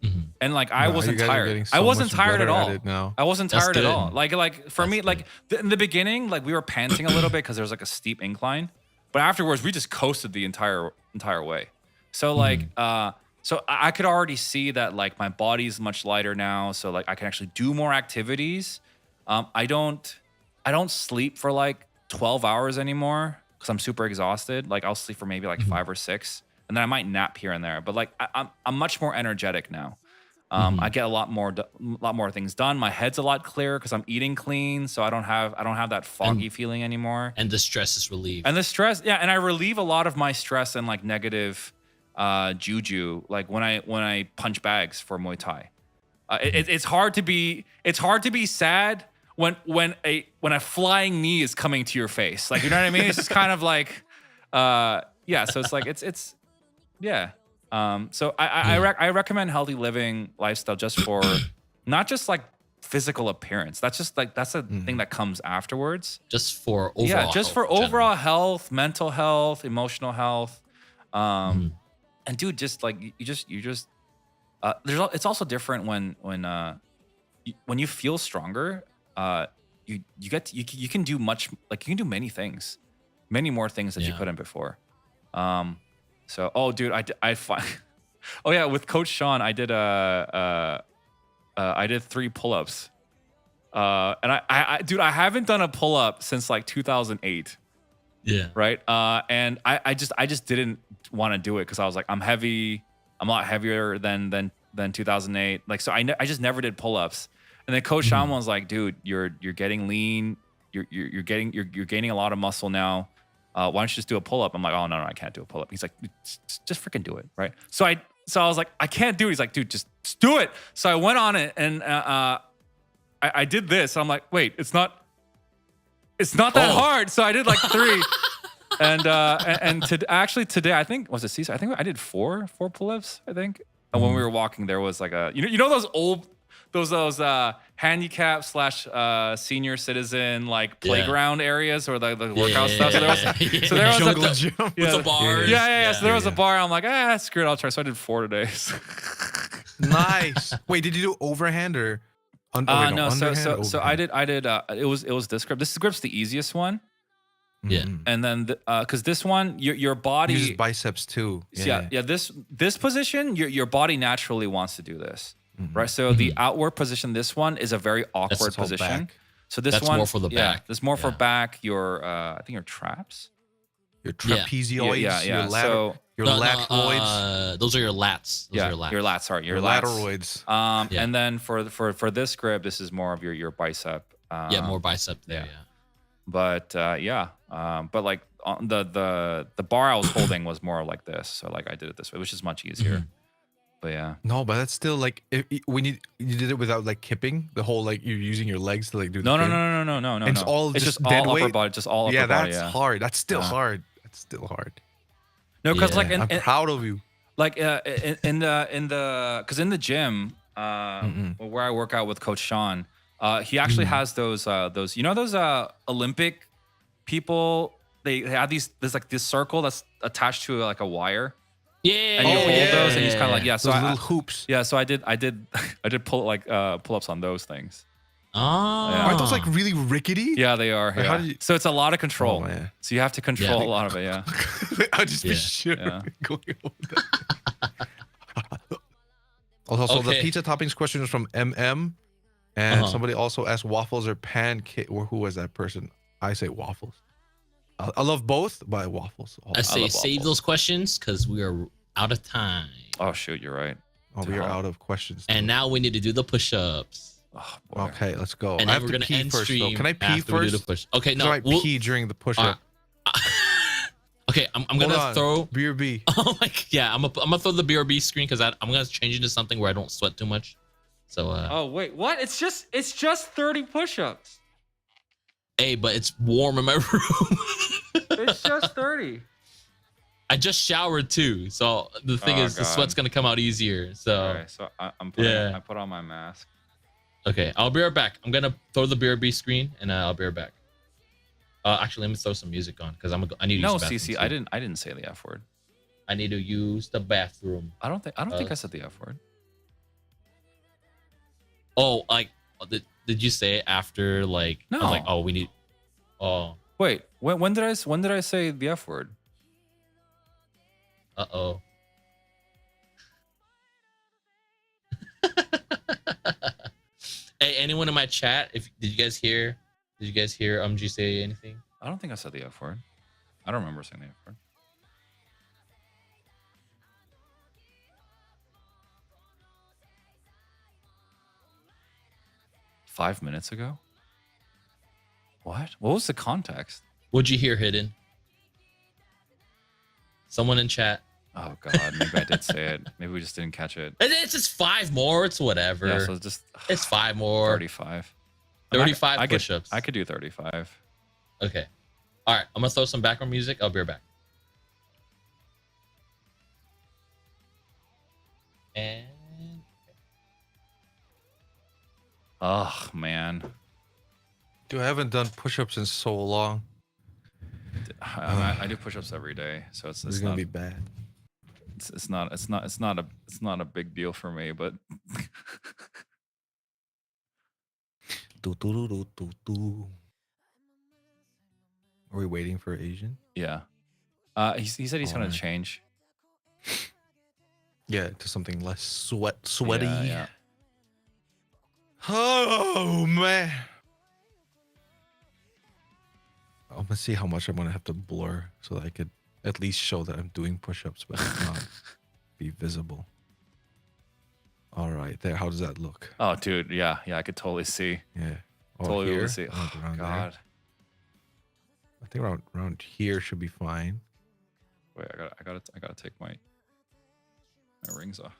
Mm-hmm. And like I Wow, wasn't you guys are tired. getting so I wasn't much tired at better all. it now. I wasn't That's tired at good. all. Like for That's me, good. like in the beginning, like we were panting a little bit because there was like a steep incline, but afterwards we just coasted the entire way. So like so I could already see that like my body's much lighter now. So like I can actually do more activities. I don't sleep for like 12 hours anymore because I'm super exhausted. Like I'll sleep for maybe like 5 or 6, and then I might nap here and there. But like I'm much more energetic now. I get a lot more things done. My head's a lot clearer because I'm eating clean, so I don't have that foggy feeling anymore. And the stress is relieved. And the stress, yeah, and I relieve a lot of my stress and like negative juju, like when I punch bags for Muay Thai. It's hard to be sad when a flying knee is coming to your face. Like, you know what I mean? It's just kind of like yeah. So it's like it's yeah. So I recommend healthy living lifestyle just for not just like physical appearance. That's just like that's a thing that comes afterwards. Just for overall just health for in general. overall health, mental health, emotional health. And dude, just like you just it's also different when you feel stronger. You can do much, like you can do many things, many more things that you couldn't before. So, oh, dude, I find, oh yeah, with Coach Sean, I did 3 pull-ups, and I dude, I haven't done a pull-up since like 2008. Yeah. Right. And I just didn't want to do it because I was like, I'm heavy. I'm a lot heavier than 2008. Like, so I just never did pull-ups. And then Coach Sean was like, dude, you're getting lean. You're gaining a lot of muscle now. Why don't you just do a pull-up? I'm like, oh, no, I can't do a pull-up. He's like, just freaking do it, right? So I was like, I can't do it. He's like, dude, just do it. So I went on it, and I did this. I'm like, wait, it's not that hard. So I did like 3. and today, I think, was it Caesar? I think I did 4 pull-ups, I think. And when we were walking, there was like a, you know those old, those handicap / senior citizen like playground areas or the workout stuff. So there was Jungle like gym. With the bars. yeah. So there was a bar. I'm like, screw it, I'll try. So I did 4 today. Nice. Wait, did you do overhand or? No. Underhand So I did. It was this grip. This grip's the easiest one. Yeah. And then because this one, your body uses biceps too. Yeah. This position, your body naturally wants to do this. Right. So the outward position, this one is a very awkward position. Back. So this That's one, more for the back. This more for back. Your I think your traps. Your trapezoids. Yeah. Your So your latoids. Those are your lats. Those are your lats. Sorry, your lats. lateroids. And then for this grip, this is more of your bicep. More bicep there. Yeah. But but like on the bar I was holding was more like this. So like I did it this way, which is much easier. But yeah. No, but that's still like when you did it without like kipping, the whole like you're using your legs to like do the No. And it's all it's just just dead all weight? upper body, just all upper body. That's hard. That's still hard. That's still hard. No, because like I'm proud of you. like in the gym where I work out with Coach Sean, he actually has those Olympic people. They have there's like this circle that's attached to like a wire. Yeah. And you hold those, and you just kind of like So little hoops. Yeah, so I did pull-ups on those things. Oh. Aren't those like really rickety? Yeah, they are. Like, Yeah. how do you- So it's a lot of control. Oh, man. So you have to control a lot of it. Yeah. I'll just be Yeah. sure Yeah. going over that. Also, so the Okay. pizza toppings question is from MM, and somebody also asked waffles or pancake. Or who was that person? I say waffles. I love both, but waffles. I say love save waffles. those questions because we are out of time. Oh shoot, you're right. Oh, we are out of questions. And now we need to do the push-ups. Oh, boy. Okay, let's go. And I then have we're to gonna pee end first, though. stream. Can I pee after we do the first? push. Okay, So no. I pee during the push-up. Okay, I'm Hold gonna on. throw. BRB. Oh my, I'm gonna throw the BRB screen because I'm gonna change into something where I don't sweat too much. So Oh wait, what? It's just 30 push-ups. hey, but it's warm in my room. It's just 30. I just showered too, so the thing Oh, is, the God. sweat's gonna come out easier. So All right, so I'm putting. Yeah. I put on my mask. okay, I'll be right back. I'm gonna throw the BRB screen and I'll be right back. Actually, let me throw some music on because I need to No, use the bathroom, CC, too. I didn't say the F word. I need to use the bathroom. I don't think I said the F word. Oh, like did you say it after like? No. I was like, oh, we need. Oh. Wait, when did I say the F word? Uh-oh. Hey, anyone in my chat? Did you guys hear G say anything? I don't think I said the F word. I don't remember saying the F word. Five minutes ago? What? What was the context? What'd you hear, Hidden? Someone in chat. Oh God, maybe I did say it. Maybe we just didn't catch it. It's just 5 more. It's whatever. Yeah, so it's 5 more. 35. 35 push-ups. I could do 35. Okay. All right. I'm gonna throw some background music. I'll be right back. And Oh man, Dude, I haven't done push-ups in so long. I do push-ups every day, so it's This is gonna be bad. It's not a big deal for me, but Are we waiting for Asian? yeah. He said he's gonna Alright. change. Yeah, to something less sweaty. Yeah. Oh man. I'm gonna see how much I'm gonna have to blur so that I could at least show that I'm doing push-ups, but not be visible. All right, there. How does that look? Oh, dude, yeah, I could totally see. Yeah. Oh, Totally here? able to see. Oh, Oh, around there. God. I think around here should be fine. Wait, I gotta take my rings off.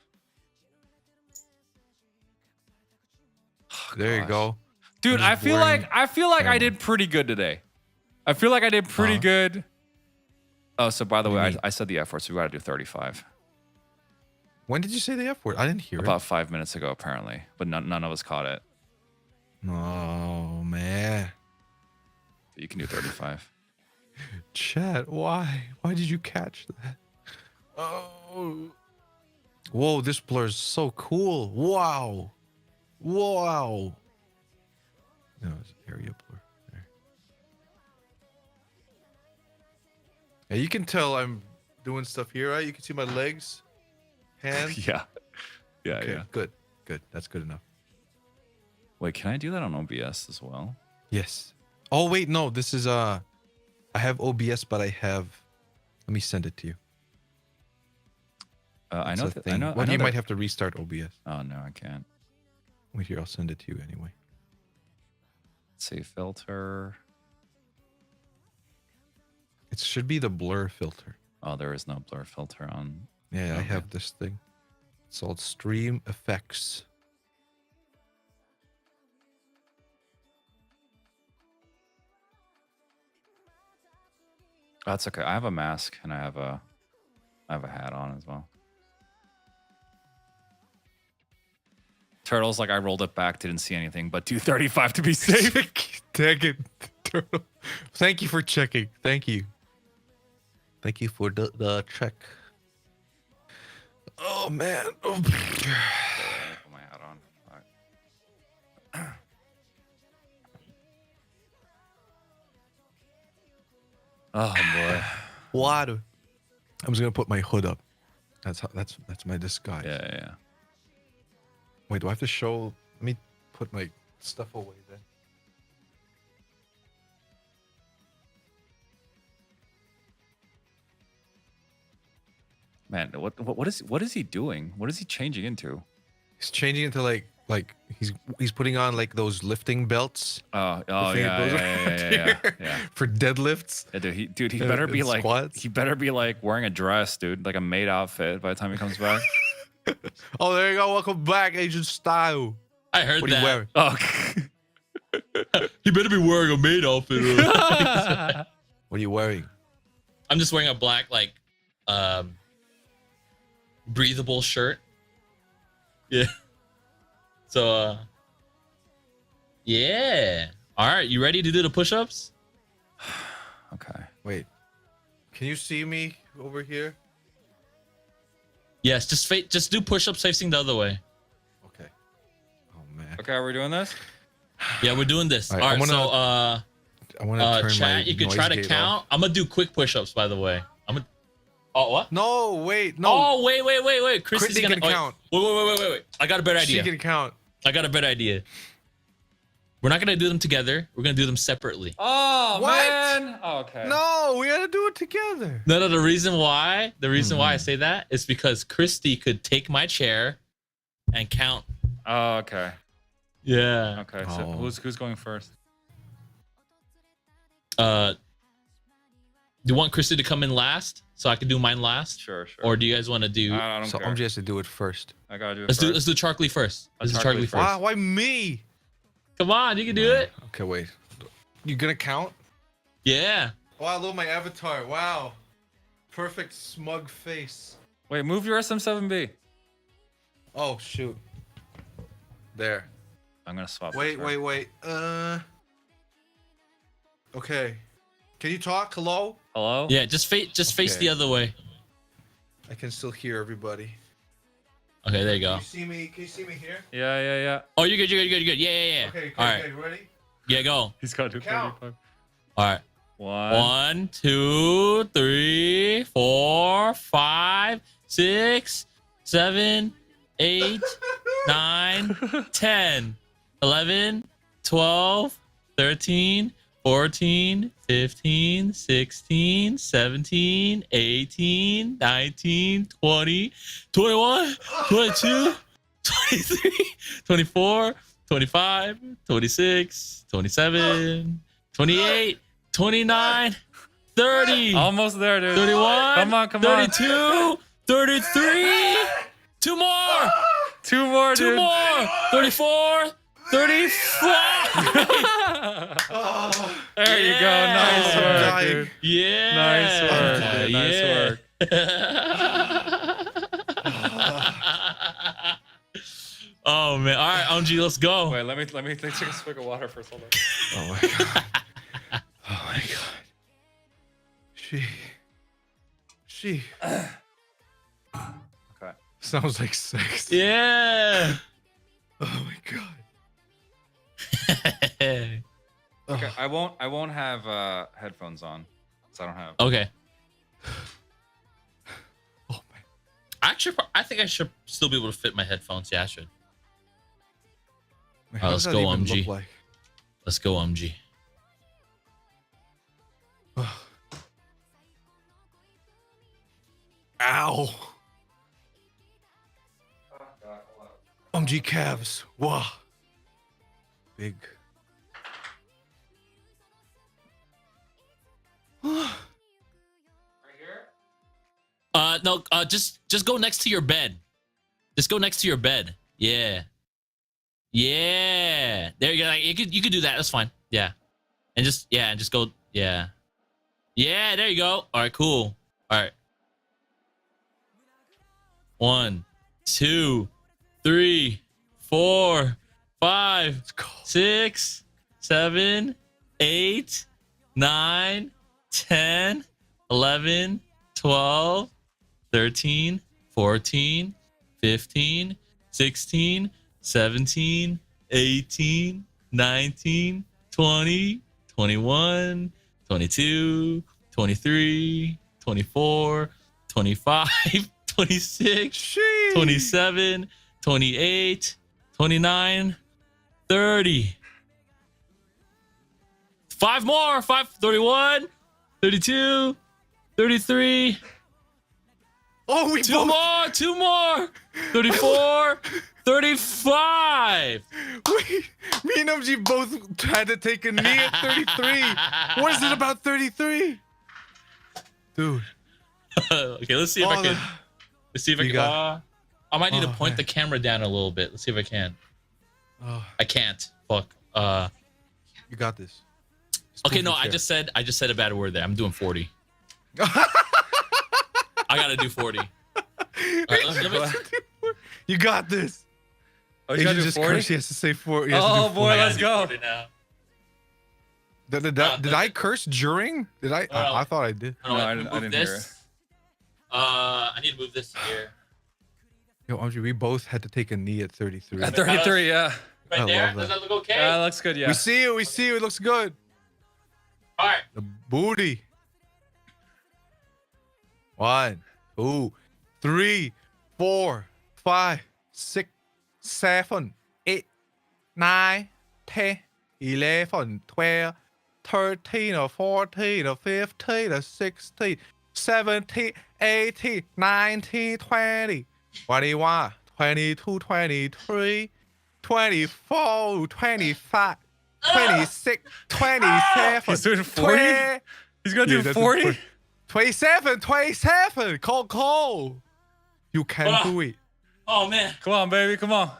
Oh, There you gosh. go. Dude, I'm I just feel like blurring I camera. did pretty good today. I feel like I did pretty good. Oh, so by the What do you way, mean? I said the F word, so we gotta do 35. When did you say the F word? I didn't hear About 5 minutes ago, apparently, but none of us caught it. it. Oh man. You can do 35. Chat, why? Why did you catch that? Oh. Whoa, this blur's so cool. Wow. Wow. No, it's area blur. There. Yeah, you can tell I'm doing stuff here, right? You can see my legs, hands. Yeah. Okay, Yeah. good. Good. That's good enough. Wait, can I do that on OBS as well? Yes. Oh wait, no. This is I have OBS, but I have. Let me send it to you. I It's know. a I thing. know. Well, I know you that- might have to restart OBS. Oh no, I can't. Wait here, I'll send it to you anyway. Let's see, filter. It should be the blur filter. Oh, there is no blur filter on. Yeah, I Okay. have this thing. It's called Stream Effects. That's okay. I have a mask and I have a hat on as well. Turtle's like I rolled it back, didn't see anything, but 235 to be safe. Dang it, Turtle. Thank you for checking. Thank you. Thank you for the check. Oh man. Oh. Put my hat on. All right. Oh boy. Water. I'm just gonna put my hood up. That's my disguise. Yeah. Wait, do I have to show? Let me put my stuff away then. Man, what is he doing? What is he changing into? He's changing into like he's putting on like those lifting belts. Oh The yeah, thing that goes around here yeah. For deadlifts. Yeah, dude, he And- better be and like squats. he better be like wearing a dress, dude, like a maid outfit by the time he comes back. Oh, there you go. Welcome back, Asian style. I heard What are that. you wearing? Oh, He better be wearing a maid outfit. What are you wearing? I'm just wearing a black breathable shirt. Yeah. So yeah. All right, you ready to do the push-ups? okay. Wait. Can you see me over here? Yes, just do push-ups facing the other way. Okay. Oh man. Okay, are we doing this? Yeah, we're doing this. All All right, right, I want to turn my chat, you can noise try to gate count. off. I'm gonna do quick push-ups, by the way. Oh, what? No, wait, no. Oh, wait. Christy's Christy gonna can count. Wait. I got a better She idea. can count. I got a better idea. We're not gonna do them together. We're gonna do them separately. Oh What? man. Oh, okay. No, we gotta do it together. No. The reason why I say that is because Christy could take my chair and count. Oh, okay. Yeah. Okay. So Oh. who's going first? Do you want Christy to come in last so I can do mine last? Sure. Or do you guys want to do? I don't So care. I'm just to do it first. I gotta do it Let's first. do Charlie first. Let's do Charlie Charlie first. first. Why me? Come on, you can do it. Okay, wait. You gonna count? Yeah. Oh, I love my avatar. Wow. Perfect smug face. Wait, move your SM7B. Oh shoot. There. I'm gonna swap. Wait. Okay. Can you talk? Hello? Hello? Yeah, just face the other way. I can still hear everybody. Okay, there you go. Can you see me here? Yeah. Oh, you're good. Yeah. Okay, All right. ready? Yeah, go. He's got to do Count. 35. All right. 1, 2, 3, 4, 5, 6, 7, 8, 9, 10, 11, 12, 13, 14, 15, 16, 17, 18, 19, 20, 21, 22, 23, 24, 25, 26, 27, 28, 29, 30, Almost there, dude. 31, Come on. 32, 33, two more, Two more, two dude. more, 34, 35. There you go. Nice I'm work, dying. dude. Yeah. Nice work, dude. Nice work. Oh man! All right, OMG, let's go. Wait, let me take a swig of water first. Hold on. Oh my god. Oh my god. She. Okay. Sounds like sex. Yeah. Oh my god. Okay. I won't have headphones on, so I don't have. Okay. Oh man. I think I should still be able to fit my headphones. Yeah, I should. How let's does go, that even OMG. look like? Let's go, OMG. Ow. OMG calves. Wow. Big. No. Just go next to your bed. Just go next to your bed. Yeah. Yeah. There you go. Like, you could do that. That's fine. Yeah. And just go. Yeah. Yeah. There you go. All right. Cool. All right. 1, 2, 3, 4, 5, 6, 7, 8, 9, 10, 11, 12, 13, 14, 15, 16, 17, 18, 19, 20, 21, 22, 23, 24, 25, 26, 27, 28, 29, 30. 5 more. 31, 32, 33. Oh, we Two both. more. 2 more. 34, 35. Wait, me and MG both had to take a knee at 33. What is it about 33? Dude. Okay, let's see if I can. Let's see if I You can. got- I might need to Oh, point man. the camera down a little bit. Let's see if I can. Oh, I can't. Fuck. you got this. Okay, move no, the I chair. just said a bad word there. I'm doing 40. I gotta do 40. All right, let me- You got this. Oh, He you gotta do just 40? curse. He has to say 4. He has to Oh do boy, 40. I gotta let's do go. 40 now. Did I curse during? Did I? No, no. I thought I did. Hold on, No, I let me didn't move hear this. I need to move this here. Yo, Andre, we both had to take a knee at 33. At 33, yeah. Right I there. love Does that. that look okay? That looks good, yeah. We see you. We see you. It looks good. All right. The booty. 1, 2, 3, 4, 5, 6, 7, 8, 9, 10, 11, 12, 13, or 14, or 15, or 16, 17, 18, 19, 20, 21, 22, 23, 24, 25, 26, 27. He's doing 40? 20. He's gonna do that's 40? 27, 27. Cole. You can do it. Oh man. Come on, baby, come on.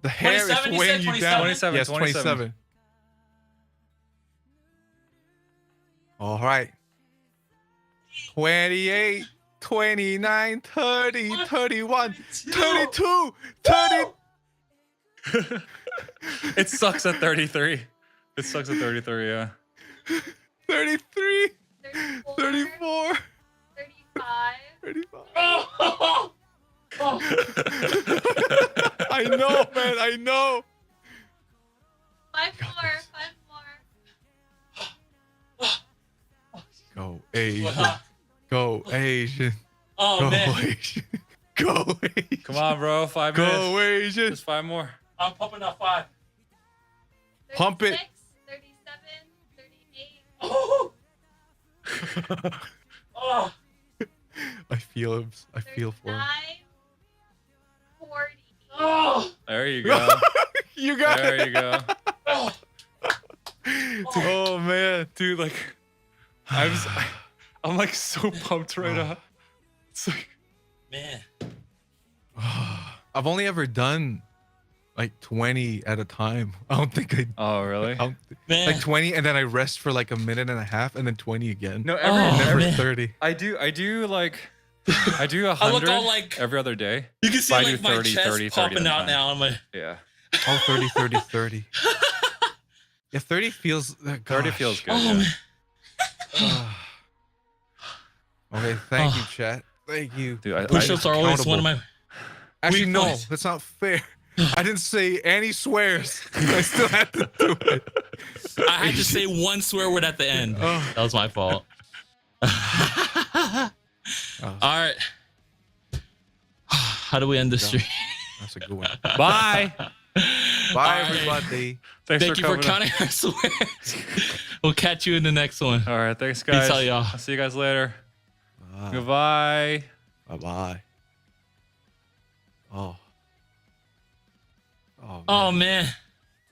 The hair is 27, you weighing said you down. 27, Yes, 27. All right. 28, 29, 30, 31, 32, 30. It sucks at 33. It sucks at 33, yeah. 33, 34, 34, 35. 35. Oh. I know, man. I know. 5 more, 5 more. Go Asian. Go Asian. Oh Go man. Asian. Go Asian. Come on, bro. 5 minutes. Go Asian. Just 5 more. I'm pumping up 5. Pump it. 36, 37, 38. Oh. Oh. I feel him. I feel for him. 39, 40. Oh. There you go. You got There it. you go. Oh. Oh man. Dude, like, I'm like so pumped right now. It's like, Man. I've only ever done like 20 at a time. I don't think I. oh, really? Man. Like 20, and then I rest for like a minute and a half, and then 20 again. No, Never man. 30. I do like, I do 100 I look all like every other day. you can see I like do my 30, chest 30, 30 popping at a out time. now. I'm like, Yeah. Oh, 30, 30, 30. Yeah, 30 feels. 30 feels good. oh yeah. man. Okay, thank you, chat. Thank you. Dude, I Push-ups are always one of my. Actually, weak no, points. that's not fair. I didn't say any swears. I still had to do it. I had to say one swear word at the end. Oh. That was my fault. All right. How do we end this stream? That's a good one. Bye. Bye, right. everybody. Thanks Thank you for coming. counting our swears. We'll catch you in the next one. All right, thanks, guys. out, y'all. I'll see you guys later. Bye. Goodbye. Bye. Oh. Oh, man. Oh man.